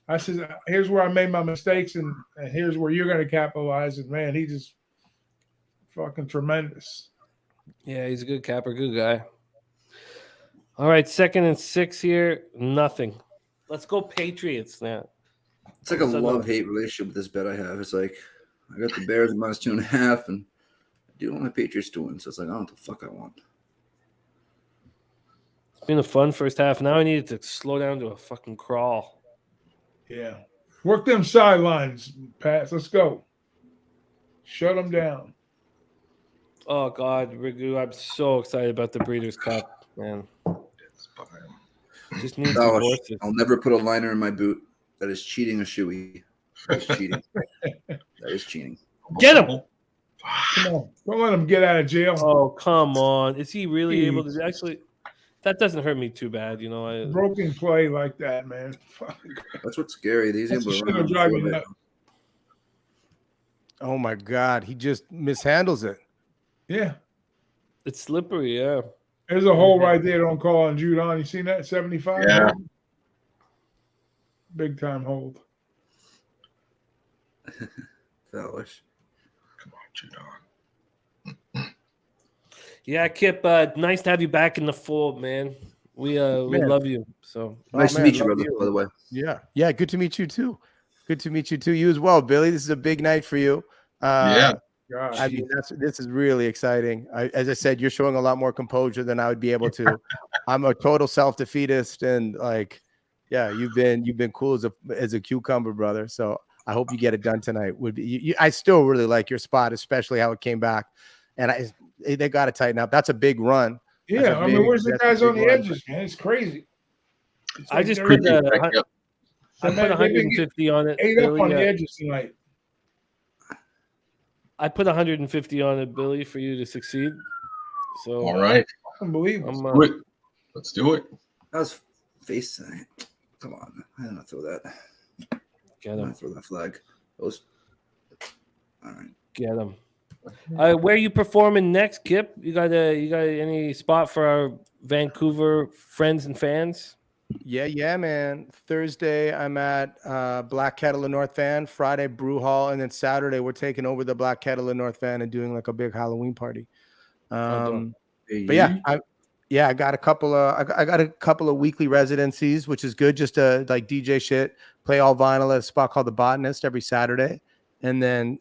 I said, here's where I made my mistakes, and here's where you're going to capitalize. And man, he just fucking tremendous. Yeah, he's a good capper, good guy. All right, 2nd and 6 here. Nothing. Let's go Patriots now. It's like a love-hate relationship with this bet I have. It's like I got the Bears minus 2.5, and I do want my Patriots to win. So it's like, I don't know what the fuck I want. It's been a fun first half. Now I need it to slow down to a fucking crawl. Yeah. Work them sidelines, Pat. Let's go. Shut them down. Oh, God, Ragu, I'm so excited about the Breeders' Cup, man. Just need some horses. I'll never put a liner in my boot. That is cheating a shoey. That is cheating. That is cheating. Get him! Come on. Don't let him get out of jail. Oh, come on. Is he really able to actually? That doesn't hurt me too bad, Broken play like that, man. That's what's scary. These able to drive me nuts. Oh, my God. He just mishandles it. Yeah. It's slippery, yeah. There's a hole right there. Don't call on Judon. You seen that? 75. Yeah. Big time hold. Fellas. Come on, Judon. Yeah, Kip. Nice to have you back in the fold, man. We love you. So Nice to meet you, brother, by the way. Yeah. Good to meet you too. Good to meet you too. You as well, Billy. This is a big night for you. Yeah. Gosh. I mean, this is really exciting. As I said, you're showing a lot more composure than I would be able to. I'm a total self-defeatist, and you've been cool as a cucumber, brother. So I hope you get it done tonight. I still really like your spot, especially how it came back, and they got to tighten up. That's a big run. Yeah, I mean, where's the guys on the edges, man? It's crazy. I just put Yep. I put 150 on it. 8 up on the edges tonight. I put 150 on it, Billy, for you to succeed. So All right. Unbelievable. Let's do it. That was face. Come on. I did not throw that. Get I'm him. gonna throw that flag. All right. Get him. Where are you performing next, Kip? You got any spot for our Vancouver friends and fans? Yeah, man. Thursday, I'm at Black Kettle in North Van. Friday, Brew Hall, and then Saturday, we're taking over the Black Kettle in North Van and doing like a big Halloween party. But yeah, I got a couple of weekly residencies, which is good. Just to like DJ shit, play all vinyl at a spot called the Botanist every Saturday, and then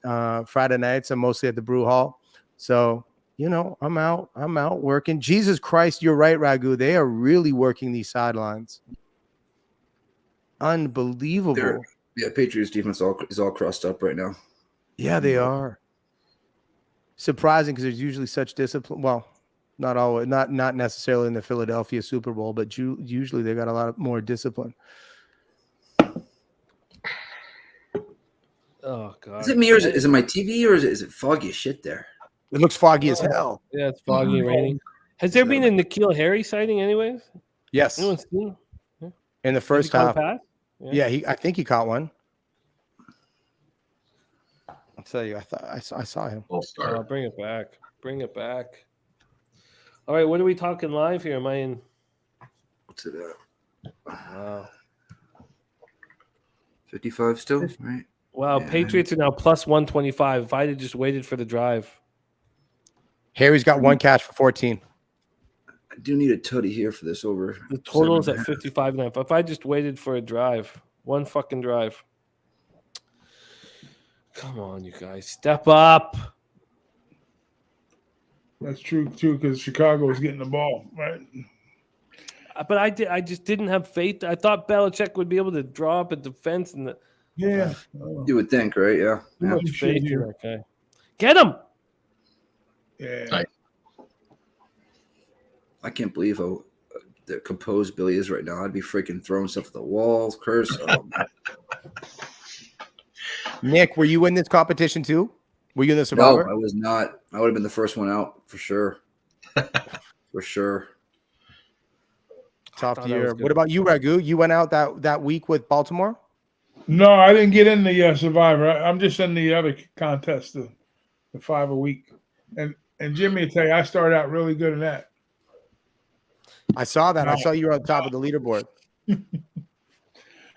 Friday nights I'm mostly at the Brew Hall. So I'm out working. Jesus Christ, you're right, Ragu. They are really working these sidelines. Unbelievable. Patriots defense is all crossed up right now. Yeah, they are. Surprising because there's usually such discipline. Well, not always, not necessarily in the Philadelphia Super Bowl, but usually they got a lot more discipline. Oh God! Is it me or is it my TV or is it foggy as shit there? It looks foggy as hell. Yeah, it's foggy and raining. Has there been a N'Keal Harry sighting, anyways? Yes. Anyone seen? In the first half. Yeah, I think he caught one. I'll tell you, I saw him. We'll start. Bring it back. Bring it back. All right, what are we talking live here? Am I in? What's it at? Wow. 55 still, right? Wow, Yeah. Patriots are now plus 125. If I had just waited for the drive. Harry's got one catch for 14. I do need a tutty here for this over. The total is at 7.5. 55.5. If I just waited for a drive, one fucking drive. Come on, you guys, step up. That's true too, because Chicago was getting the ball, right? But I just didn't have faith. I thought Belichick would be able to draw up a defense and Yeah. You would think, right? Yeah. Too much shit faith in here. that guy. Get him. Yeah. Nice. I can't believe how the composed Billy is right now. I'd be freaking throwing stuff at the walls, curse. Oh, man. Nick, were you in this competition too? Were you in the Survivor? No, I was not. I would have been the first one out for sure. For sure. Top thought that year. was good. What about you, Ragu? You went out that week with Baltimore? No, I didn't get in the Survivor. I'm just in the other contest, the 5 a week. And Jimmy will tell you, I started out really good in that. I saw that. I saw you were on top of the leaderboard.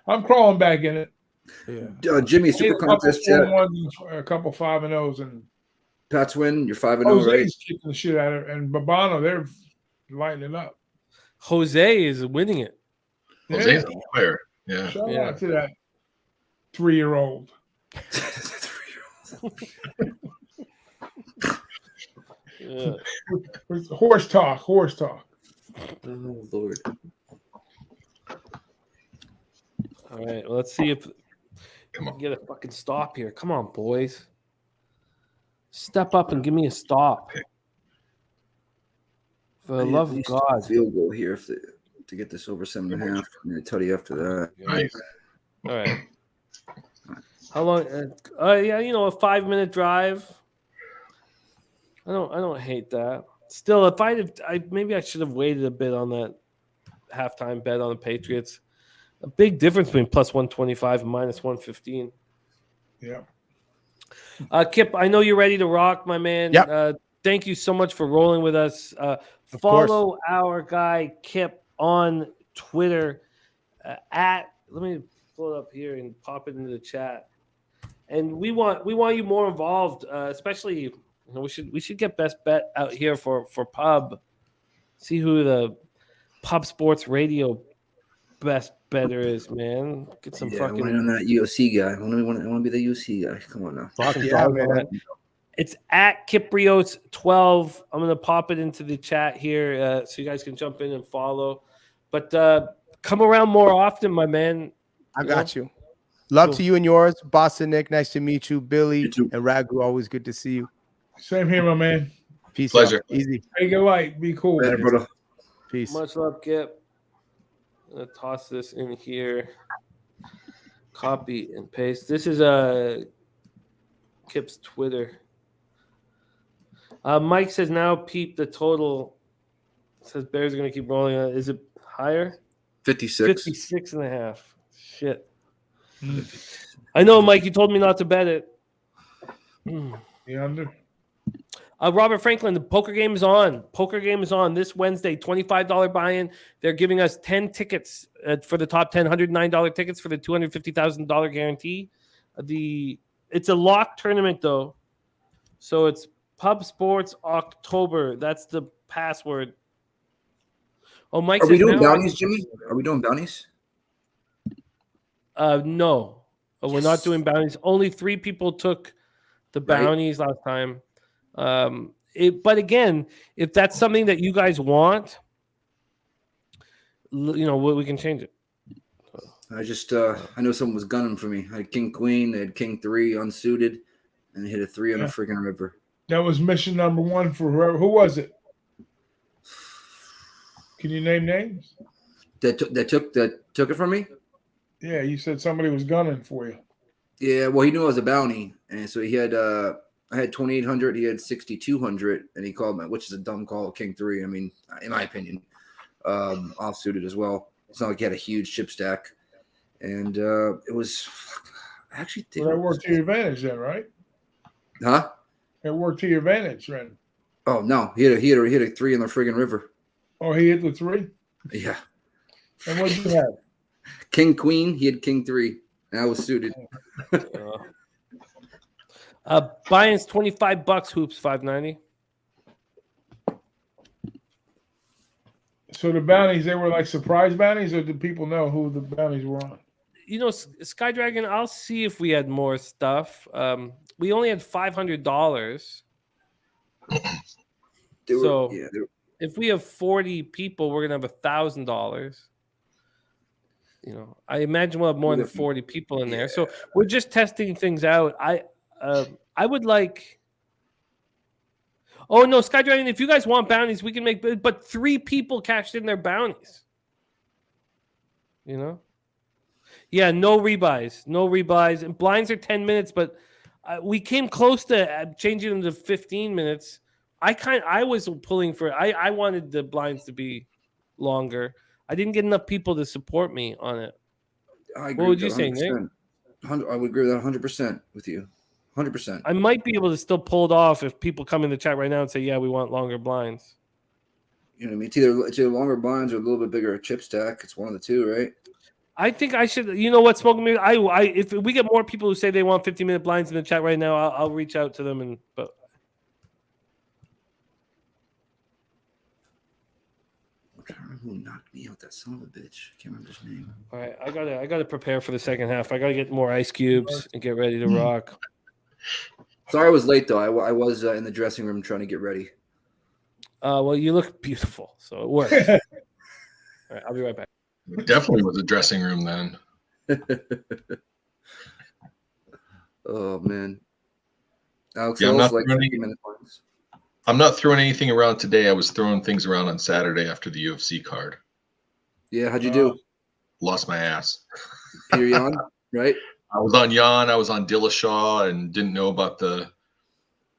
I'm crawling back in it. Yeah. Jimmy, super contest chat. A couple 5-0s, and Pats win. You're 5-0, right? Jose's kicking the shit out of it, and Babano, they're lighting it up. Jose is winning it. Jose's a player. Yeah. Shout Yeah. out to that 3-year-old. 3-year-old. Yeah. Horse talk. Oh, Lord. All right. Well, let's see if Come we on. can get a fucking stop here. Come on, boys. Step up and give me a stop. For the I need love at of least God. a field goal here to get this over 7.5. I'm going to tutty after that. Nice. All right. How long? Yeah, a 5-minute drive. I don't hate that. Still, if maybe I should have waited a bit on that halftime bet on the Patriots. A big difference between plus 125 and minus 115. Yeah. Kip, I know you're ready to rock, my man. Yep. Thank you so much for rolling with us. Of course. Follow our guy Kip on Twitter at. Let me pull it up here and pop it into the chat. And we want you more involved, especially. You know, we should get best bet out here for pub. See who the pub sports radio best better is, man. Get some Yeah, fucking. I want that UFC guy. I want to be the UFC guy. Come on now. Fuck some yeah, dollars on man. that. It's at Kiprios12. I'm gonna pop it into the chat here so you guys can jump in and follow. But come around more often, my man. I got you. Love to you and yours. Boston Nick, nice to meet you. Billy You too. and Ragu, always good to see you. Same here, my man. Peace. Pleasure. Out. Easy. Take it light. Be cool. Later, brother. Peace. Much love, Kip. I'm gonna toss this in here. Copy and paste. This is Kip's Twitter. Mike says now peep the total. Says Bears are gonna keep rolling. Is it higher? 56. 56.5. Shit. I know, Mike. You told me not to bet it. The under. Robert Franklin, the poker game is on. Poker game is on this Wednesday. $25 buy-in. They're giving us 10 tickets for the top 10, $109 tickets for the $250,000 guarantee. It's a lock tournament though, so it's Pub Sports October. That's the password. Oh, Mike. Are we doing bounties, Jimmy? Are we doing bounties? No, we're not doing bounties. Only 3 people took the bounties last time. But again, if that's something that you guys want, you know, we can change it. I just I know someone was gunning for me. I had King Queen, they had King 3 unsuited, and they hit a 3 on the freaking river. That was mission number 1 for whoever. Who was it? Can you name names? That took it from me? Yeah, you said somebody was gunning for you. Yeah, well, he knew I was a bounty, and so he had I had 2,800, he had 6,200, and he called me, which is a dumb call, King 3. I mean, in my opinion, off suited as well. It's not like he had a huge chip stack, and it was I actually think Well, that worked to your advantage then, right? Huh? It worked to your advantage, right? Oh no, he hit a 3 in the friggin' river. Oh, he hit the 3. Yeah. And what did you have? King Queen, he had King 3, and I was suited. Buy-in's $25. Hoops $5.90. So the bounties, they were like surprise bounties, or did people know who the bounties were on? You know, Sky Dragon. I'll see if we had more stuff. We only had $500. If we have 40 people, we're gonna have $1,000. You know, I imagine we'll have more than 40 people in there. So we're just testing things out. I would like. Oh no, Sky Dragon! If you guys want bounties, we can make. But 3 people cashed in their bounties. You know. Yeah, no rebuys, and blinds are 10 minutes. But we came close to changing them to 15 minutes. I was pulling for. I wanted the blinds to be longer. I didn't get enough people to support me on it. I agree. What would you say, Nick? I would agree with that 100% with you. 100%. I might be able to still pull it off if people come in the chat right now and say, "Yeah, we want longer blinds." You know what I mean? It's either longer blinds or a little bit bigger chip stack. It's one of the two, right? I think I should. You know what, Smoking Me? If we get more people who say they want 15-minute blinds in the chat right now, I'll reach out to them but. Who knocked me out? That son of a bitch. I can't remember his name. All right, I gotta prepare for the second half. I gotta get more ice cubes and get ready to rock. Sorry I was late though. I was in the dressing room trying to get ready. Well, you look beautiful, so it works. All right, I'll be right back. It definitely was a dressing room then. Oh man. Alex, Yeah, I'm not throwing anything around today. I was throwing things around on Saturday after the UFC card. Yeah, how'd you do? Lost my ass. Peter Yan, right? I was on Yan, I was on Dillashaw, and didn't know about the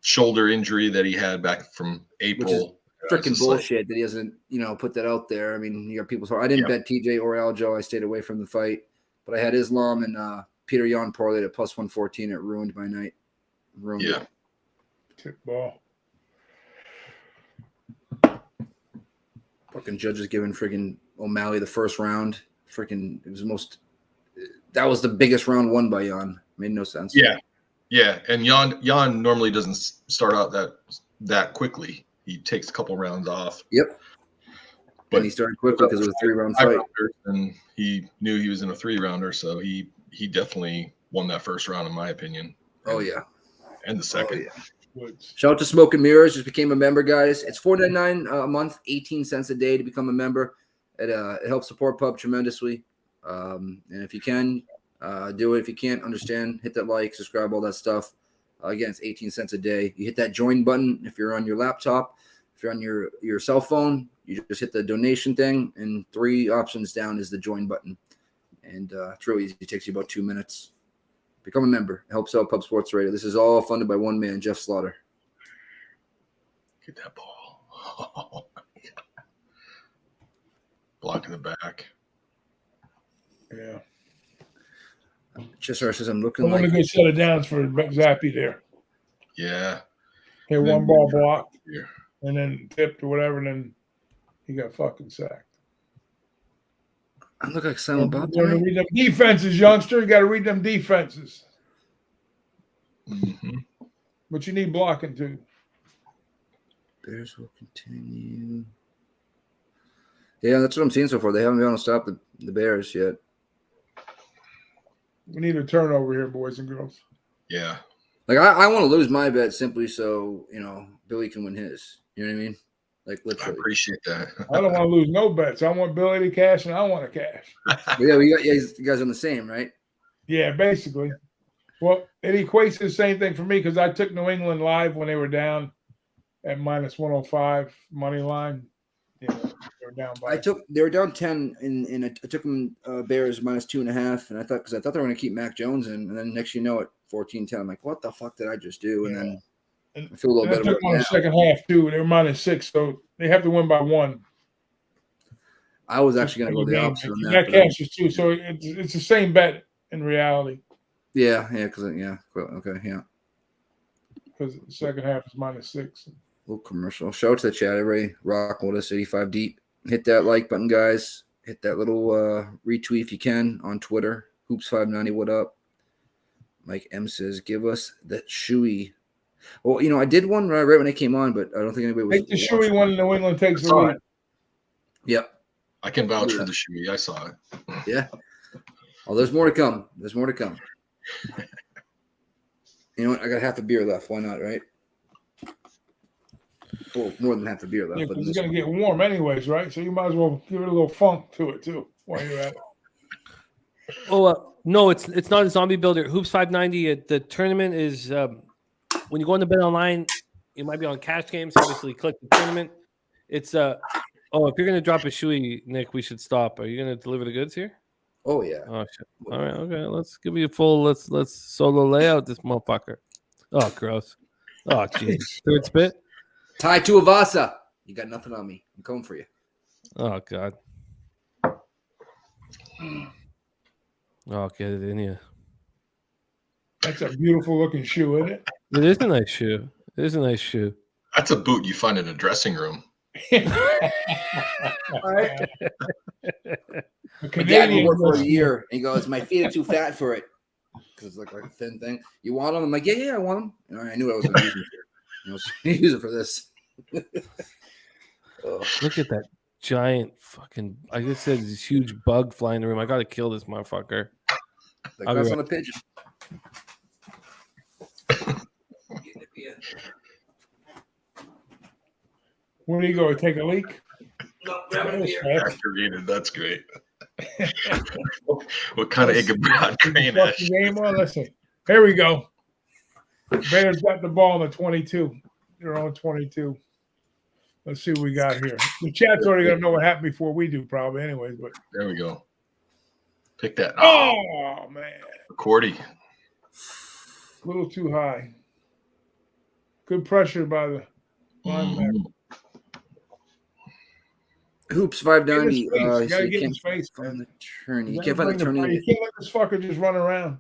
shoulder injury that he had back from April. Freaking bullshit that he hasn't, put that out there. I mean, you got people's heart. I didn't bet TJ or Aljo. I stayed away from the fight, but I had Islam and Peter Yan parlayed at plus 114. It ruined my night. Ruined it. Tick ball. Fucking judges giving friggin' O'Malley the first round. Freaking, it was that was the biggest round won by Jan. Made no sense. Yeah, and Jan normally doesn't start out that quickly. He takes a couple rounds off. Yep. But and he started quickly because it was a 3-round fight. And he knew he was in a 3-rounder, so he definitely won that first round, in my opinion. Oh yeah, and the second. Oh, yeah. Shout out to Smoke and Mirrors, just became a member, guys. It's $4.99 a month, 18 cents a day to become a member. It helps support Pub tremendously. And if you can, do it. If you can't understand, hit that like, subscribe, all that stuff. Again, it's 18 cents a day. You hit that join button if you're on your laptop. If you're on your cell phone, you just hit the donation thing, and 3 options down is the join button. And it's real easy. It takes you about 2 minutes. Become a member. It helps out Pub Sports Radio. This is all funded by one man, Jeff Slaughter. Get that ball. Oh, block in the back. Yeah. Just says I'm looking. I want a good set of downs for Zappe there. Yeah. Hit one ball blocked, and then tipped or whatever, and then he got fucking sacked. I look like Silent Bob. You got to read them defenses, youngster. You got to read them defenses. Mm-hmm. But you need blocking too. Bears will continue. Yeah, that's what I'm seeing so far. They haven't been able to stop the Bears yet. We need a turnover here, boys and girls. Yeah. Like I want to lose my bet simply so Billy can win his. You know what I mean? Like literally. I appreciate that. I don't want to lose no bets. I want Billy to cash, and I want to cash. But yeah, you guys on the same, right? Yeah, basically. Well, it equates to the same thing for me because I took New England live when they were down at -105 money line. Yeah, they were down by. They were down 10, and I took them Bears -2.5, and I thought they were going to keep Mac Jones in, and then next you know it, 14-10. I'm like, what the fuck did I just do? And then I feel a little better. Took them on the second half too. They were -6, so they have to win by 1. I was actually going to go the opposite on that. That cashes too, so it's the same bet in reality. Yeah, because okay, yeah. Because the second half is -6. Little commercial. Shout out to the chat, everybody. Rock with us, 85 deep. Hit that like button, guys. Hit that little retweet if you can on Twitter. Hoops590, what up? Mike M says, give us that shoey. Well, I did one right when I came on, but I don't think anybody was. Take the shoey one, New England takes the lead. Yep. I can vouch for the shoey. I saw it. Yeah. Oh, there's more to come. There's more to come. You know what? I got half a beer left. Why not, right? Well, more than half a beer left. Yeah, but it's going to get warm anyways, right? So you might as well give it a little funk to it, too, while you're at it. Oh, no, it's not a zombie builder. Hoops 590 at the tournament is when you go on the bet online, it might be on cash games. Obviously, click the tournament. It's if you're gonna drop a shoey, Nick, we should stop. Are you gonna deliver the goods here? Oh yeah. Oh shit. All right, okay. Let's give you a full. Let's solo layout this motherfucker. Oh, gross. Oh, jeez. Third spit. Tie to Avasa. You got nothing on me. I'm coming for you. Oh God. Oh, get it in you. That's a beautiful looking shoe, isn't it? It is a nice shoe. It is a nice shoe. That's a boot you find in a dressing room. Right. My dad worked for a year, and he goes, "My feet are too fat for it because it's like a thin thing. You want them?" I'm like, "Yeah, I want them." And I knew I was going to use them for. Use it for this. Look at that giant fucking! I just said this huge bug flying in the room. I got to kill this motherfucker. Like that's on a pigeon. Where do you go? Take a leak? No, Activated. That's great. What kind of Ichabod Crane? Game on. Listen, here we go. Bears got the ball in the 22. They're on 22. Let's see what we got here. The chat's already gonna know what happened before we do, probably, anyways. But there we go. Pick that. Oh man, Cordy. A little too high. Good pressure by the linebacker. Hoops 590. You gotta get in his face, find the turn. You can't find the turn. You can't let this fucker just run around.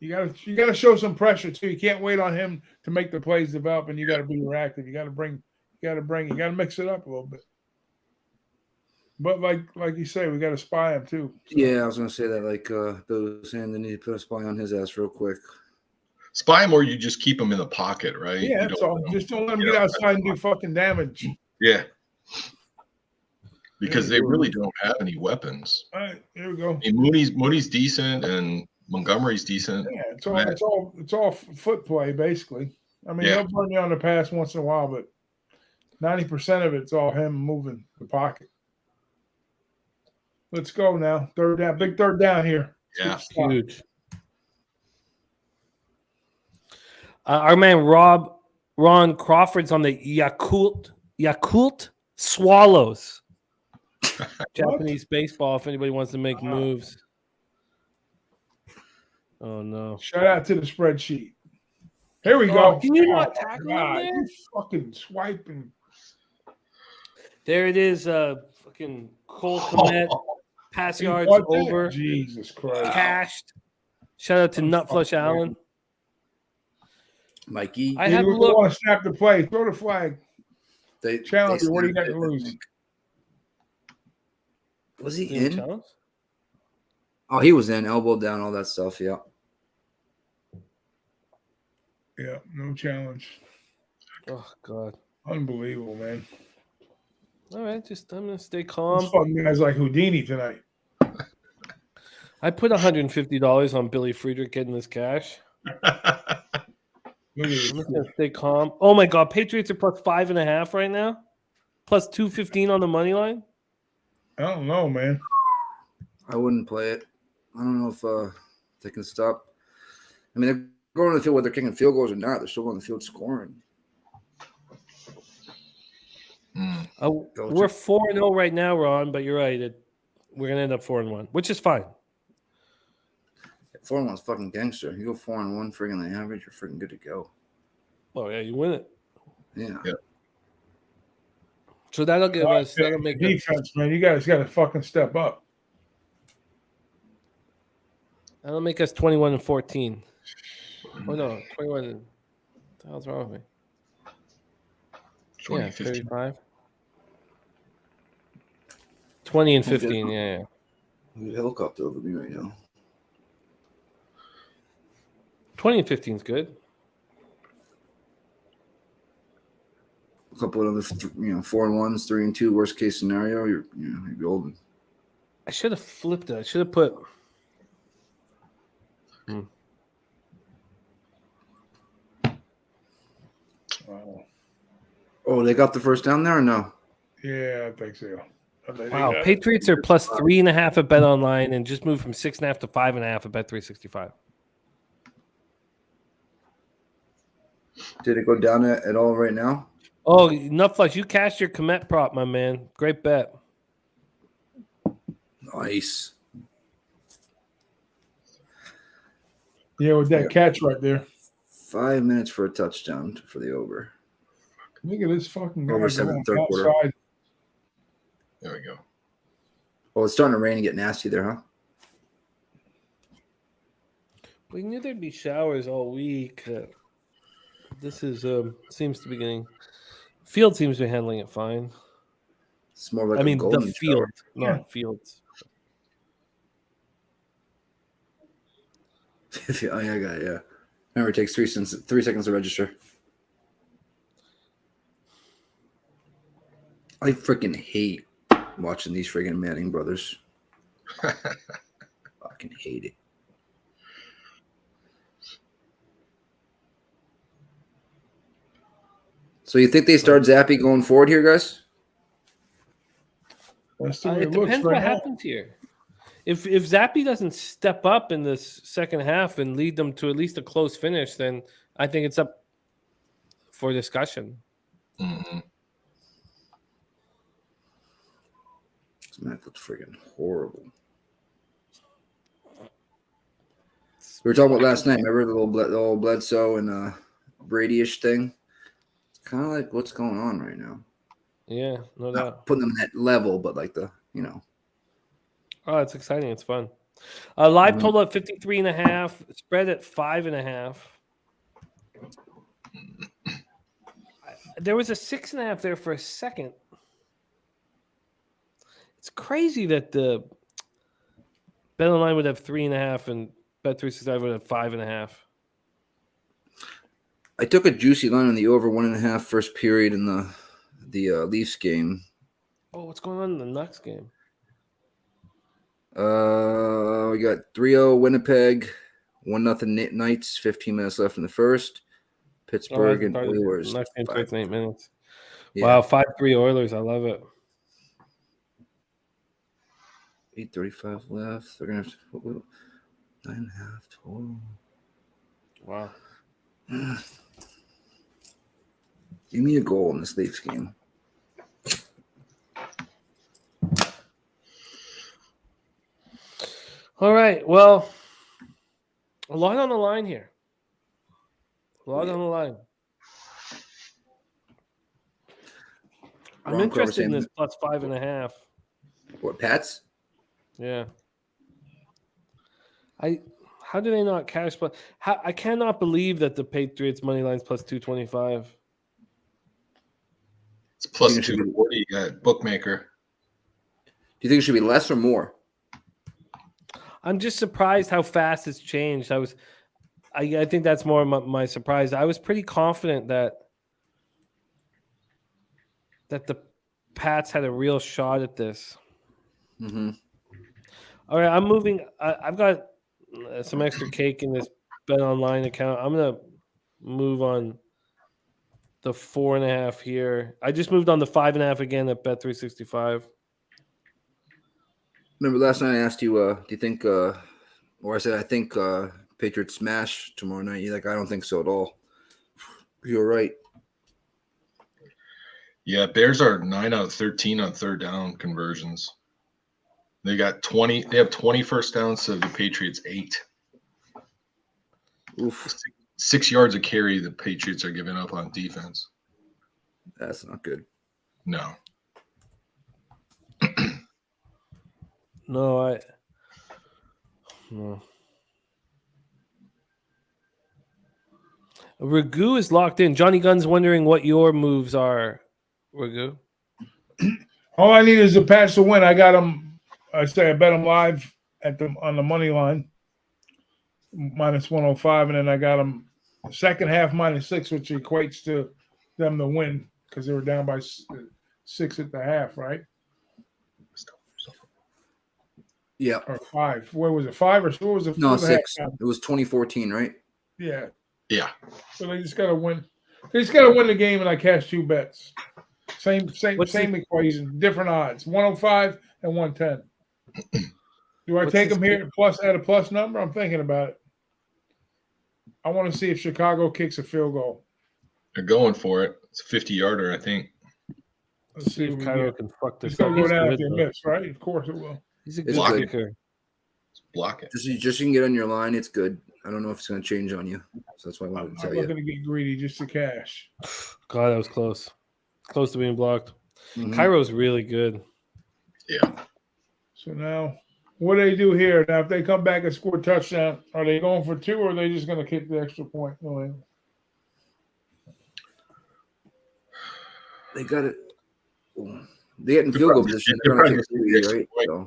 You gotta show some pressure too. You can't wait on him to make the plays develop, and you gotta be reactive. You gotta mix it up a little bit. But like you say, we got to spy him too. So. Yeah, I was gonna say that. Like Bill was saying, they need to put a spy on his ass real quick. Spy him, or you just keep him in the pocket, right? Yeah, You that's don't all. let him Just don't let him get outside and do fucking damage. Yeah. Because they really don't have any weapons. All right, here we go. I mean, Moody's decent and Montgomery's decent. Yeah, it's all foot play basically. I mean, Yeah. they'll burn you on the pass once in a while, but 90% of it's all him moving the pocket. Let's go now. Third down, big third down here. Yeah. Huge. Our man Ron Crawford's on the Yakult Swallows. Japanese baseball, if anybody wants to make moves. Oh, no. Shout out to the spreadsheet. Here we go. Can you not tackle him there? You fucking swiping. There it is. Fucking Cole Kmet. Pass yards What? over. Jesus Christ. Cashed. Shout out to Nutflush Allen. Mikey, I have You looked. want to snap the play. Throw the flag. they Challenge they you. What do you got snapped to it, I lose? think. Was he In in? challenge? Oh, he was in, elbow down, all that stuff. Yeah. Yeah, no challenge. Oh, God. Unbelievable, man. All right, I'm going to stay These calm. fucking guys like Houdini tonight. I put $150 on Billy Friedrich getting this cash. Look at this. I'm just going to stay calm. Oh, my God. Patriots are plus 5.5 right now. Plus 215 on the money line. I don't know, man. I wouldn't play it. I don't know if they can stop. I mean, they're going to the field whether they're kicking field goals or not. They're still going to the field scoring. We're 4-0 right now, Ron, but you're right. We're going to end up 4-1, which is fine. 4-1's fucking gangster. You go 4-1, friggin' the average, you're friggin' good to go. Oh, yeah, you win it. Yeah. So that'll make us. Defense, man. You guys got to fucking step up. That'll make us 21-14. Oh no, 21. What the hell's wrong with me? 2015. 35. 20 and 15. Yeah. There's a helicopter over me right now. 20 and 15 is good. A couple of other, 4-1s, 3-2, worst case scenario. You're golden. I should have flipped it. I should have put. Oh, they got the first down there or no? Yeah, I think so. Wow, Patriots are plus 3.5 at Bet Online and just moved from 6.5 to 5.5 at Bet 365. Did it go down at all right now? Oh, Nutflush, you cashed your Komet prop, my man. Great bet. Nice. Yeah, with that catch right there. 5 minutes for a touchdown for the over. Look at this fucking guy Over going third quarter. outside. There we go. Oh, it's starting to rain and get nasty there, huh? We knew there'd be showers all week. This is seems to be getting. Field seems to be handling it fine. It's more like I mean, a golden the field, shower. not Fields. Oh, yeah, I got it, yeah. Remember, it takes 3 seconds to register. I freaking hate watching these freaking Manning brothers. Fucking hate it. So you think they start Zappe going forward here, guys? That's the way It it looks depends right what now. happens here. If Zappe doesn't step up in this second half and lead them to at least a close finish, then I think it's up for discussion. Mm-hmm. That looks freaking horrible. We were talking about last night. Remember the old Bledsoe and Brady-ish thing? It's kind of like what's going on right now. Yeah, no doubt. Not putting them at that level, but like Oh, it's exciting. It's fun. Live Mhm. total at 53.5. Spread at 5.5. There was a 6.5 there for a second. It's crazy that the Bet Online would have 3.5 and Bet365 would have 5.5. I took a juicy line on the over 1.5 first period in the Leafs game. Oh, what's going on in the Nucks game? We got 3-0 Winnipeg, 1-0 Knights, 15 minutes left in the first. Pittsburgh and Oilers. Nucks game starts in 8 minutes. Yeah. Wow, 5-3 Oilers. I love it. 8:35 left. They're gonna have to put 9.5 total. Wow. Give me a goal in this Leafs game. All right. Well, a lot on the line here. A lot on the line. I'm Ron interested in Carver this plus 5.5. What, Pats? Yeah. How do they not cash? But I cannot believe that the Patriots money line's plus 225. It's plus 240 at bookmaker. Do you think it should be less or more? I'm just surprised how fast it's changed. I think that's more my surprise. I was pretty confident that the Pats had a real shot at this. Mm-hmm. All right, I'm moving. I've got some extra cake in this Bet Online account. I'm gonna move on the 4.5 here. I just moved on the 5.5 again at Bet365. Remember last night I asked you, do you think, or I said I think Patriots smash tomorrow night. You're like, I don't think so at all. You're right. Yeah, Bears are 9 out of 13 on third down conversions. They got 20. They have 20 first downs to the Patriots 8. Oof. 6 yards a carry the Patriots are giving up on defense. That's not good. No. No. Ragu is locked in. Johnny Gunn's wondering what your moves are, Ragu. All I need is the Pats to win. I got them. I say I bet them live on the money line, minus 105, and then I got them second half -6, which equates to them to win because they were down by 6 at the half, right? Yeah. Or 5. What was it? 5 or what was it? No, 6. It was 2014, right? Yeah. Yeah. So they just got to win. They just got to win the game, and I cashed 2 bets. Same equation, different odds. 105 and 110. Do I take them here at a plus number? I'm thinking about it. I want to see if Chicago kicks a field goal. They're going for it. It's a 50-yarder, I think. Let's see if Cairo can fuck this It's going up. to go He's down good, if they though. miss, right? Of course it will. He's a It's good good. kicker. Block it. Just you can get on your line. It's good. I don't know if it's going to change on you. So that's why I wanted I'm to tell not you. going to get greedy just to cash. God, that was close. Close to being blocked. Mhm. Cairo's really good. Yeah. So now, what do they do here? Now, if they come back and score a touchdown, are they going for 2 or are they just going to kick the extra point? No, They got it. They get in field goal position. They're going to kick 3, right? So,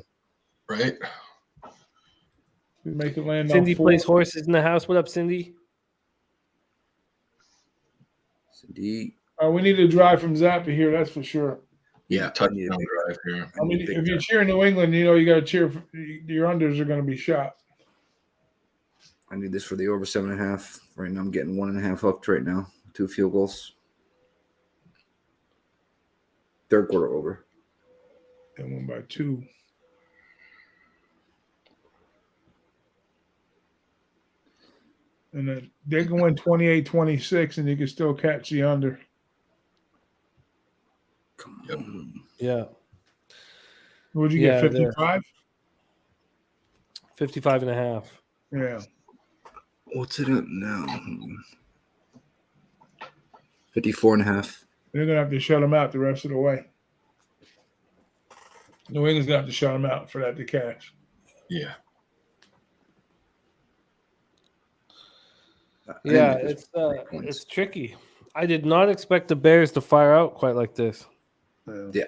Right? they make it land Cindy on 4. plays horses in the house. What up, Cindy? Cindy. We need a drive from Zappe here, that's for sure. Yeah. Touchdown drive here. I mean, if you're cheering New England, you got to cheer. Your unders are going to be shot. I need this for the over 7.5. Right now, I'm getting 1.5 hooked right now. 2 field goals. Third quarter over. They won by 2. And then they can win 28-26, and you can still catch the under. Come on. Yeah. Would you get 55? 55.5. Yeah. What's it up now? 54.5. They're going to have to shut them out the rest of the way. New England's going to have to shut them out for that to cash. Yeah. Yeah, it's tricky. I did not expect the Bears to fire out quite like this. Yeah.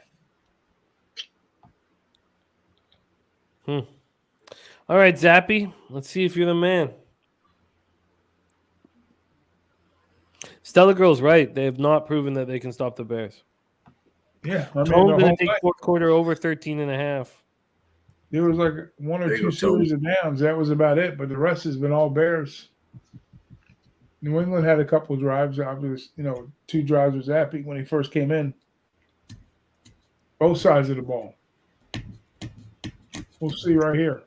All right, Zappe. Let's see if you're the man. Stella Girl's right. They have not proven that they can stop the Bears. Yeah, I mean, Tone's the going whole to take night, fourth quarter over 13.5. there was like one or There you two go, Tone. series of downs. That was about it. But the rest has been all Bears. New England had a couple of drives. Obviously, 2 drives with Zappe when he first came in. Both sides of the ball. We'll see right here.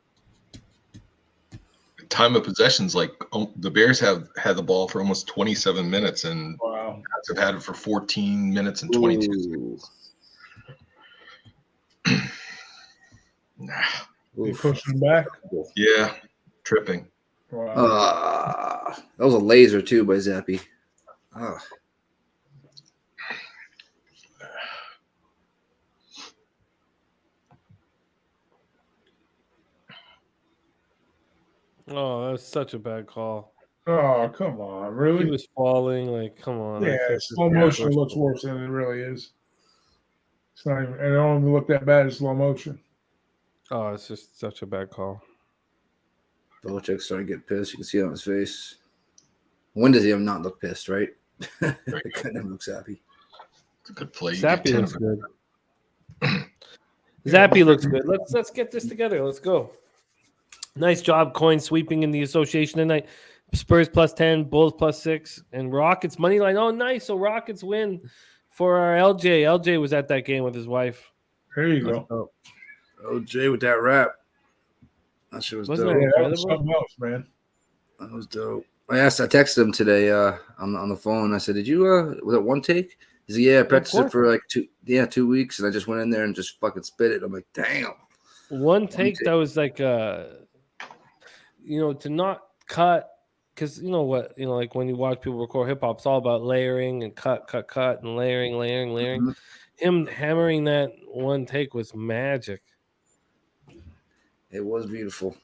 Time of possessions, like the Bears have had the ball for almost 27 minutes, and Wow. Pats have had it for 14 minutes and 22 Ooh. seconds. Nah. They Oof. pushing back. Yeah, tripping. Wow. That was a laser too by Zappe. Oh, that's such a bad call. Oh, come on. He Really? was falling. Like, come on. I Yeah, think this slow is motion worse. looks worse than it really is. It's not even, it don't even look that bad in slow motion. Oh, it's just such a bad call. Belichick's starting to get pissed. You can see it on his face. When does he not look pissed, right? Right. It kind of looks happy. It's a good play. You Zappe get 10 looks of good. Yeah. Zappe looks good. Let's get this together. Let's go. Nice job, Coin sweeping in the association tonight. Spurs +10, Bulls +6, and Rockets money line. Oh, nice. So Rockets win for our LJ. LJ was at that game with his wife. There you Let's go. go. OJ with that rap. That shit was Wasn't dope. Yeah, that was incredible? something else, man. That was dope. I texted him today on the phone. I said, "Did you was it one take?" He said, "Yeah, I practiced it for like 2 weeks, and I just went in there and just fucking spit it." I'm like, "Damn." One take that was like to not cut, because like when you watch people record hip hop, it's all about layering and cut and layering. Mhm. Him hammering that one take was magic. It was beautiful.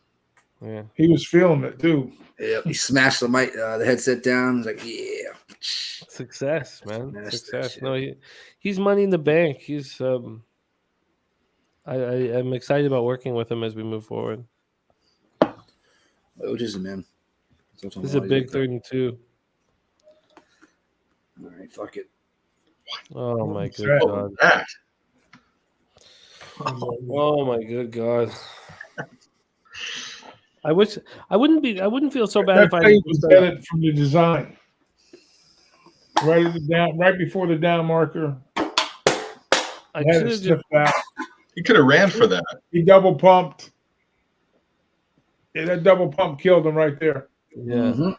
Yeah. He was feeling it too. Yeah, he smashed the headset down. He's like, "Yeah." Success, man. Smash that Success. shit. No, he's money in the bank. He's I'm excited about working with him as we move forward. OJ's a man. This is a big 3rd and 2. All right, fuck it. Oh my was good that? God. that. Oh my good God. I wouldn't feel so bad That if I play was headed from the design. Right before the down marker. I Had should it have just sniffed out. He could have ran for that. He double pumped. Yeah, that double pump killed him right there. yeah. Mhm.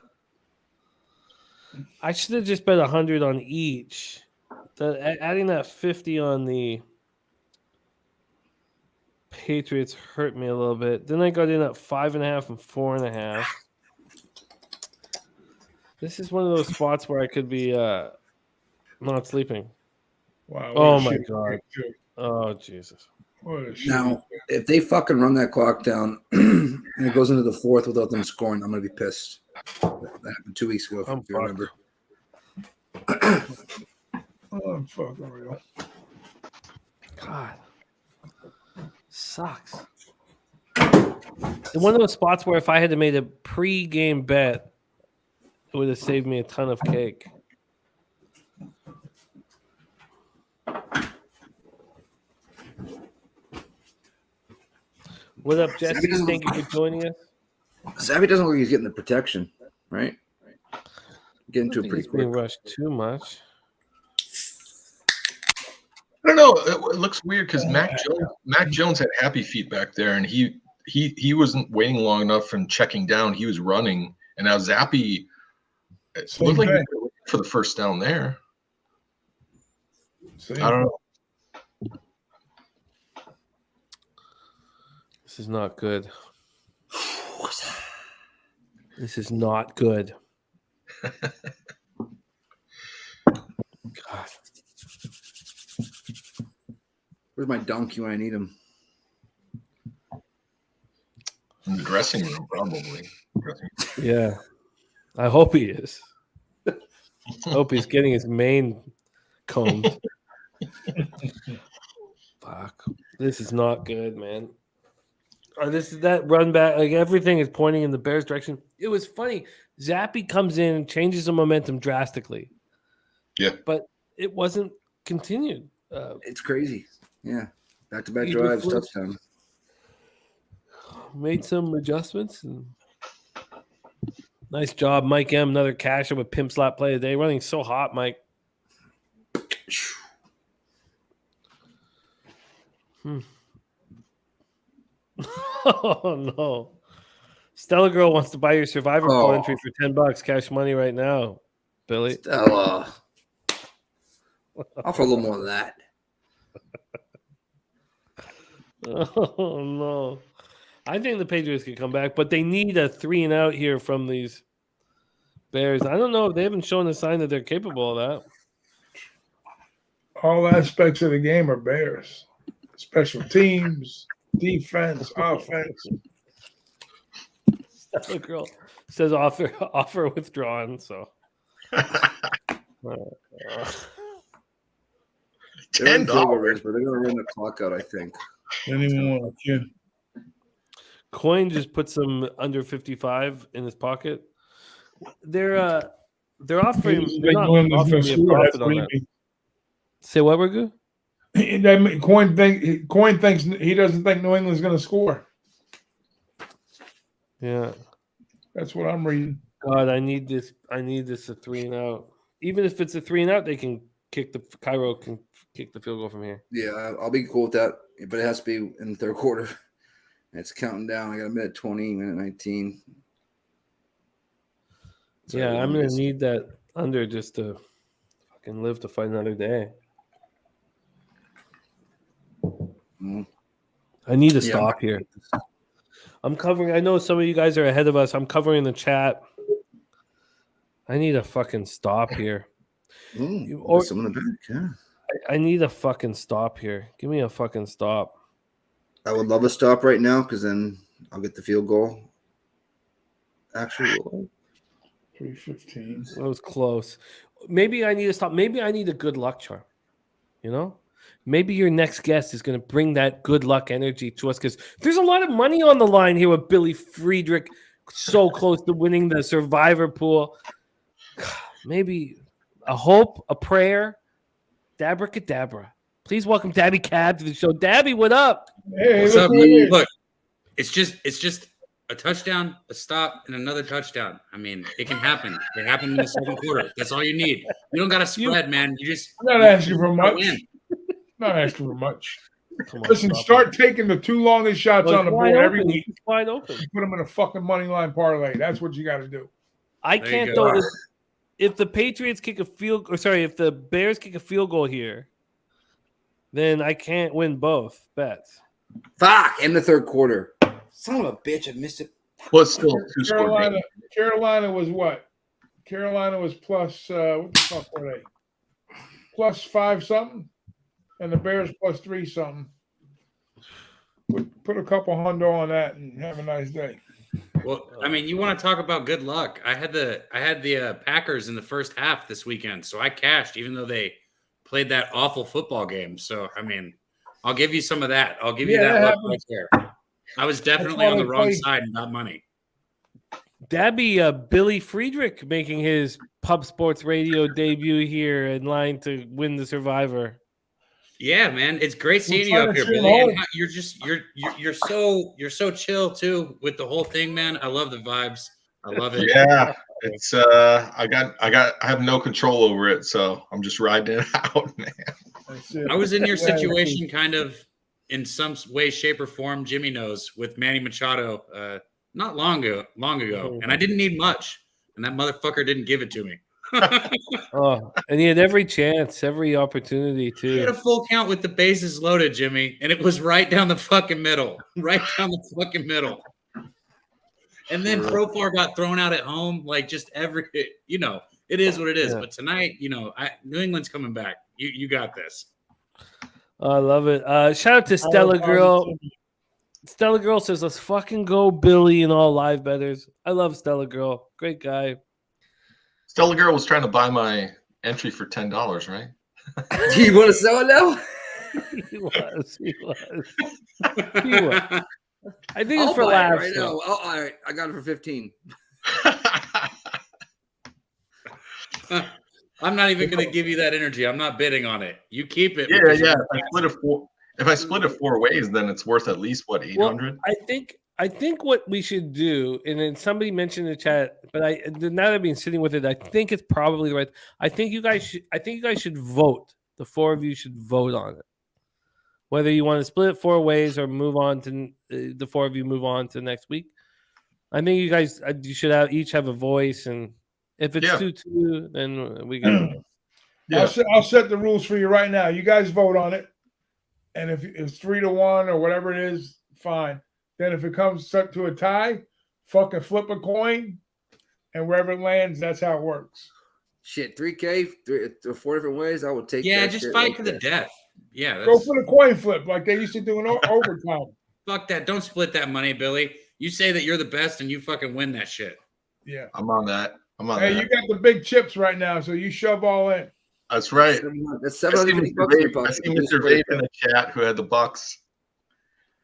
I should have just bet 100 on each. Adding that 50 on the Patriots hurt me a little bit. Then I got in at 5.5 and 4.5. This is one of those spots where I could be not sleeping. Wow. Oh what a my shit God. kick, too. Oh Jesus. What a shit. Now, if they fucking run that clock down and it goes into the 4th without them scoring, I'm gonna be pissed. That happened 2 weeks ago, I'm if you remember. Oh, fucking real. God. Sucks. One of those spots where if I had to made a pre-game bet, it would have saved me a ton of cake. What up, Jesse? Thank you for joining us. Zappe doesn't look like he's getting the protection, right? Getting I to don't it think pretty he's being quick. rushed too much. I don't know. It looks weird because Mac Jones had happy feet back there, and he wasn't waiting long enough and checking down. He was running, and now Zappe. It Same looked like he thing. was looking for the first down there. Same I don't know. This is not good. This is not good. God. Where's my donkey when I need him? In the dressing room, probably. Yeah. I hope he is. I hope he's getting his mane combed. Fuck. This is not good, man. This is that run back. Like everything is pointing in the Bears' direction. It was funny. Zappe comes in and changes the momentum drastically. Yeah. But it wasn't continued. It's crazy. Yeah. Back-to-back He drives, just touchdown. made some adjustments. And nice job, Mike M. Another casher with pimp slap play today. Running so hot, Mike. Oh no. Stella Girl wants to buy your Survivor Pool entry for $10. Cash money right now, Billy. Stella. Offer a little more than that. Oh no. I think the Patriots can come back, but they need a 3-and-out here from these Bears. I don't know if they haven't shown a sign that they're capable of that. All aspects of the game are Bears. Special teams, defense, offense. Stella Girl says offer withdrawn. So $10. But they're gonna run the clock out, I think. Anyone, yeah. Coin just put some under 55 in his pocket. They're offering. They're not offering me a profit on that. Say what, Ragu? Coin thinks he doesn't think New England's going to score. Yeah, that's what I'm reading. God, I need this a 3-and-out. Even if it's a 3-and-out, they can Cairo can kick the field goal from here. Yeah, I'll be cool with that, but it has to be in the third quarter. It's counting down. I got a minute 20, minute 19. Yeah, I'm gonna need that under just to fucking live to fight another day. I need to stop here. I'm covering. I know some of you guys are ahead of us. I'm covering the chat. I need a fucking stop here. Someone in the back, yeah. I need a fucking stop here. Give me a fucking stop. I would love a stop right now because then I'll get the field goal. Actually, 3:15. That was close. Maybe I need to stop. Maybe I need a good luck charm. You know? Maybe your next guest is going to bring that good luck energy to us because there's a lot of money on the line here with Billy Friedrich so close to winning the Survivor Pool. Maybe a hope, a prayer. Dabracadabra. Please welcome Dabby Cab to the show. Dabby, what up? Hey, what's up? Look, it's just a touchdown, a stop, and another touchdown. I mean, it can happen. It happened in the second quarter. That's all you need. You don't got to spread, man. You just I'm not asking for much. Not asking for much. Listen, start taking the two longest shots on the board every week. It's wide open. Put them in a fucking money line parlay. That's what you got to do. I can't though. If the Patriots kick a field, or sorry, if the Bears kick a field goal here, then I can't win both bets. Fuck! In the third quarter. Son of a bitch! I missed it. Well, it's still two-score game. Carolina was what? Carolina was plus. What the fuck were they? Plus 5 something. And the Bears plus 3 something. Put a couple hundo on that and have a nice day. Well, I mean, you want to talk about good luck? I had the Packers in the first half this weekend, so I cashed even though they played that awful football game. So I mean, I'll give you some of that. I'll give you that luck right there. I was definitely on the wrong side and got money. That'd be Billy Friedrich making his Pub Sports Radio debut here in line to win the Survivor. Yeah, man, it's great seeing you up here, Billy. And you're so chill too with the whole thing, man. I love the vibes. I love it. Yeah, it's I have no control over it, so I'm just riding it out, man. I was in your situation, kind of in some way, shape, or form. Jimmy knows with Manny Machado not long ago, and I didn't need much, and that motherfucker didn't give it to me. And he had every chance, every opportunity too. He had a full count with the bases loaded, Jimmy, and it was right down the fucking middle. Right down the fucking middle. And then Profar got thrown out at home, like just it is what it is. Yeah. But tonight, New England's coming back. You got this. I love it. Shout out to Stella Girl. Stella Girl says, let's fucking go, Billy, and all live bettors. I love Stella Girl. Great guy. Stella Girl was trying to buy my entry for $10, right? Do you want to sell it now? He was. I think I'll it's for buy it laughs. right now. All right, I got it for 15. I'm not even going to give you that energy. I'm not bidding on it. You keep it. Yeah. because If you're I split it four ways, then it's worth at least what, 800? Well, I think what we should do, and then somebody mentioned in the chat, but now that I've been sitting with it, I think it's probably right. I think you guys should vote. The four of you should vote on it. Whether you want to split it four ways or move on to the four of you move on to next week. I think you should each have a voice, and if it's 2-2, then we can. Yeah. I'll set the rules for you right now. You guys vote on it, and if it's 3-1 or whatever it is, fine. Then if it comes up to a tie, fucking flip a coin, and wherever it lands, that's how it works. Shit, 3K, 4 different ways. I would take. Yeah, that just shit fight right to the there. death. Yeah, Go for the coin flip like they used to do in overtime. Fuck that. Don't split that money, Billy. You say that you're the best and you fucking win that shit. Yeah. I'm on that. Hey, you got the big chips right now, so you shove all in. That's right. That's 750 bucks in your pocket. I see Mr. Vape in the chat who had the Bucks.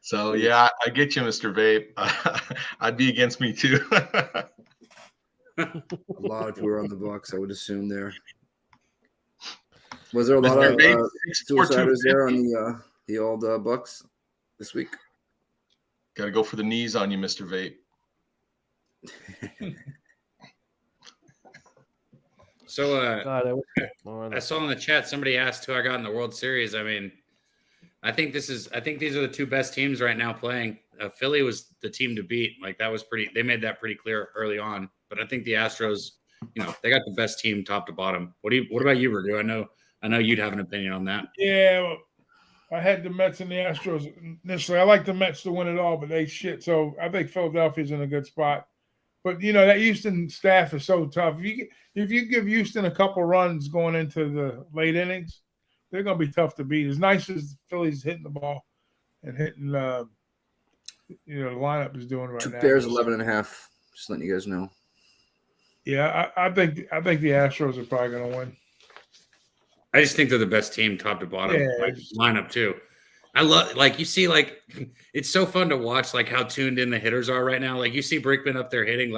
So yeah, I get you, Mr. Vape. I'd be against me too. A lot of people were on the Bucks, I would assume there. Was there a lot of suiciders there on the old Bucks this week? Got to go for the knees on you, Mr. Vape. So I saw in the chat somebody asked who I got in the World Series. I mean, I think these are the two best teams right now playing. Philly was the team to beat. Like that was they made that pretty clear early on. But I think the Astros, they got the best team top to bottom. What about you, Ragu? I know you'd have an opinion on that. Yeah, well, I had the Mets and the Astros initially. I like the Mets to win it all, but they shit. So I think Philadelphia's in a good spot. But that Houston staff is so tough. If you give Houston a couple runs going into the late innings, they're going to be tough to beat. As nice as the Phillies hitting the ball and hitting, the lineup is doing right now. Bears 11.5. Just letting you guys know. Yeah, I think the Astros are probably going to win. I just think they're the best team top to bottom, lineup too. I love, you see, it's so fun to watch, how tuned in the hitters are right now. You see Brickman up there hitting,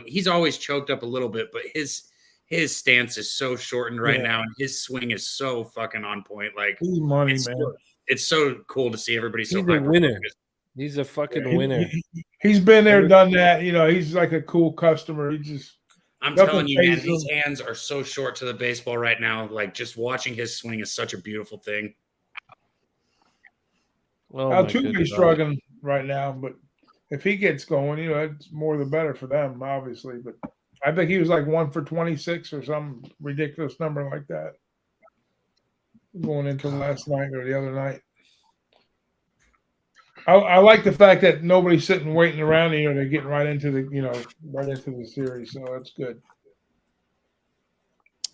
he's always choked up a little bit, but his stance is so shortened right now, and his swing is so fucking on point. He's money, man. It's so cool to see everybody so He's a winner. He's a fucking winner. He's been there, done that. He's like a cool customer. I'm telling you, man, his hands are so short to the baseball right now. Just watching his swing is such a beautiful thing. Well, Altuve's struggling right now, but if he gets going, it's more the better for them, obviously. But I think he was 1 for 26 or some ridiculous number like that going into last night or the other night. I like the fact that nobody's sitting waiting around. They're getting right into the series, so that's good.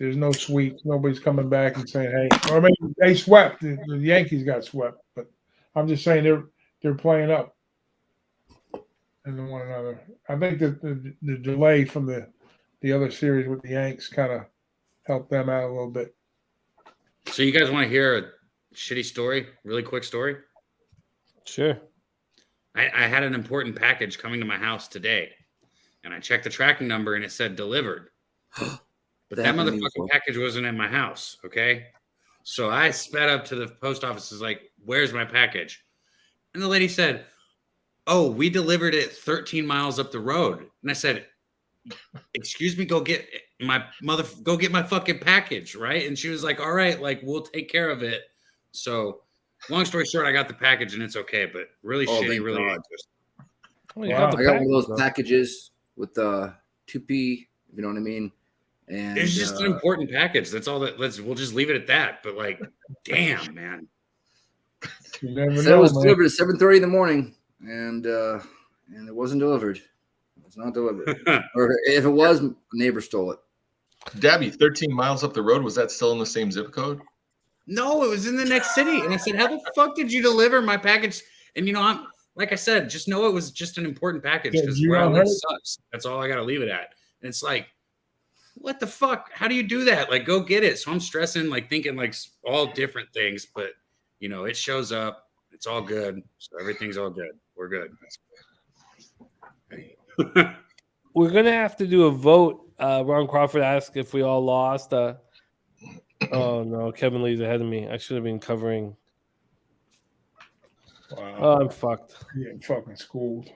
There's no sweeps. Nobody's coming back and saying, "Hey," or maybe they swept. The Yankees got swept, but I'm just saying they're playing up into one another. I think that the delay from the other series with the Yanks kind of helped them out a little bit. So you guys want to hear a shitty story? Really quick story? Sure. I had an important package coming to my house today, and I checked the tracking number, and it said delivered. But that motherfucking package wasn't in my house, okay? So I sped up to the post office, where's my package? And the lady said, oh, we delivered it 13 miles up the road. And I said, excuse me, go get my fucking package, right? And she was like, all right, we'll take care of it. So long story short, I got the package and it's okay, but really shitty, really interesting. Wow. I got one of those packages with 2P, if you know what I mean. And it's just an important package. That's all we'll just leave it at that. But damn, man. You never know, it was delivered at 7:30 in the morning, and it wasn't delivered. It was not delivered. Or if it was, a neighbor stole it. Dabby, 13 miles up the road, was that still in the same zip code? No, it was in the next city. And I said, how the fuck did you deliver my package? And I'm like I said, just know it was just an important package because where I live sucks. That's all I got to leave it at. And it's what the fuck? How do you do that? Go get it. So I'm stressing, thinking all different things, but it shows up. It's all good. So everything's all good. we're good. We're gonna have to do a vote. Ron Crawford asked if we all lost. Oh no, Kevin Lee's ahead of me. I should have been covering. Wow. Oh, I'm fucked. Getting fucking schooled.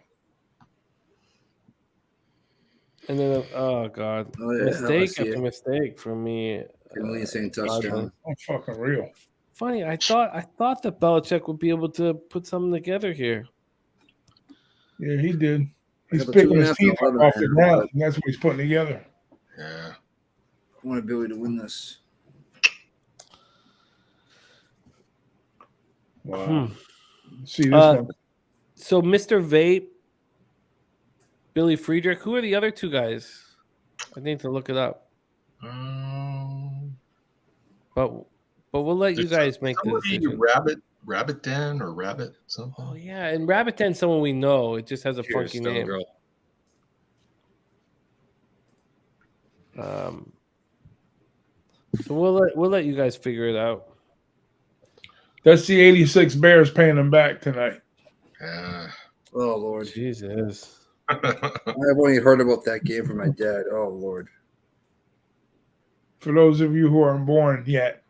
And then, oh god, Oh, yeah, I mistake see after it. mistake from me. Finley saying touchdown. I'm fucking real. Funny, I thought that Belichick would be able to put something together here. Yeah, he did. He's Yeah, but picking 2.5 his team to up 11 off the and ground, but- and that's what he's putting together. Yeah. I want Billy to win this. Wow. See this Uh, one. So Mr. Vape, Billy Friedrich, who are the other two guys? I need to look it up. But we'll let you guys make the decision. Rabbit Den or Rabbit something. Oh yeah, and Rabbit Den's someone we know. It just has a Cheers, funky Stone name. Girl. So we'll let you guys figure it out. That's the 86 Bears paying them back tonight. Yeah. Oh Lord, Jesus. I've only heard about that game from my dad. Oh Lord, For those of you who aren't born yet,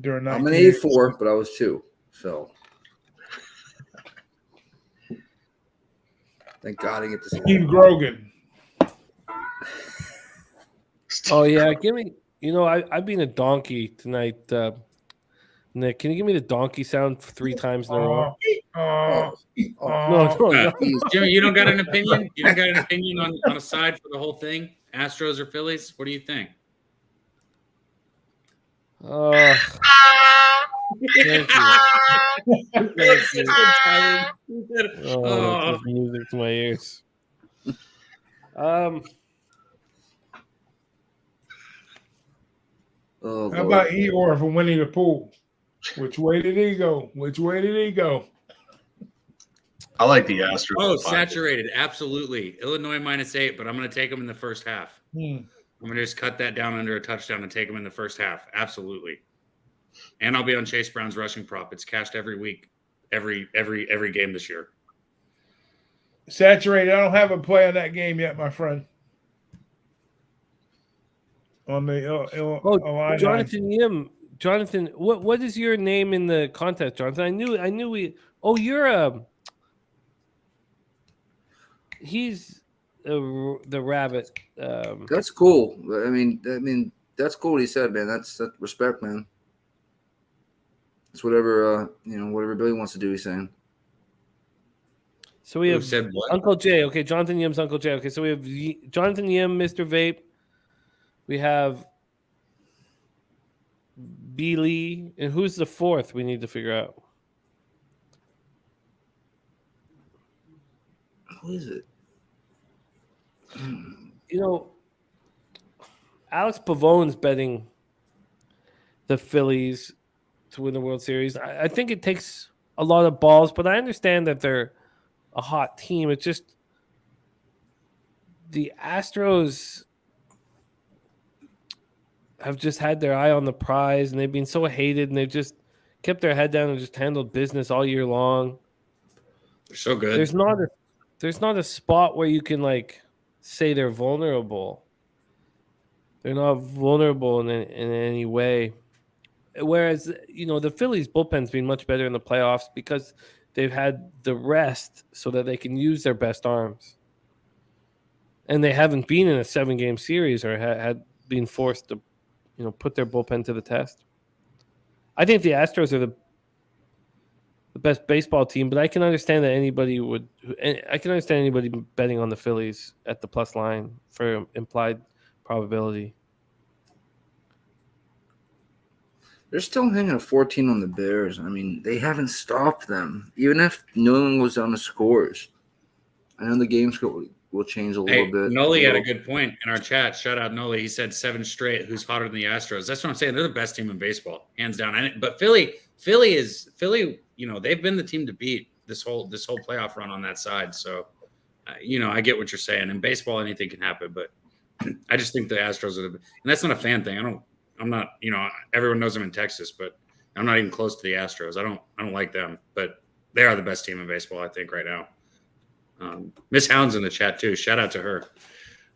during I'm an 1986. 84, but I was 2, so thank God I get to see Steve Grogan. Oh yeah, give me. You know, I've been a donkey tonight. Nick, can you give me the donkey sound 3 times in a row? Oh, No. Jimmy, you don't got an opinion? You don't got an opinion on a side for the whole thing? Astros or Phillies? What do you think? Thank you. Thank you. Oh, it's just music to my ears. Oh, How Lord. about Eeyore from Winnie the Pooh? Which way did he go? Which way did he go? I like the Astros. Oh, saturated. Absolutely. Illinois -8, but I'm going to take them in the first half. I'm going to just cut that down under a touchdown and take them in the first half. Absolutely. And I'll be on Chase Brown's rushing prop. It's cashed every week, every game this year. Saturated. I don't have a play on that game yet, my friend. On the Illini. Jonathan Yim. Jonathan, what is your name in the contest, Jonathan? I knew we. Oh, you're he's the rabbit. That's cool. I mean, that's cool what he said, man. That's respect, man. It's whatever whatever Billy wants to do. He's saying. So we Who have said what? Uncle Jay. Okay, Jonathan Yim's Uncle Jay. Okay, so we have Jonathan Yim, Mr. Vape. We have B. Lee, and who's the fourth? We need to figure out. Who is it? You know, Alex Pavone's betting the Phillies to win the World Series. I think it takes a lot of balls, but I understand that they're a hot team. It's just the Astros have just had their eye on the prize, and they've been so hated, and they've just kept their head down and just handled business all year long. They're so good. There's not a spot where you can like say they're vulnerable. They're not vulnerable in any way. Whereas, the Phillies bullpen's been much better in the playoffs because they've had the rest so that they can use their best arms. And they haven't been in a 7-game series or had been forced to, put their bullpen to the test. I think the Astros are the best baseball team, but I can understand that anybody betting on the Phillies at the plus line for implied probability. They're still hanging a 14 on the Bears. I mean, they haven't stopped them, even if New England goes down the scores. I know the games will change a little bit. Noli had a good point in our chat. Shout out Noli. He said 7 straight. Who's hotter than the Astros? That's what I'm saying. They're the best team in baseball, hands down. But Philly. They've been the team to beat this whole playoff run on that side. So, I get what you're saying. In baseball, anything can happen. But I just think the Astros are and that's not a fan thing. I'm not. Everyone knows I'm in Texas, but I'm not even close to the Astros. I don't like them, but they are the best team in baseball, I think, right now. Miss Hound's in the chat too. Shout out to her.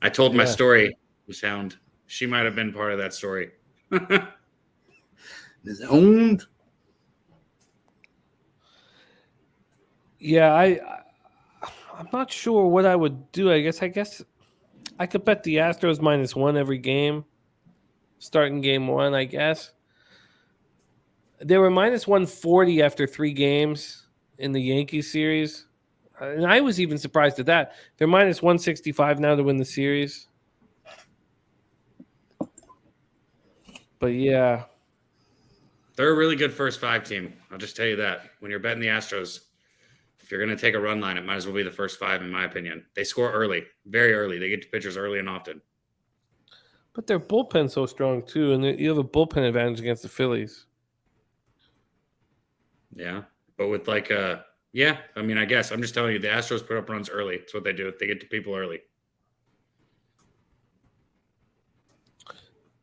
I told my story, Miss Hound. She might have been part of that story. Miss Hound. Yeah, I'm not sure what I would do. I guess I could bet the Astros -1 every game, starting game one. I guess they were -140 after 3 games in the Yankees series, and I was even surprised at that. They're -165 now to win the series. But yeah, they're a really good first 5 team. I'll just tell you that. When you're betting the Astros, if you're going to take a run line, it might as well be the first 5, in my opinion. They score early, very early. They get to pitchers early and often. but their bullpen's so strong too, and you have a bullpen advantage against the Phillies. Yeah, but with I mean, I guess I'm just telling you, the Astros put up runs early. It's what they do. They get to people early.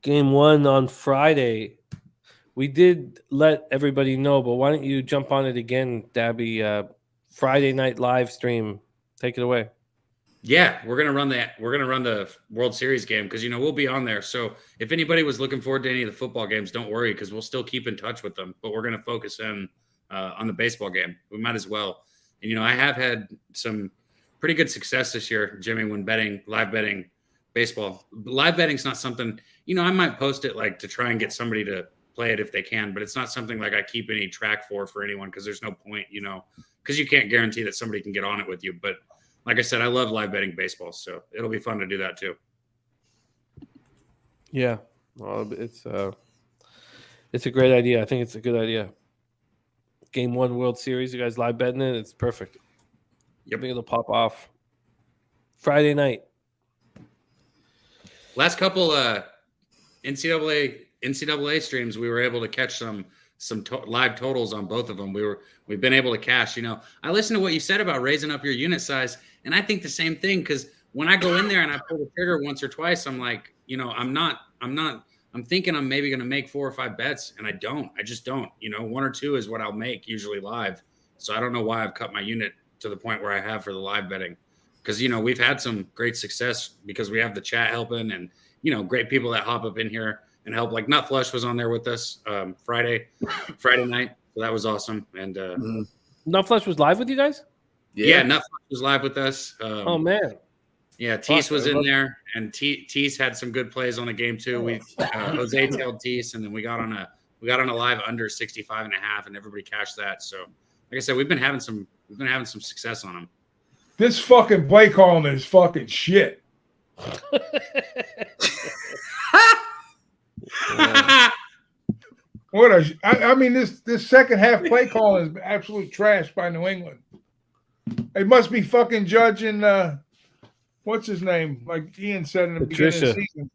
Game 1 on Friday. We did let everybody know, but why don't you jump on it again, Dabby? Friday night live stream. Take it away. Yeah, we're gonna run the World Series game because we'll be on there. So if anybody was looking forward to any of the football games, don't worry because we'll still keep in touch with them. But we're gonna focus in on the baseball game. We might as well. And I have had some pretty good success this year, Jimmy, when live betting baseball. Live betting's not something I might post it to try and get somebody to play it if they can, but it's not something I keep any track for anyone because there's no point, because you can't guarantee that somebody can get on it with you. But like I said, I love live betting baseball, so it'll be fun to do that too. Yeah, well, it's a great idea. I think it's a good idea. Game 1 World Series, you guys live betting it. It's perfect. Yep. I think it'll pop off Friday night. Last couple NCAA streams, we were able to catch some live totals on both of them. We've been able to cash. I listened to what you said about raising up your unit size, and I think the same thing because when I go in there and I pull the trigger once or twice, I'm like, I'm thinking I'm maybe going to make 4 or 5 bets, and I don't. I just don't. 1 or 2 is what I'll make usually live. So I don't know why I've cut my unit to the point where I have for the live betting. Because, we've had some great success because we have the chat helping and, great people that hop up in here and help. Like Nut Flush was on there with us Friday night. So that was awesome. And Nut Flush was live with you guys? Yeah, Nut Flush was live with us. Oh, man. Yeah, Tease was in there, and Tease had some good plays on the game too. We Jose tailed Tease, and then we got on a live under 65.5, and everybody cashed that. So, like I said, we've been having some success on them. This fucking play calling is fucking shit. I mean, this second half play calling is absolute trash by New England. It must be fucking judging. What's his name? Like Ian said in the beginning of the season.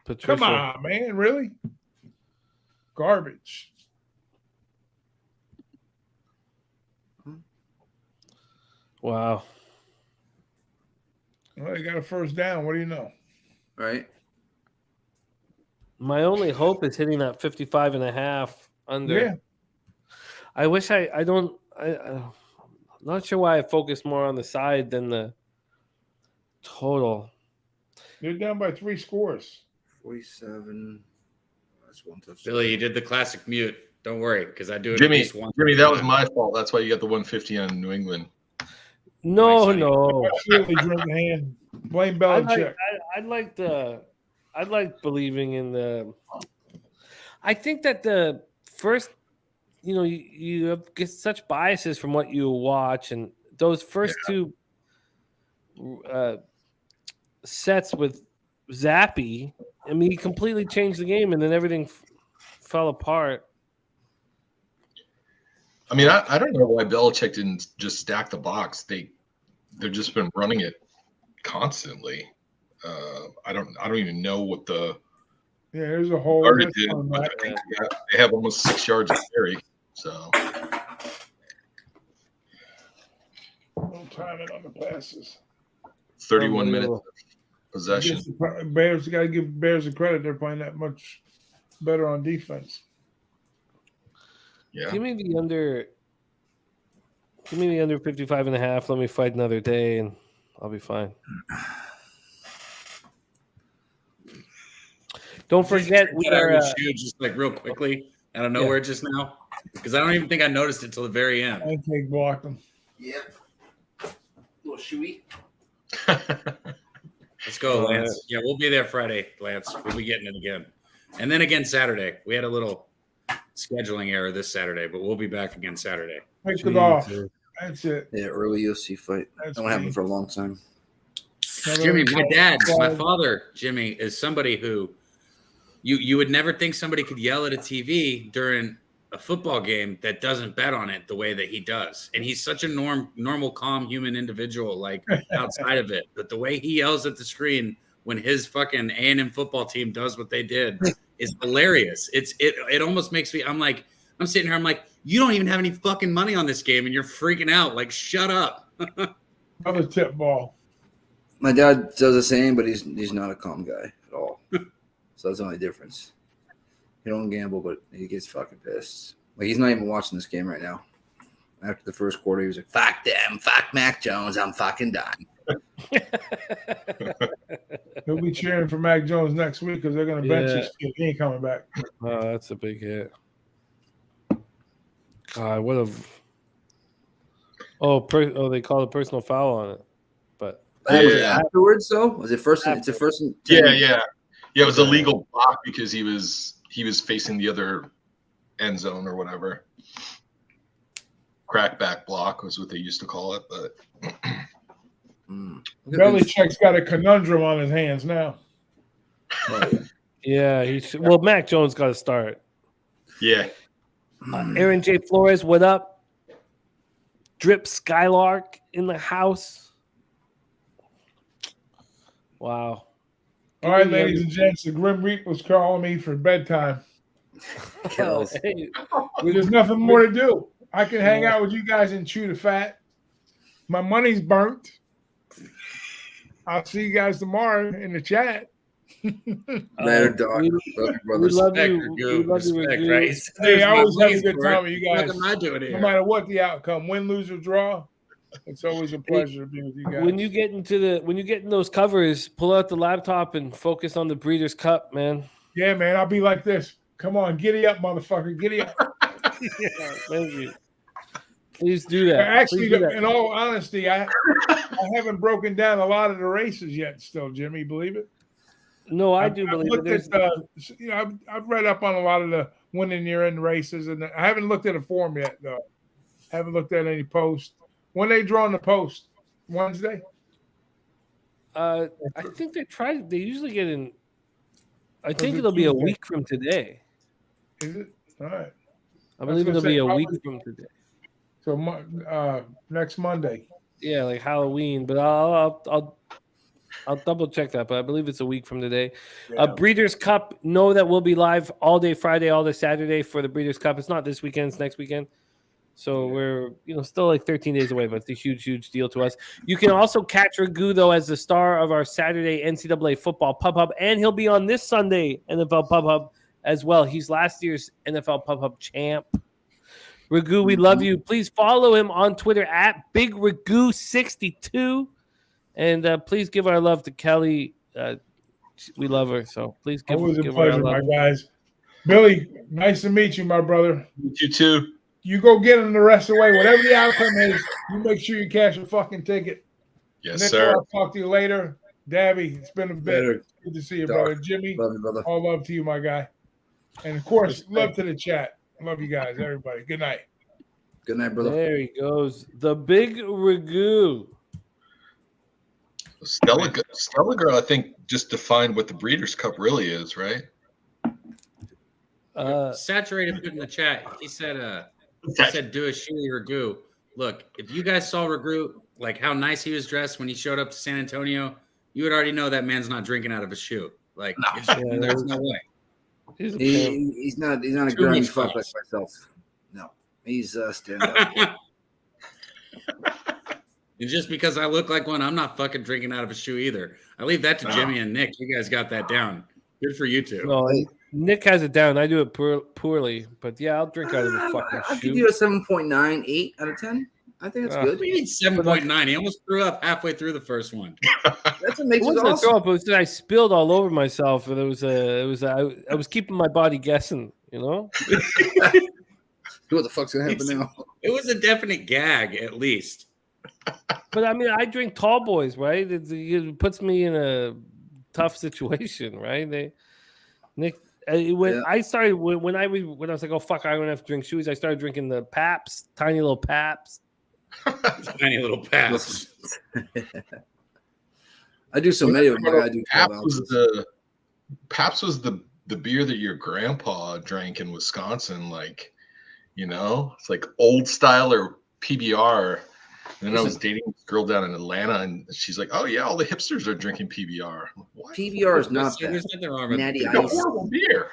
Patricia. Come on, man. Really? Garbage. Wow. Well, they got a first down. What do you know? Right. My only hope is hitting that 55.5 under. Yeah. I wish I'm not sure why I focus more on the side than the total. They're down by 3 scores. 47. That's 1 touchdown. Billy, you did the classic mute. Don't worry, because I do it Jimmy, at least once. Jimmy, that was my fault. That's why you got the 150 on New England. No. Absolutely drink the hand. Blame Belichick. I like believing in the. I think that the first, you get such biases from what you watch, and those first 2 sets with Zappe, I mean, he completely changed the game, and then everything fell apart. I mean, I don't know why Belichick didn't just stack the box. They've just been running it constantly. I don't even know what the there's a whole. did, but I think they have almost 6 yards of carry. So No timing on the passes. 31 minutes of possession. Bears got to give Bears the credit. They're playing that much better on defense. Yeah. Give me the under Give me the under 55.5. Let me fight another day, and I'll be fine. Don't forget, we are just like real quickly out of nowhere just now, because I don't even think I noticed it till the very end. Pancake blocked him. Yep. Little shoey. Let's go, Lance. Yeah, we'll be there Friday, Lance. We'll be getting it again. And then again Saturday. We had a little scheduling error this Saturday, but we'll be back again Saturday. Take it off. That's it. Yeah, early UFC fight. That's That won't happen for a long time. Jimmy, my dad, my father, Jimmy, is somebody who you would never think somebody could yell at a TV during a football game that doesn't bet on it the way that he does. And he's such a normal, calm human individual, like outside of it. But the way he yells at the screen when his fucking A&M football team does what they did is hilarious. It almost makes me, I'm sitting here, I'm like, you don't even have any fucking money on this game and you're freaking out. Like, shut up. Another tip ball. My dad does the same, but he's not a calm guy at all. So that's the only difference. He don't gamble, but he gets fucking pissed. Like, he's not even watching this game right now. After the first quarter, he was like, fuck them, fuck Mac Jones, I'm fucking done. He'll be cheering for Mac Jones next week because they're going to bench his kid. He ain't coming back. Oh, that's a big hit. God, what a... they called a personal foul on it. But Was it afterwards, though? Was it first? It's a first. Yeah. It was a legal block because he was facing the other end zone or whatever. Crackback block was what they used to call it, but Belichick's got a conundrum on his hands now. yeah, Mac Jones got to start. yeah. Aaron J. Flores, what up? Drip Skylark in the house. Wow. All right, ladies and gents, the Grim Reaper's calling me for bedtime. There's nothing more to do. I can hang out with you guys and chew the fat. My money's burnt. I'll see you guys tomorrow in the chat. Later, dog. We love you. We love you, Ragu. Right? Hey, I always have a good time with you What guys. am I doing here? No matter what the outcome, win, lose, or draw, it's always a pleasure to be with you guys. When you get in those covers, pull out the laptop and focus on the Breeders' Cup, man. Yeah, man, I'll be like this. Come on, giddy up, motherfucker, giddy up. Yeah, thank you. Please do that. Actually, Please do that. in all honesty, I haven't broken down a lot of the races yet. Still, Jimmy, believe it? No, I do believe it. I've read up on a lot of the winning year end races, and I haven't looked at a form yet, though. Haven't looked at any posts. When they draw in the post, Wednesday. I think they usually get in. I think it'll be a week from today. Is it? All right. I believe it'll be a week from today. So next Monday. Yeah, like Halloween, but I'll double check that, but I believe it's a week from today. Yeah. Breeders' Cup, know that we'll be live all day Friday, all day Saturday for the Breeders' Cup. It's not this weekend, it's next weekend. So we're still like 13 days away, but it's a huge, huge deal to us. You can also catch Ragu, though, as the star of our Saturday NCAA football Pub Hub, and he'll be on this Sunday NFL Pub Hub as well. He's last year's NFL Pub Hub champ. Ragu, we love you. Please follow him on Twitter at BigRagu62. And please give our love to Kelly. We love her, so please give Always a give pleasure, her our love. my guys. Billy, nice to meet you, my brother. You too. You go get him the rest of the way. Whatever the outcome is, you make sure you cash a fucking ticket. Yes, Nick, sir. I'll talk to you later. Dabby, it's been a bit. Later. Good to see you, Dog. brother. Jimmy, Love you, brother. all love to you, my guy. And of course, love to the chat. Love you guys, everybody. Good night. Good night, brother. There he goes. The big Ragu. Stella Girl, I think, just defined what the Breeders' Cup really is, right? Saturated put in the chat. He said do a shoey Ragu. Look, if you guys saw Ragu, like how nice he was dressed when he showed up to San Antonio, you would already know that man's not drinking out of a shoe. Like there's no way. He's not a grimy fuck like myself. No, he's stand up. And just because I look like one, I'm not fucking drinking out of a shoe either. I leave that to Jimmy and Nick. You guys got that down. Good for you two. No, Nick has it down. I do it poorly, but yeah, I'll drink out of a fucking I'll shoe. give you a 7.98 out of 10. I think it's Uh, good. What do you mean 7.9? He almost threw up halfway through the first one. That's what It makes it wasn't a throw awesome. up. It was that I spilled all over myself, and I was keeping my body guessing. You know. What the fuck's gonna happen now? It was a definite gag, at least. But I mean, I drink tall boys, right? It puts me in a tough situation, right? When Yeah. I started when I was like, oh fuck, I don't have to drink shoes. I started drinking the Paps, tiny little Paps. Tiny little paps. I do so many of them. I do 12 Paps was the beer that your grandpa drank in Wisconsin, like, you know, it's like old style or PBR. And then I was dating this girl down in Atlanta, and she's like, "Oh yeah, all the hipsters are drinking PBR." I'm like, what? PBR is not There's bad. nothing wrong with Natty It's a Ice. horrible beer.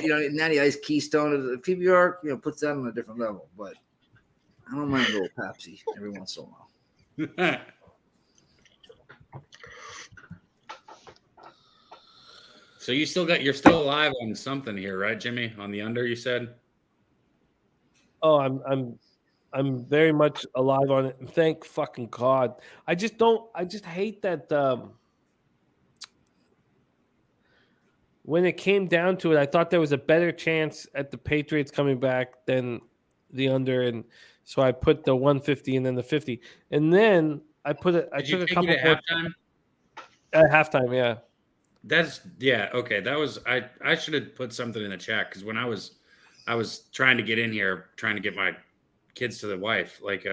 You know, Natty Ice, Keystone, PBR, you know, puts that on a different level. But I don't mind a little Pepsi every once in a while. So you're still alive on something here, right, Jimmy? On the under, you said. Oh, I'm very much alive on it. Thank fucking God. I just hate that when it came down to it, I thought there was a better chance at the Patriots coming back than the under, and so I put the 150 and then the 50. And then I took a couple at halftime? At halftime, yeah. Okay. That was I should have put something in the chat, because when I was trying to get in here, trying to get my kids to the wife, like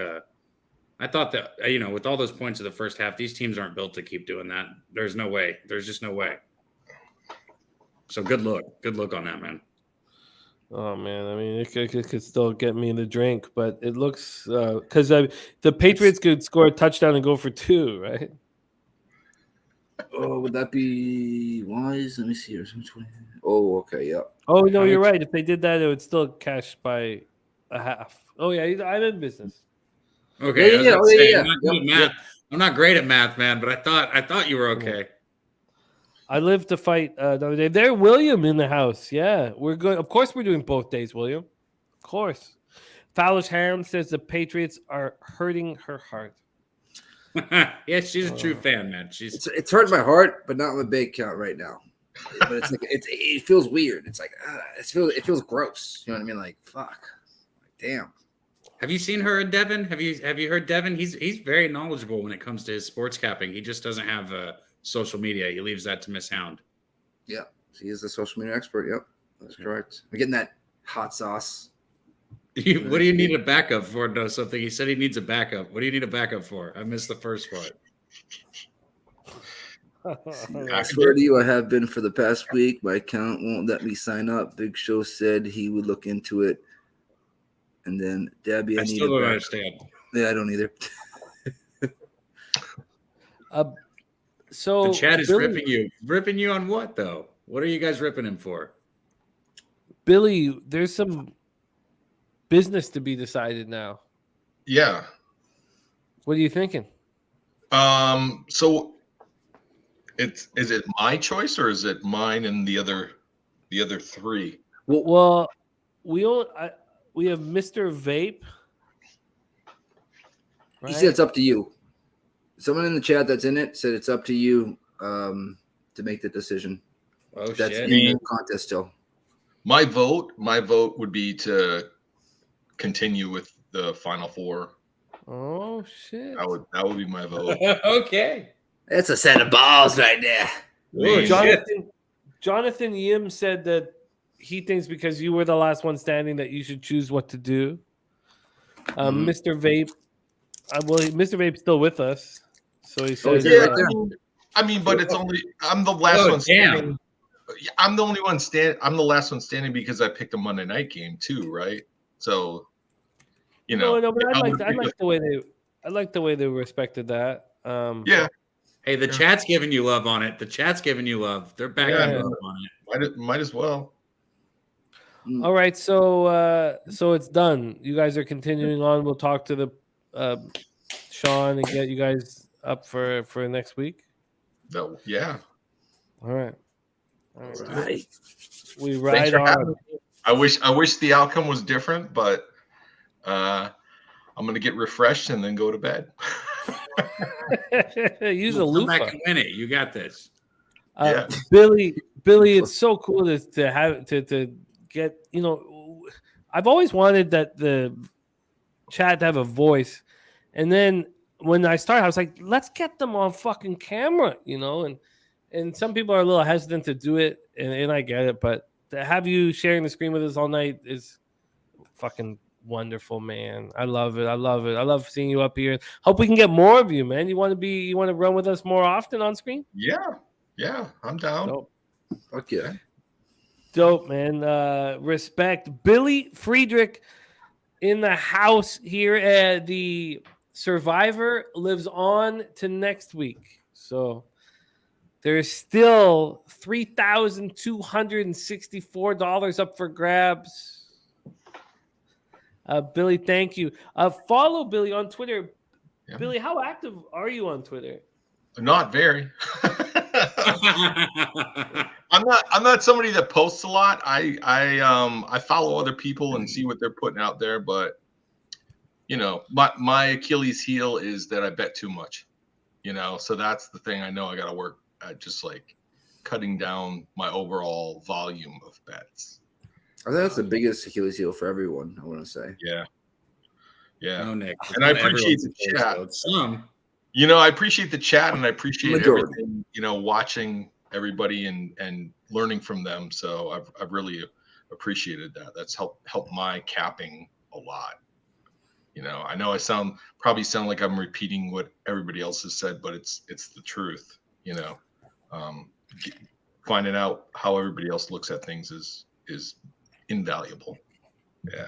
I thought that, you know, with all those points of the first half, these teams aren't built to keep doing that. There's no way. There's just no way. So good look on that, man. Oh man, I mean, it could still get me in the drink, but it looks because the Patriots could score a touchdown and go for 2, right? Oh, would that be wise? Let me see here. Oh, okay, yeah. Oh no, you're right. If they did that, it would still cash by a half. Oh yeah, I'm in business. Okay, yeah. I'm not great at math, man, but I thought you were okay. I live to fight another day. There, William in the house. Yeah, we're good. Of course, we're doing both days, William. Of course. Foolish Ham says the Patriots are hurting her heart. Yeah, she's a true fan, man. It's hurting my heart, but not my bank account right now. But it's like it feels weird. It's like it feels gross. You know what I mean? Like fuck, damn. Have you seen her and Devin? Have you heard Devin? He's very knowledgeable when it comes to his sports capping. He just doesn't have social media. He leaves that to Miss Hound. Yeah, he is the social media expert. Yep, that's correct. I'm getting that hot sauce. What do you need a backup for? No, something he said he needs a backup. What do you need a backup for? I missed the first part. I swear to you, I have been for the past week. My account won't let me sign up. Big Show said he would look into it. And then Debbie, I still don't understand. Yeah, I don't either. So the chat is ripping you on what though? What are you guys ripping him for? Billy, there's some business to be decided now. Yeah. What are you thinking? So is it my choice or is it mine and the other 3? Well, we have Mr. Vape. Right? He said it's up to you. Someone in the chat that's in it said it's up to you to make the decision. Oh, that's shit. in the contest still. My vote would be to continue with the Final Four. Oh shit! That would be my vote. Okay, that's a set of balls right there. Jonathan Yim said that he thinks because you were the last one standing that you should choose what to do. Mr. Vape, Mr. Vape's still with us, so he says. Yeah, I mean, but it's only I'm the last one standing. I'm the only one I'm the last one standing because I picked a Monday night game too, right? So, you know. No, but I like the way they respected that. Yeah. Hey, the chat's giving you love on it. The chat's giving you love. They're backing you up on it. Might as well. All right, so it's done. You guys are continuing on. We'll talk to the Sean and get you guys up for next week. Yeah. All right. Right. We ride on. I wish the outcome was different, but I'm gonna get refreshed and then go to bed. Use a Come back loofah. and win it. You got this. Yeah. Billy, it's so cool to have to get. I've always wanted that the chat to have a voice, and then when I started, I was like, let's get them on fucking camera, and some people are a little hesitant to do it, and I get it, but to have you sharing the screen with us all night is fucking wonderful, man. I love it. I love seeing you up here. Hope we can get more of you, man. You want to run with us more often on screen? Yeah, I'm down. Dope. Fuck yeah. Dope, man. Respect. Billy Friedrich in the house here at the Survivor lives on to next week. So there's still $3,264 up for grabs. Billy, thank you. Follow Billy on Twitter. Yeah. Billy, how active are you on Twitter? Not very. I'm not somebody that posts a lot. I follow other people and see what they're putting out there, but my Achilles heel is that I bet too much. So that's the thing I know I got to work at, just like cutting down my overall volume of bets. I think that's the biggest Achilles heel for everyone, I want to say. Yeah. No, Nick. And I appreciate the chat. Some. I appreciate the chat and I appreciate Majority. everything, watching everybody and learning from them. So I've really appreciated that. That's helped my capping a lot. I know I probably sound like I'm repeating what everybody else has said, but it's the truth. Finding out how everybody else looks at things is invaluable. Yeah.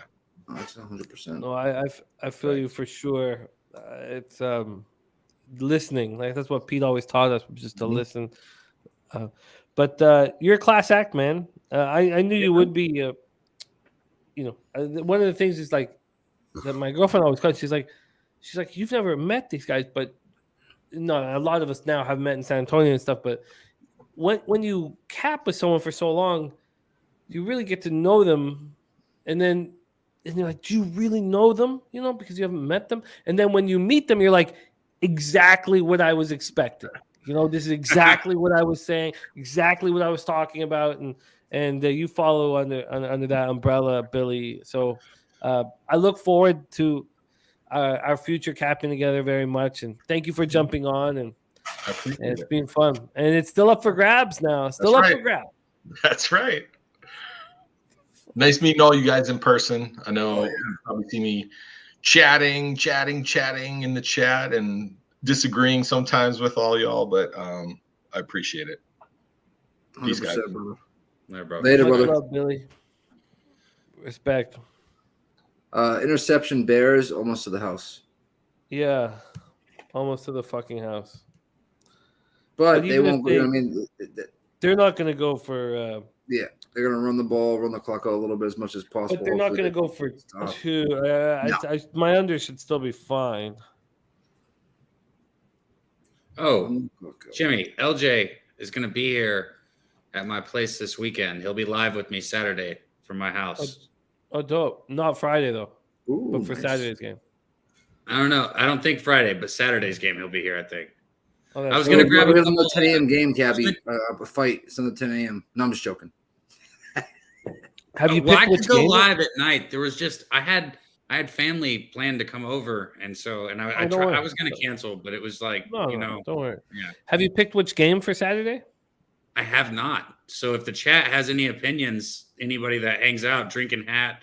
That's 100%. No, I feel you for sure. It's listening. Like that's what Pete always taught us, just to listen. But you're a class act, man. I knew you would be. One of the things is like that my girlfriend always calls. She's like, you've never met these guys, but no, a lot of us now have met in San Antonio and stuff. But when you cap with someone for so long, you really get to know them, and you're like, do you really know them? Because you haven't met them, and then when you meet them, you're like, exactly what I was expecting. This is exactly what I was saying, exactly what I was talking about, and you follow under that umbrella, Billy. So I look forward to our future capping together very much, and thank you for jumping on, and it's been fun, and it's still up for grabs now. Still up for grabs. That's right. Nice meeting all you guys in person. I know you probably see me chatting in the chat and disagreeing sometimes with all y'all, but I appreciate it. Peace, guys. Brother. There, bro. Later, Much brother. love, Billy. Respect. Interception Bears almost to the house. Yeah, almost to the fucking house. But But they even won't. if they're not going to go for. Yeah, they're going to run the ball, run the clock out a little bit as much as possible. But they're not going to go for two. No. My under should still be fine. Oh, Jimmy, LJ is going to be here at my place this weekend. He'll be live with me Saturday from my house. Oh, dope. Not Friday, though. Ooh, But for nice. Saturday's game. I don't know. I don't think Friday, but Saturday's game he'll be here, I think. Oh, I was that's going to dope. grab It a was on the couple 10 a.m. game, Cabby. A fight. It's on the 10 a.m. No, I'm just joking. Have you Well, I picked which could go game? live at night. There was just I had family planned to come over, and so I was going to cancel, but it was like No, don't worry. Yeah. Have you picked which game for Saturday? I have not. So if the chat has any opinions, anybody that hangs out drinking hand,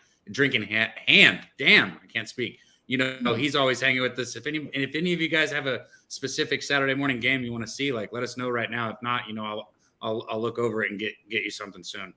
damn, I can't speak. He's always hanging with us. If any of you guys have a specific Saturday morning game you want to see, like let us know right now. If not, I'll look over it and get you something soon.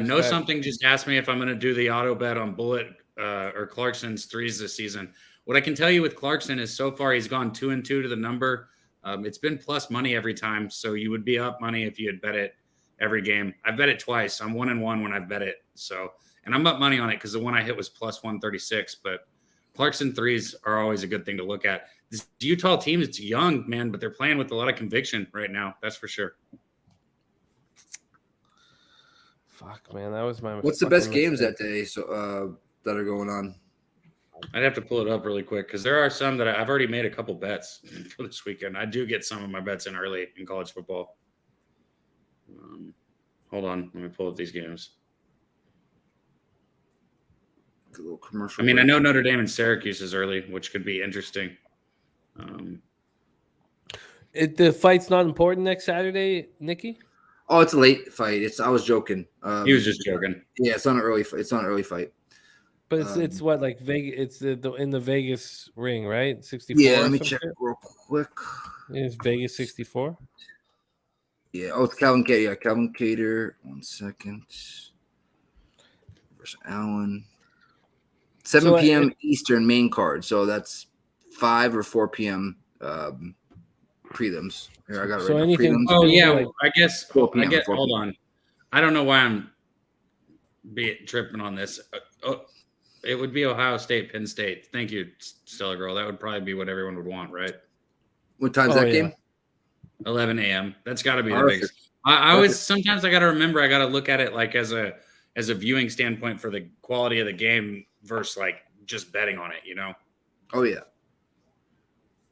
Know something just asked me if I'm going to do the auto bet on Bullet or Clarkson's threes this season. What I can tell you with Clarkson is so far he's gone 2-2 to the number. It's been plus money every time, so you would be up money if you had bet it every game. I've bet it twice. I'm 1-1 when I bet it. So, and I'm up money on it because the one I hit was plus 136. But Clarkson threes are always a good thing to look at. This Utah team is young, man, but they're playing with a lot of conviction right now. That's for sure. Fuck, man, that was my. What's the best games that day? So that are going on. I'd have to pull it up really quick because there are some that I've already made a couple bets for this weekend. I do get some of my bets in early in college football. Hold on, let me pull up these games. A little commercial. I mean, I know Notre Dame and Syracuse is early, which could be interesting. The fight's not important next Saturday, Nikki? Oh, it's a late fight. I was joking. He was just joking. Yeah, it's not an early fight. It's not an early fight. But it's what, like Vegas? It's in the Vegas ring, right? 64. Yeah, let me check real quick. Is Vegas 64? Yeah. Oh, it's Calvin Cater. Yeah, Calvin Cater. 1 second. Versus Allen. 7 p.m. Eastern main card. So that's 5 or 4 p.m. Prelims. Here, I got it So right now. anything- Prelims. Oh yeah, like I guess. 4 p.m., 4 Hold p.m. on. I don't know why I'm tripping on this. It would be Ohio State, Penn State. Thank you, Stellar Girl. That would probably be what everyone would want, right? What time's that game? 11 a.m. That's got to be the Perfect. biggest. I always sometimes I got to remember I got to look at it like as a viewing standpoint for the quality of the game versus like just betting on it. You know. Oh yeah.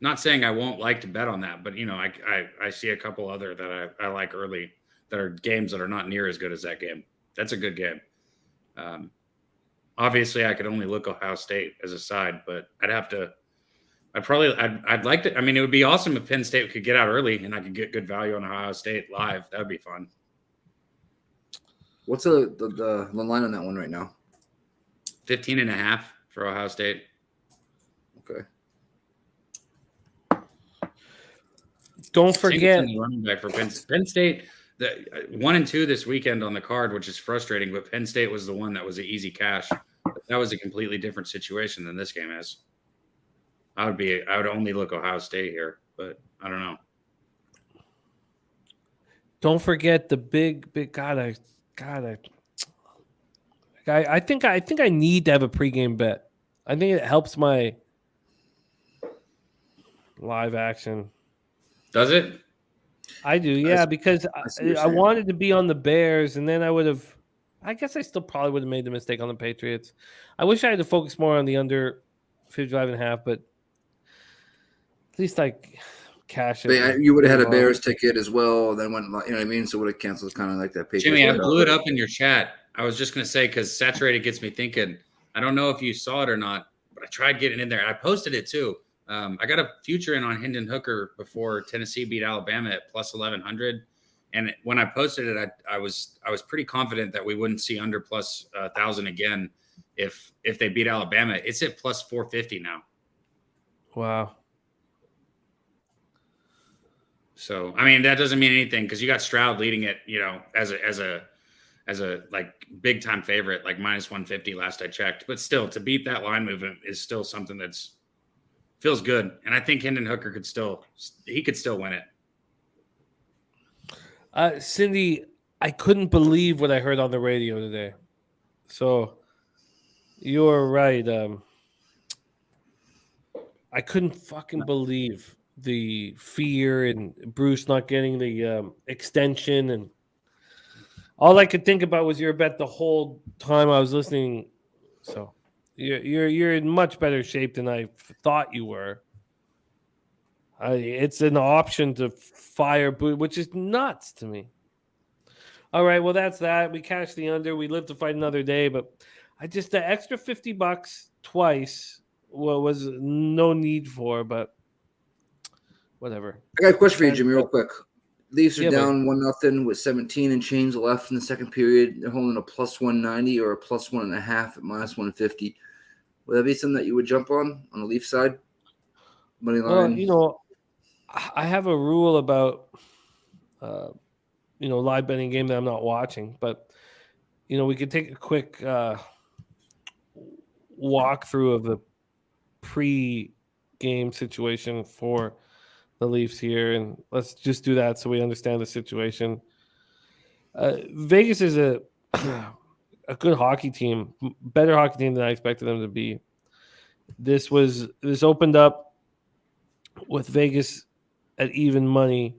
Not saying I won't like to bet on that, but you know, I see a couple other that I like early that are games that are not near as good as that game. That's a good game. Obviously, I could only look Ohio State as a side, but I'd like to. I mean, it would be awesome if Penn State could get out early and I could get good value on Ohio State live. That would be fun. What's the line on that one right now? 15.5 for Ohio State. Okay. Don't forget running back for Penn State. The 1 and 2 this weekend on the card, which is frustrating. But Penn State was the one that was an easy cash. That was a completely different situation than this game is. I would only look Ohio State here, but I don't know. Don't forget the big I think I need to have a pregame bet. I think it helps my live action. Does it? I do, yeah, because I wanted to be on the Bears, and then I guess I still probably would have made the mistake on the Patriots. I wish I had to focus more on the under 55.5, but at least like cash it. You would have had a Bears ticket as well. Then went, you know what I mean? So would have canceled kind of like that. Patriots Jimmy, I blew it up in your chat. I was just going to say, because saturated gets me thinking. I don't know if you saw it or not, but I tried getting in there. I posted it too. I got a future in on Hendon Hooker before Tennessee beat Alabama at plus 1,100. And when I posted it, I was pretty confident that we wouldn't see under plus 1,000 again if they beat Alabama. It's at plus 450 now. Wow. So I mean that doesn't mean anything because you got Stroud leading it, you know, as a like big time favorite, like minus 150 last I checked. But still, to beat that line movement is still something that's feels good. And I think Hendon Hooker could still win it. Cindy, I couldn't believe what I heard on the radio today. So you're right. I couldn't fucking believe the fear and Bruce not getting the extension, and all I could think about was your bet the whole time I was listening. So you're in much better shape than I thought you were. It's an option to fire Bruce, which is nuts to me. All right, well that's that. We cashed the under. We live to fight another day, but the extra $50 twice was no need for, but whatever. I got a question for you, Jimmy, real quick. Leafs are Yeah, down 1-0 with 17 and change left in the second period. They're holding a plus 190 or a plus 1.5 at minus 150. Would that be something that you would jump on the Leaf side? Money line. Well, you know, I have a rule about live betting game that I'm not watching, but you know, we could take a quick walkthrough of the pre-game situation for the Leafs here, and let's just do that so we understand the situation. Vegas is a good hockey team, better hockey team than I expected them to be. This opened up with Vegas at even money,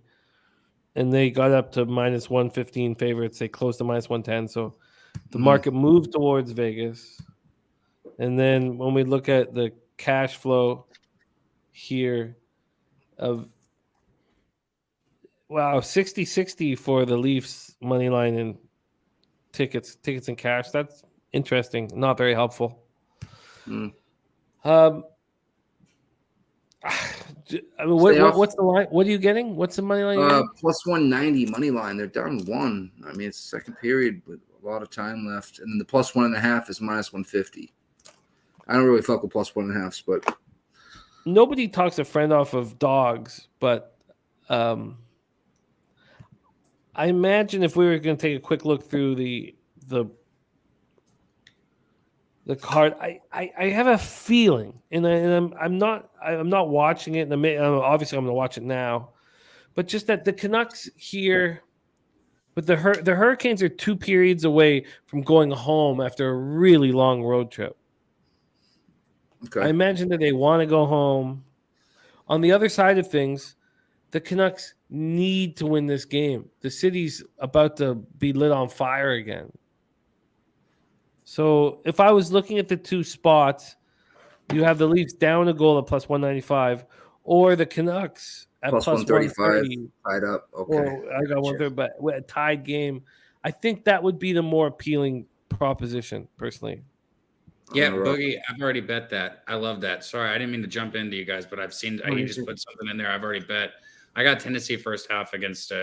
and they got up to minus 115 favorites. They closed to minus 110, so the market moved towards Vegas. And then when we look at the cash flow here of 60-60 for the Leafs money line and tickets and cash. That's interesting. Not very helpful. Mm. I mean, what's the line? What are you getting? What's the money line? Plus 190 money line. They're down 1. I mean, it's the second period with a lot of time left, and then the plus 1.5 is minus 150. I don't really fuck with plus 1.5s, but nobody talks a friend off of dogs, but I imagine if we were going to take a quick look through the card, I have a feeling, and I'm not watching it, and obviously I'm going to watch it now, but just that the Canucks here, but the Hurricanes are 2 periods away from going home after a really long road trip. okay. I imagine that they want to go home. On the other side of things, the Canucks need to win this game. The city's about to be lit on fire again. So if I was looking at the 2 spots, you have the Leafs down a goal at plus 195, or the Canucks at plus 135 tied up. Okay, I got 130, but with a tied game, I think that would be the more appealing proposition, personally. Yeah, Boogie, I've already bet that. I love that. Sorry, I didn't mean to jump into you guys, but I've seen you just put something in there. I've already bet. I got Tennessee first half against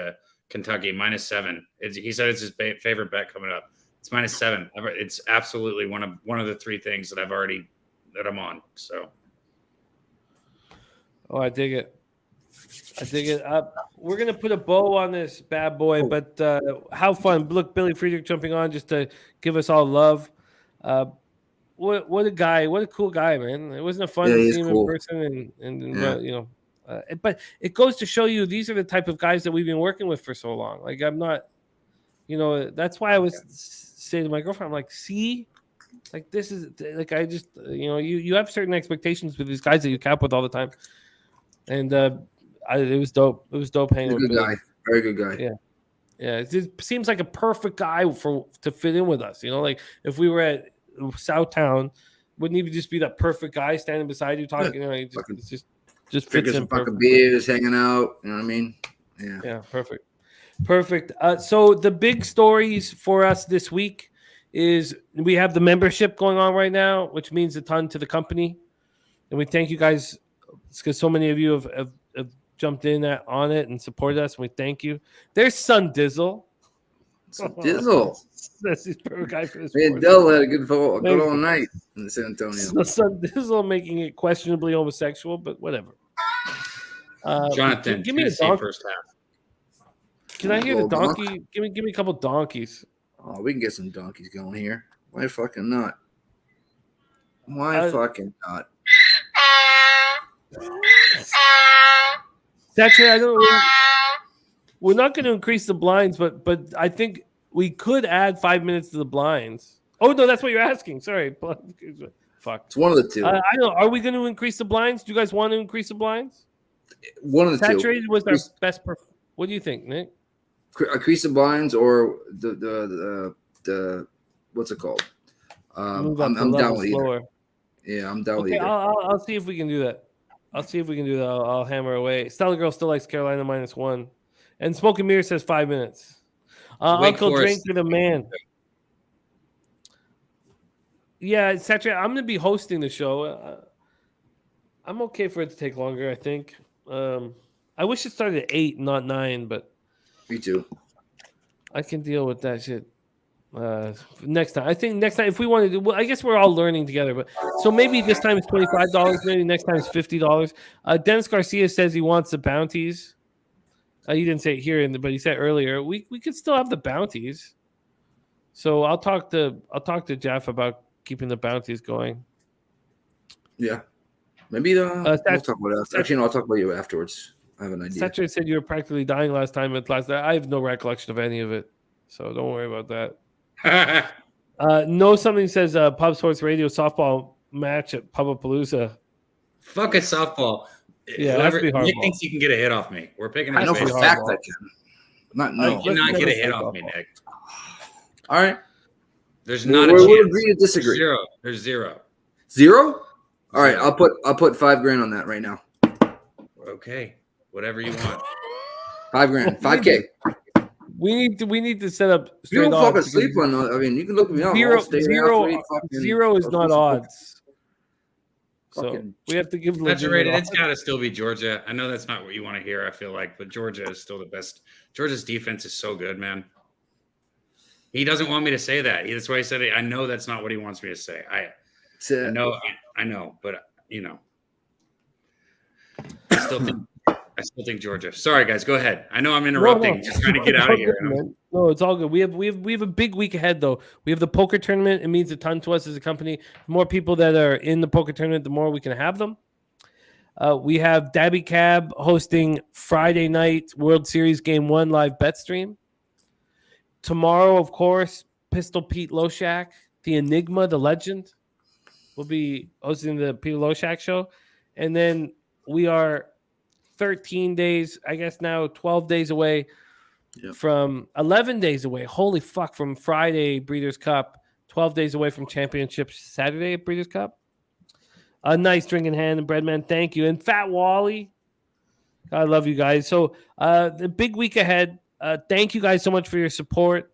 Kentucky -7. He said it's his favorite bet coming up. It's -7. It's absolutely one of the 3 things that I'm on. So, I dig it. We're gonna put a bow on this bad boy, but how fun! Look, Billy Friedrich jumping on just to give us all love. What a guy! What a cool guy, man! It wasn't fun to see him in person, and but it goes to show you these are the type of guys that we've been working with for so long. Like I'm not, that's why I was saying to my girlfriend, I'm like, see, like this is like I just you have certain expectations with these guys that you cap with all the time, and it was dope. It was dope hanging with Billy. Very good guy. Yeah. It seems like a perfect guy to fit in with us. Like if we were at Southtown, wouldn't he just be that perfect guy standing beside you talking? Just fits in. Fucking beers, hanging out. You know what I mean? Yeah. Yeah. Perfect. So the big stories for us this week is we have the membership going on right now, which means a ton to the company, and we thank you guys because so many of you have jumped in on it and supported us, and we thank you. There's Sun Dizzle. That's his perfect guy for this. Me and Dell had a good all night in San Antonio. So Sun Dizzle making it questionably homosexual, but whatever. Jonathan, give me a donkey first half. Can I hear the donkey? Give me a couple donkeys. Oh, we can get some donkeys going here. Why fucking not? Why fucking not? Actually, we're not going to increase the blinds, but I think we could add 5 minutes to the blinds. Oh no, that's what you're asking. Sorry, fuck. It's one of the 2. I don't know. Are we going to increase the blinds? Do you guys want to increase the blinds? One of the 2. Saturated was our best. What do you think, Nick? Increase the blinds or the what's it called? I'm down with either. Yeah, I'm down with either. I'll see if we can do that. I'll hammer away. Stella Girl still likes Carolina -1. And Smoke and Mirror says 5 minutes. Uncle Drink to the man. Yeah, Saturated. I'm going to be hosting the show. I'm okay for it to take longer, I think. I wish it started at 8, not 9, but me too. I can deal with that shit next time. I think next time, if we want to do, well, I guess we're all learning together. But so maybe this time it's $25. Maybe next time it's $50. Dennis Garcia says he wants the bounties. He didn't say it here, but he said earlier we could still have the bounties. So I'll talk to Jeff about keeping the bounties going. Yeah, maybe we'll talk about it. Actually, no, I'll talk about you afterwards. I have an idea. Satcher said you were practically dying last time. I have no recollection of any of it, so don't worry about that. No, something says Pub Sports Radio softball match at Pubapalooza. Fuck a softball. Yeah, Nick thinks you can get a hit off me. We're picking. I know for a fact I can. You cannot get a hit off me, Nick. All right. There's not a chance. We'll agree to disagree. There's zero. 0? All right, Zero. I'll put $5,000 on that right now. Okay, whatever you want. $5,000, $5K. We need to set up You straight don't fucking odds. sleep on. I mean, you can look me up. Zero, I'll stay zero, after 8 fucking- zero is I'll not do some odds. So fucking- we have to give That's legitimate rated. odds. It's got to still be Georgia. I know that's not what you want to hear. I feel like, but Georgia is still the best. Georgia's defense is so good, man. He doesn't want me to say that. That's why he said it. I know that's not what he wants me to say. I know, but I still think Georgia. Sorry, guys, go ahead. I know I'm interrupting. No. Just trying to get out of here. No, it's all good. We have a big week ahead, though. We have the poker tournament. It means a ton to us as a company. The more people that are in the poker tournament, the more we can have them. We have Dabby Cab hosting Friday night World Series Game 1 live bet stream. Tomorrow, of course, Pistol Pete Loshak, the Enigma, the legend, will be hosting the Peter Loshak show. And then we are 13 days, I guess now 12 days away from 11 days away. Holy fuck, from Friday Breeders' Cup, 12 days away from Championship Saturday at Breeders' Cup. A nice drink in hand and Breadman, thank you. And Fat Wally, I love you guys. So the big week ahead. Thank you guys so much for your support.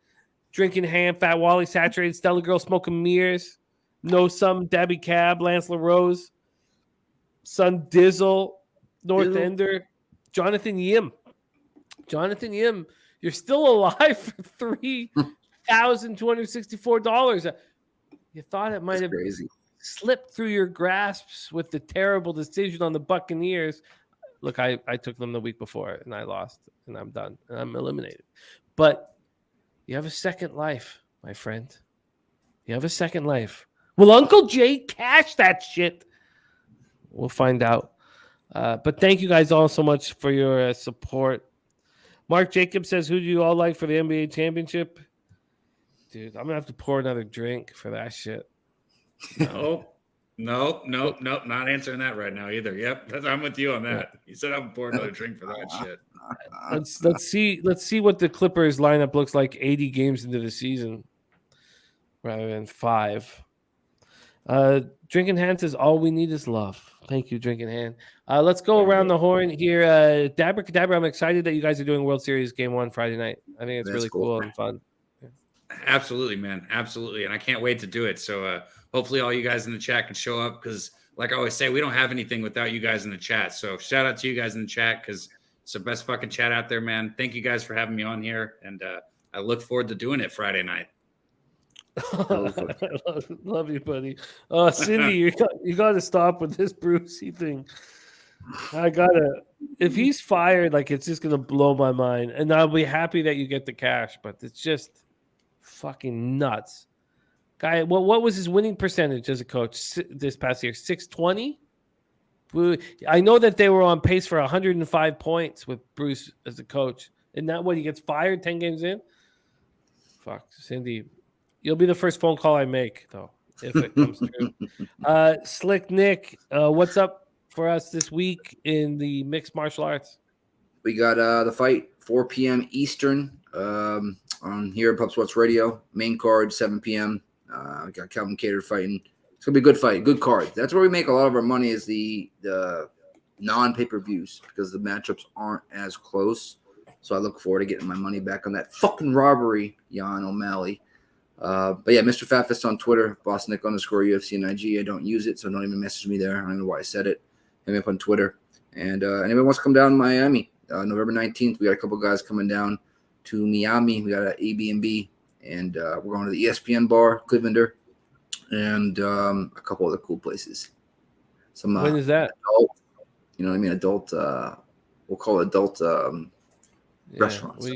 Drinking Hand, Fat Wally, Saturated, Stella Girl, Smoking Mirrors, No Some, Dabby Cab, Lance LaRose, Son Dizzle, North Ender, Jonathan Yim. Jonathan Yim, you're still alive for $3,264. You thought it might have crazy. Slipped through your grasps with the terrible decision on the Buccaneers. Look, I took them the week before and I lost and I'm done and I'm eliminated. But you have a second life, my friend. You have a second life. Will Uncle Jay cash that shit? We'll find out. But thank you guys all so much for your support. Mark Jacobs says, who do you all like for the NBA championship? Dude, I'm going to have to pour another drink for that shit. No, not answering that right now either. Yep, I'm with you on that. You said I'm pouring another drink for that shit. Let's see what the Clippers lineup looks like 80 games into the season rather than 5. Drinking Hand says all we need is love. Thank you, Drinking Hand. Let's go around the horn here. Dabber Cadabra, I'm excited that you guys are doing World Series Game 1 Friday night. I think it's really cool and fun. Absolutely, man. Absolutely. And I can't wait to do it. So hopefully all you guys in the chat can show up because, like I always say, we don't have anything without you guys in the chat. So shout out to you guys in the chat because it's the best fucking chat out there, man. Thank you guys for having me on here. And I look forward to doing it Friday night. Love you, buddy. Cindy, you got to stop with this Brucey thing. If he's fired, like it's just going to blow my mind. And I'll be happy that you get the cash, but it's just fucking nuts. Guy, what was his winning percentage as a coach this past year? 620? I know that they were on pace for 105 points with Bruce as a coach. Isn't that what he gets fired 10 games in? Fuck, Cindy. You'll be the first phone call I make, though, if it comes through. Slick Nick, what's up for us this week in the mixed martial arts? We got the fight 4 p.m. Eastern on here at Pub Sports Radio. Main card 7 p.m. We got Calvin Cater fighting. It's gonna be a good fight, good card. That's where we make a lot of our money is the non-pay-per-views because the matchups aren't as close. So I look forward to getting my money back on that fucking robbery, Jan O'Malley. But yeah, Mr. Fatfist on Twitter, BossNick_UFC and IG. I don't use it, so don't even message me there. I don't know why I said it. Hit me up on Twitter. And anyone wants to come down to Miami, November 19th, we got a couple guys coming down to Miami. We got an Airbnb, and we're going to the ESPN bar, Clevelander, and a couple other cool places. Some when is that? Adult, you know what I mean? Adult, we'll call it adult restaurants.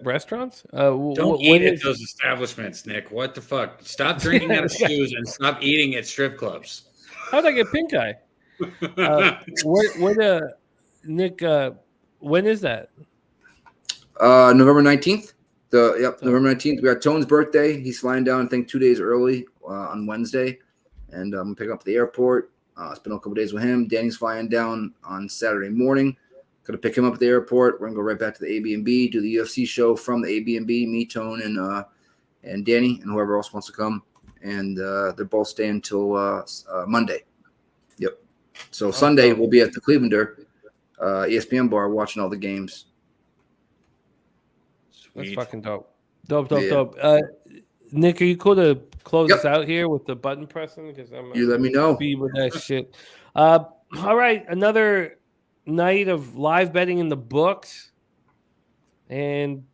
Restaurants? Don't eat at those establishments, Nick. What the fuck? Stop drinking out of shoes and stop eating at strip clubs. How'd I get pink eye? Nick, when is that? November 19th. November 19th. We got Tone's birthday. He's flying down, I think, 2 days early on Wednesday. And I'm pick up at the airport. Spend a couple days with him. Danny's flying down on Saturday morning. Gonna pick him up at the airport. We're gonna go right back to the Airbnb, do the UFC show from the Airbnb. Me, Tone, and Danny, and whoever else wants to come. and they're both staying till Monday. Yep. So Sunday we'll be at the Clevelander ESPN bar watching all the games. That's Sweet. fucking dope. Dope. Yeah. Nick, are you cool to close Yep. us out here with the button pressing? Because I'm You let me know. speed with that shit. All right, another night of live betting in the books, and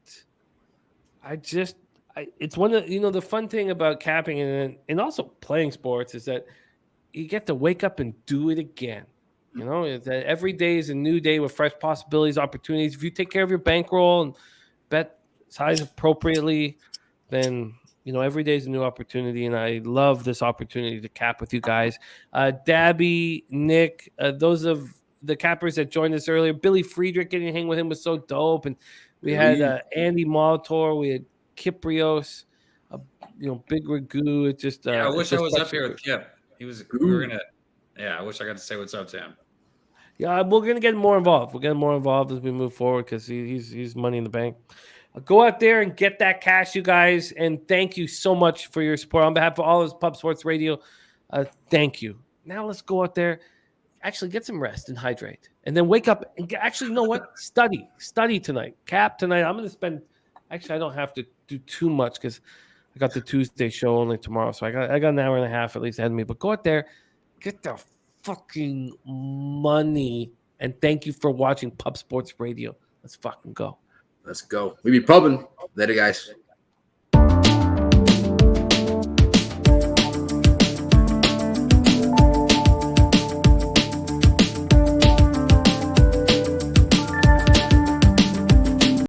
it's one of the fun thing about capping and also playing sports is that you get to wake up and do it again. It's that every day is a new day with fresh possibilities, opportunities. If you take care of your bankroll and bet size appropriately, then every day is a new opportunity, and I love this opportunity to cap with you guys. Dabby, Nick, those of the cappers that joined us earlier, Billy Friedrich, getting to hang with him was so dope, and we had Andy Molitor, we had Kiprios, Big Ragu. It just I wish I was such up here a- with Kip. We were gonna. Yeah, I wish I got to say what's up to him. Yeah, we're gonna get more involved. We'll get more involved as we move forward because he's money in the bank. Go out there and get that cash, you guys, and thank you so much for your support on behalf of all of Pub Sports Radio. Thank you. Now let's go out there, actually get some rest and hydrate, and then wake up and actually, you know what? Study tonight. Cap tonight. I'm gonna spend. Actually, I don't have to do too much because I got the Tuesday show only tomorrow, so I got an hour and a half at least ahead of me. But go out there, get the fucking money, and thank you for watching Pub Sports Radio. Let's fucking go. Let's go. We be pubbing. Later, guys.